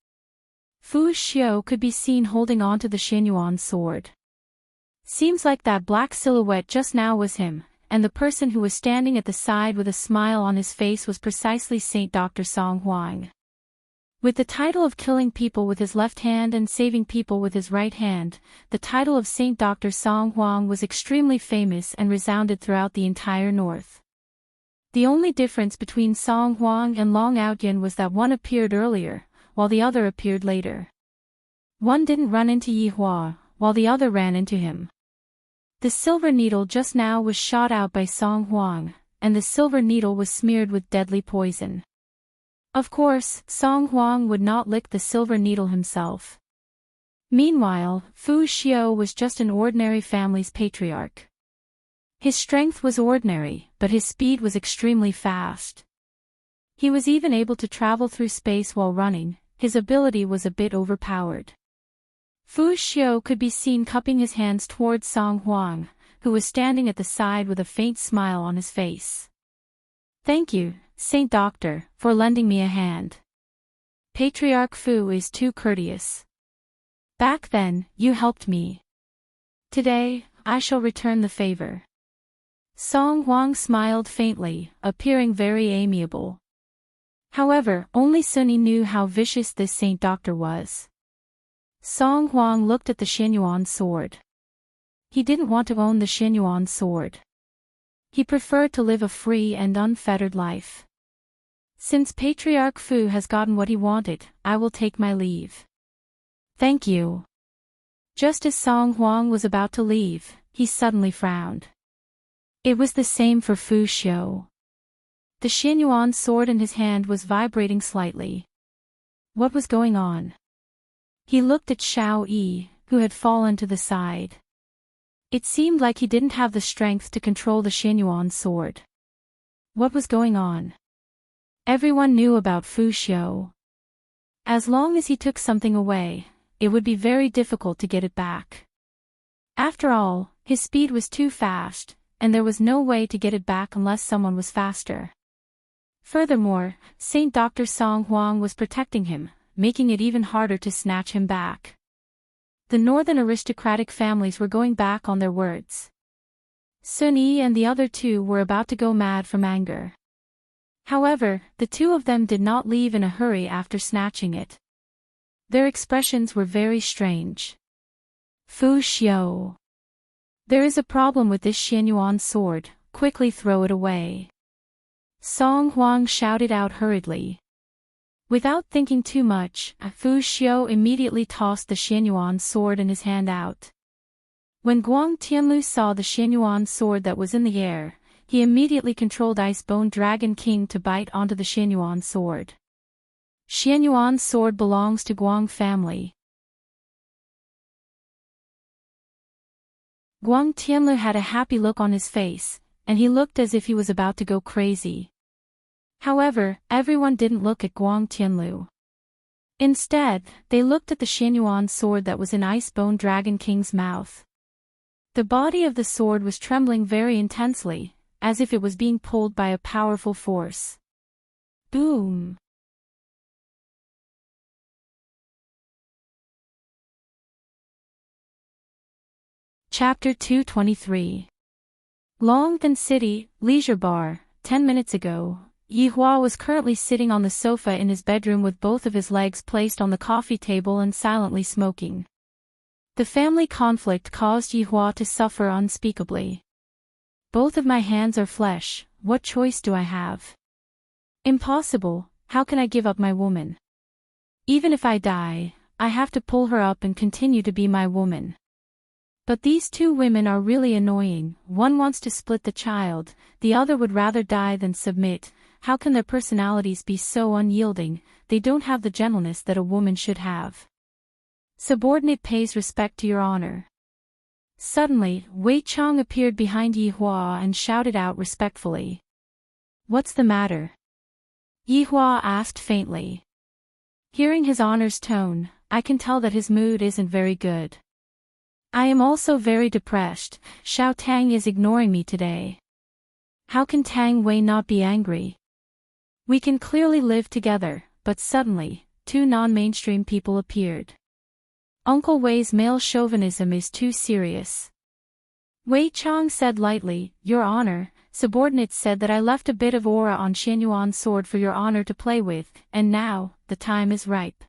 Fu Xiu could be seen holding onto the Xianyuan sword. Seems like that black silhouette just now was him, and the person who was standing at the side with a smile on his face was precisely Saint Dr. Song Huang. With the title of killing people with his left hand and saving people with his right hand, the title of Saint Dr. Song Huang was extremely famous and resounded throughout the entire north. The only difference between Song Huang and Long Outyan was that one appeared earlier, while the other appeared later. One didn't run into Yi Hua, while the other ran into him. The silver needle just now was shot out by Song Huang, and the silver needle was smeared with deadly poison. Of course, Song Huang would not lick the silver needle himself. Meanwhile, Fu Xiu was just an ordinary family's patriarch. His strength was ordinary, but his speed was extremely fast. He was even able to travel through space while running. His ability was a bit overpowered. Fu Xiu could be seen cupping his hands towards Song Huang, who was standing at the side with a faint smile on his face. "Thank you, Saint Doctor, for lending me a hand. Patriarch Fu is too courteous. Back then, you helped me. Today, I shall return the favor." Song Huang smiled faintly, appearing very amiable. However, only Sun Yi knew how vicious this Saint Doctor was. Song Huang looked at the Xianyuan sword. He didn't want to own the Xianyuan sword. He preferred to live a free and unfettered life. "Since Patriarch Fu has gotten what he wanted, I will take my leave." "Thank you." Just as Song Huang was about to leave, he suddenly frowned. It was the same for Fu Xiu. The Xianyuan sword in his hand was vibrating slightly. What was going on? He looked at Xiao Yi, who had fallen to the side. It seemed like he didn't have the strength to control the Xianyuan sword. What was going on? Everyone knew about Fu Xiu. As long as he took something away, it would be very difficult to get it back. After all, his speed was too fast, and there was no way to get it back unless someone was faster. Furthermore, Saint Dr. Song Huang was protecting him, making it even harder to snatch him back. The northern aristocratic families were going back on their words. Sun Yi and the other two were about to go mad from anger. However, the two of them did not leave in a hurry after snatching it. Their expressions were very strange. "Fu Xiu. There is a problem with this Xianyuan sword, quickly throw it away." Song Huang shouted out hurriedly. Without thinking too much, Fu Xiu immediately tossed the Xianyuan sword in his hand out. When Guang Tianlu saw the Xianyuan sword that was in the air, he immediately controlled Icebone Dragon King to bite onto the Xianyuan sword. Xianyuan sword belongs to Guang family. Guang Tianlu had a happy look on his face, and he looked as if he was about to go crazy. However, everyone didn't look at Guang Tianlu. Instead, they looked at the Xianyuan sword that was in Icebone Dragon King's mouth. The body of the sword was trembling very intensely, as if it was being pulled by a powerful force. Boom! Chapter 223. Longthan City, Leisure Bar. 10 minutes ago, Yi Hua was currently sitting on the sofa in his bedroom with both of his legs placed on the coffee table and silently smoking. The family conflict caused Yi Hua to suffer unspeakably. "Both of my hands are flesh, what choice do I have? Impossible, how can I give up my woman? Even if I die, I have to pull her up and continue to be my woman. But these two women are really annoying, one wants to split the child, the other would rather die than submit. How can their personalities be so unyielding? They don't have the gentleness that a woman should have. Subordinate pays respect to your honor." Suddenly, Wei Chang appeared behind Yi Hua and shouted out respectfully. "What's the matter?" Yi Hua asked faintly. Hearing his honor's tone, I can tell that his mood isn't very good. I am also very depressed. Xiao Tang is ignoring me today. How can Tang Wei not be angry? We can clearly live together, but suddenly, two non-mainstream people appeared. Uncle Wei's male chauvinism is too serious. Wei Chang said lightly, Your Honor, subordinates said that I left a bit of aura on Xianyuan's sword for Your Honor to play with, and now, the time is ripe.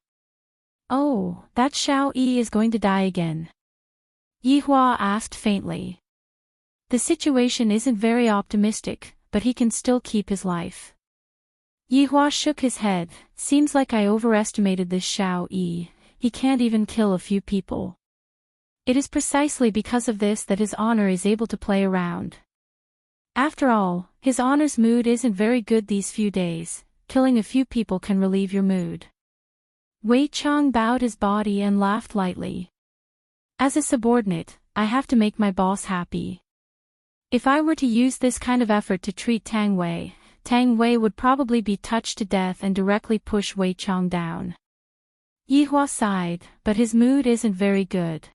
Oh, that Xiao Yi is going to die again. Yi Hua asked faintly. The situation isn't very optimistic, but he can still keep his life. Yi Hua shook his head. Seems like I overestimated this Xiao Yi. He can't even kill a few people. It is precisely because of this that his honor is able to play around. After all, his honor's mood isn't very good these few days. Killing a few people can relieve your mood. Wei Chang bowed his body and laughed lightly. As a subordinate, I have to make my boss happy. If I were to use this kind of effort to treat Tang Wei would probably be touched to death and directly push Wei Chang down. Yi Hua sighed, but his mood isn't very good.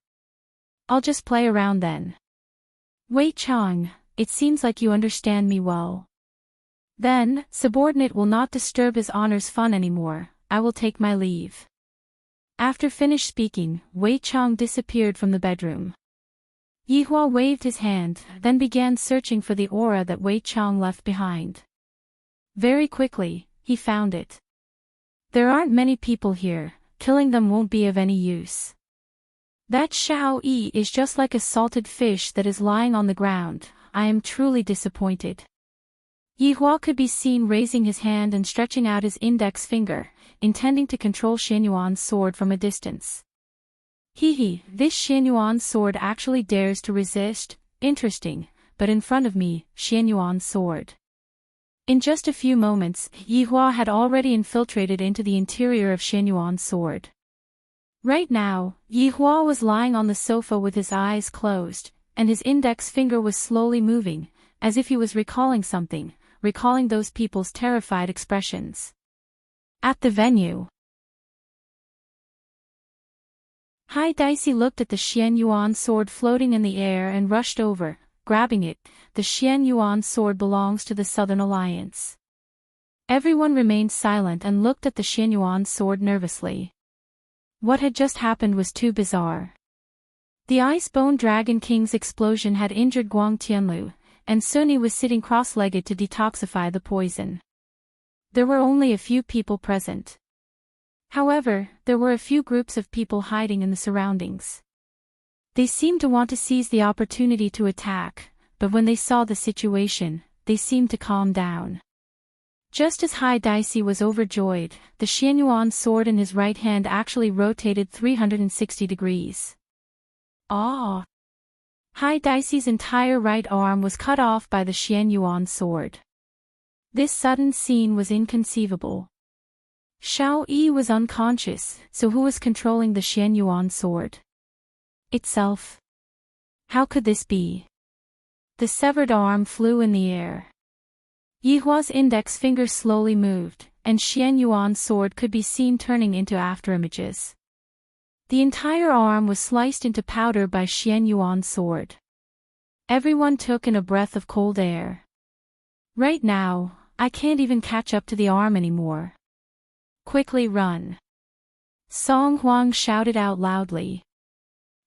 I'll just play around then. Wei Chang, it seems like you understand me well. Then, subordinate will not disturb his honor's fun anymore. I will take my leave. After finished speaking, Wei Chang disappeared from the bedroom. Yi Hua waved his hand, then began searching for the aura that Wei Chang left behind. Very quickly, he found it. There aren't many people here, killing them won't be of any use. That Xiao Yi is just like a salted fish that is lying on the ground. I am truly disappointed. Yi Hua could be seen raising his hand and stretching out his index finger, intending to control Xianyuan's sword from a distance. This Xianyuan's sword actually dares to resist, interesting, but in front of me, Xianyuan's sword. In just a few moments, Yi Hua had already infiltrated into the interior of Xianyuan's sword. Right now, Yi Hua was lying on the sofa with his eyes closed, and his index finger was slowly moving, as if he was recalling something, recalling those people's terrified expressions. At the venue, Hai Daisy looked at the Xianyuan sword floating in the air and rushed over, grabbing it. The Xianyuan sword belongs to the Southern Alliance. Everyone remained silent and looked at the Xianyuan sword nervously. What had just happened was too bizarre. The Icebone Dragon King's explosion had injured Guang Tianlu, and Sunny was sitting cross-legged to detoxify the poison. There were only a few people present. However, there were a few groups of people hiding in the surroundings. They seemed to want to seize the opportunity to attack, but when they saw the situation, they seemed to calm down. Just as Hai Daisy was overjoyed, the Xianyuan sword in his right hand actually rotated 360 degrees. Ah! Hai Daisy's entire right arm was cut off by the Xianyuan sword. This sudden scene was inconceivable. Xiao Yi was unconscious, so who was controlling the Xianyuan sword? Itself. How could this be? The severed arm flew in the air. Yi Hua's index finger slowly moved, and Xianyuan's sword could be seen turning into afterimages. The entire arm was sliced into powder by Xianyuan's sword. Everyone took in a breath of cold air. Right now, I can't even catch up to the arm anymore. Quickly run! Song Huang shouted out loudly.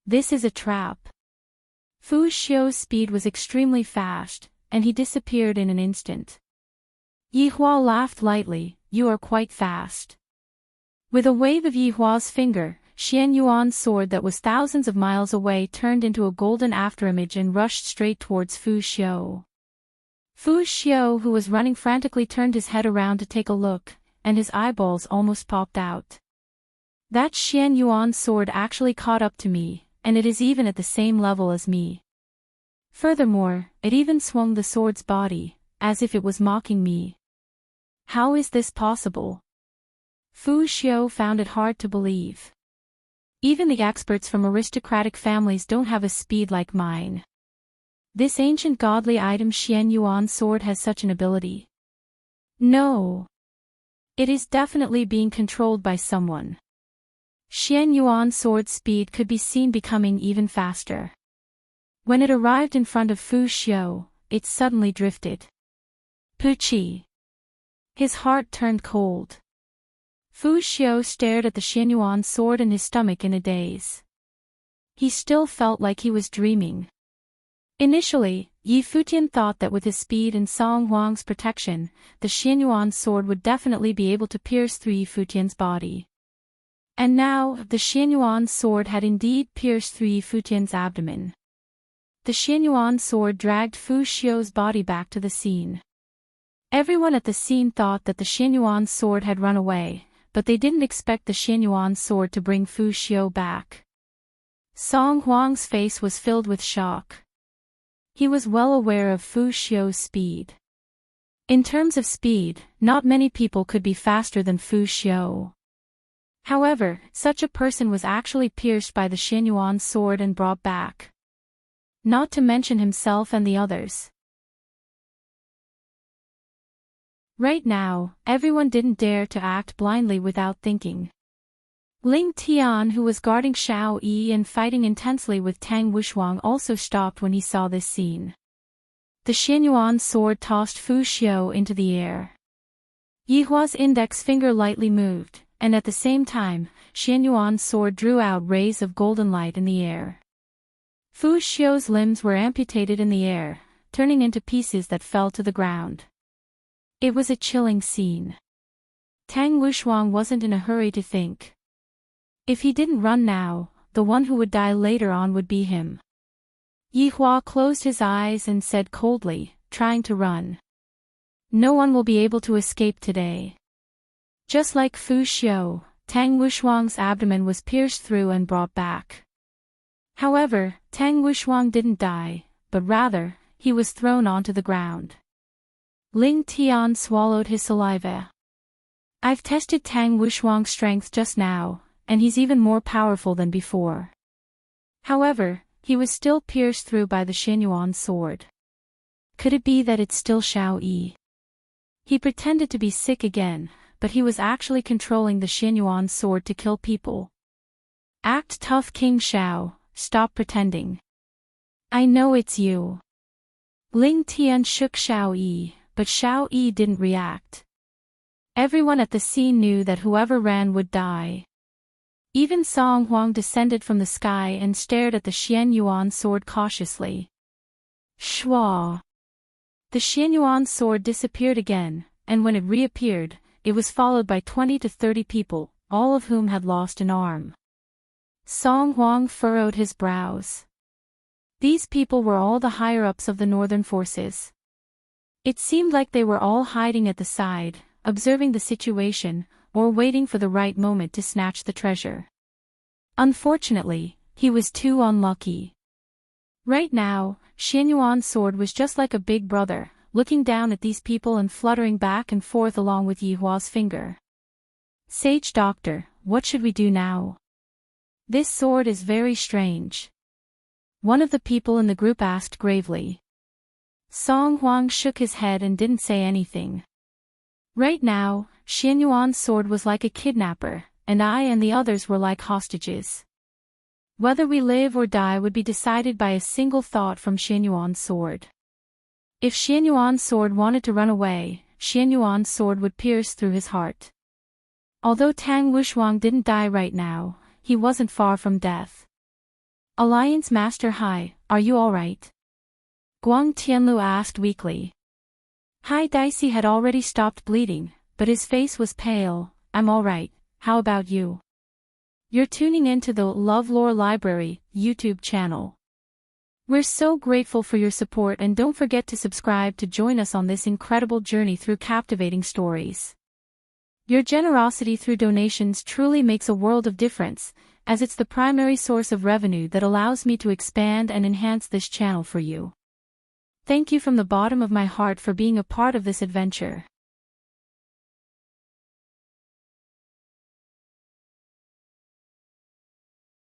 This is a trap. Fu Xiu's speed was extremely fast, and he disappeared in an instant. Yi Hua laughed lightly, you are quite fast. With a wave of Yi Hua's finger, Xianyuan's sword that was thousands of miles away turned into a golden afterimage and rushed straight towards Fu Xiu. Fu Xiu, who was running frantically, turned his head around to take a look, and his eyeballs almost popped out. That Xianyuan sword actually caught up to me, and it is even at the same level as me. Furthermore, it even swung the sword's body, as if it was mocking me. How is this possible? Fu Xiu found it hard to believe. Even the experts from aristocratic families don't have a speed like mine. This ancient godly item Xianyuan sword has such an ability. No. It is definitely being controlled by someone. Xian Yuan's sword speed could be seen becoming even faster. When it arrived in front of Fu Xiu, it suddenly drifted. Puchi. His heart turned cold. Fu Xiu stared at the Xian Yuan's sword in his stomach in a daze. He still felt like he was dreaming. Initially, Yi Futian thought that with his speed and Song Huang's protection, the Xian Yuan's sword would definitely be able to pierce through Yi Futian's body. And now, the Xian Yuan's sword had indeed pierced through Yi Futian's abdomen. The Xian Yuan's sword dragged Fu Xiu's body back to the scene. Everyone at the scene thought that the Xian Yuan's sword had run away, but they didn't expect the Xian Yuan's sword to bring Fu Xiu back. Song Huang's face was filled with shock. He was well aware of Fu Xiu's speed. In terms of speed, not many people could be faster than Fu Xiu. However, such a person was actually pierced by the Xian Yuan's sword and brought back. Not to mention himself and the others. Right now, everyone didn't dare to act blindly without thinking. Ling Tian, who was guarding Xiao Yi and fighting intensely with Tang Wushuang, also stopped when he saw this scene. The Xian Yuan's sword tossed Fu Xiu into the air. Yi Hua's index finger lightly moved, and at the same time, Xian Yuan's sword drew out rays of golden light in the air. Fu Xiu's limbs were amputated in the air, turning into pieces that fell to the ground. It was a chilling scene. Tang Wushuang wasn't in a hurry to think. If he didn't run now, the one who would die later on would be him. Yi Hua closed his eyes and said coldly, trying to run. No one will be able to escape today. Just like Fu Xiu, Tang Wushuang's abdomen was pierced through and brought back. However, Tang Wushuang didn't die, but rather, he was thrown onto the ground. Ling Tian swallowed his saliva. I've tested Tang Wushuang's strength just now, and he's even more powerful than before. However, he was still pierced through by the Xian Yuan's sword. Could it be that it's still Xiao Yi? He pretended to be sick again, but he was actually controlling the Xian Yuan's sword to kill people. Act tough, King Xiao, stop pretending. I know it's you. Ling Tian shook Xiao Yi, but Xiao Yi didn't react. Everyone at the scene knew that whoever ran would die. Even Song Huang descended from the sky and stared at the Xian Yuan sword cautiously. Shua! The Xian Yuan sword disappeared again, and when it reappeared, it was followed by 20 to 30 people, all of whom had lost an arm. Song Huang furrowed his brows. These people were all the higher-ups of the northern forces. It seemed like they were all hiding at the side, observing the situation, or waiting for the right moment to snatch the treasure. Unfortunately, he was too unlucky. Right now, Xian Yuan's sword was just like a big brother, looking down at these people and fluttering back and forth along with Yi Hua's finger. Sage Doctor, what should we do now? This sword is very strange. One of the people in the group asked gravely. Song Huang shook his head and didn't say anything. Right now, Xian Yuan's sword was like a kidnapper, and I and the others were like hostages. Whether we live or die would be decided by a single thought from Xian Yuan's sword. If Xian Yuan's sword wanted to run away, Xian Yuan's sword would pierce through his heart. Although Tang Wushuang didn't die right now, he wasn't far from death. Alliance Master Hai, are you alright? Guang Tianlu asked weakly. Hai Daisy had already stopped bleeding, but his face was pale. I'm alright, how about you? You're tuning in to the LoveLore Library YouTube channel. We're so grateful for your support, and don't forget to subscribe to join us on this incredible journey through captivating stories. Your generosity through donations truly makes a world of difference, as it's the primary source of revenue that allows me to expand and enhance this channel for you. Thank you from the bottom of my heart for being a part of this adventure.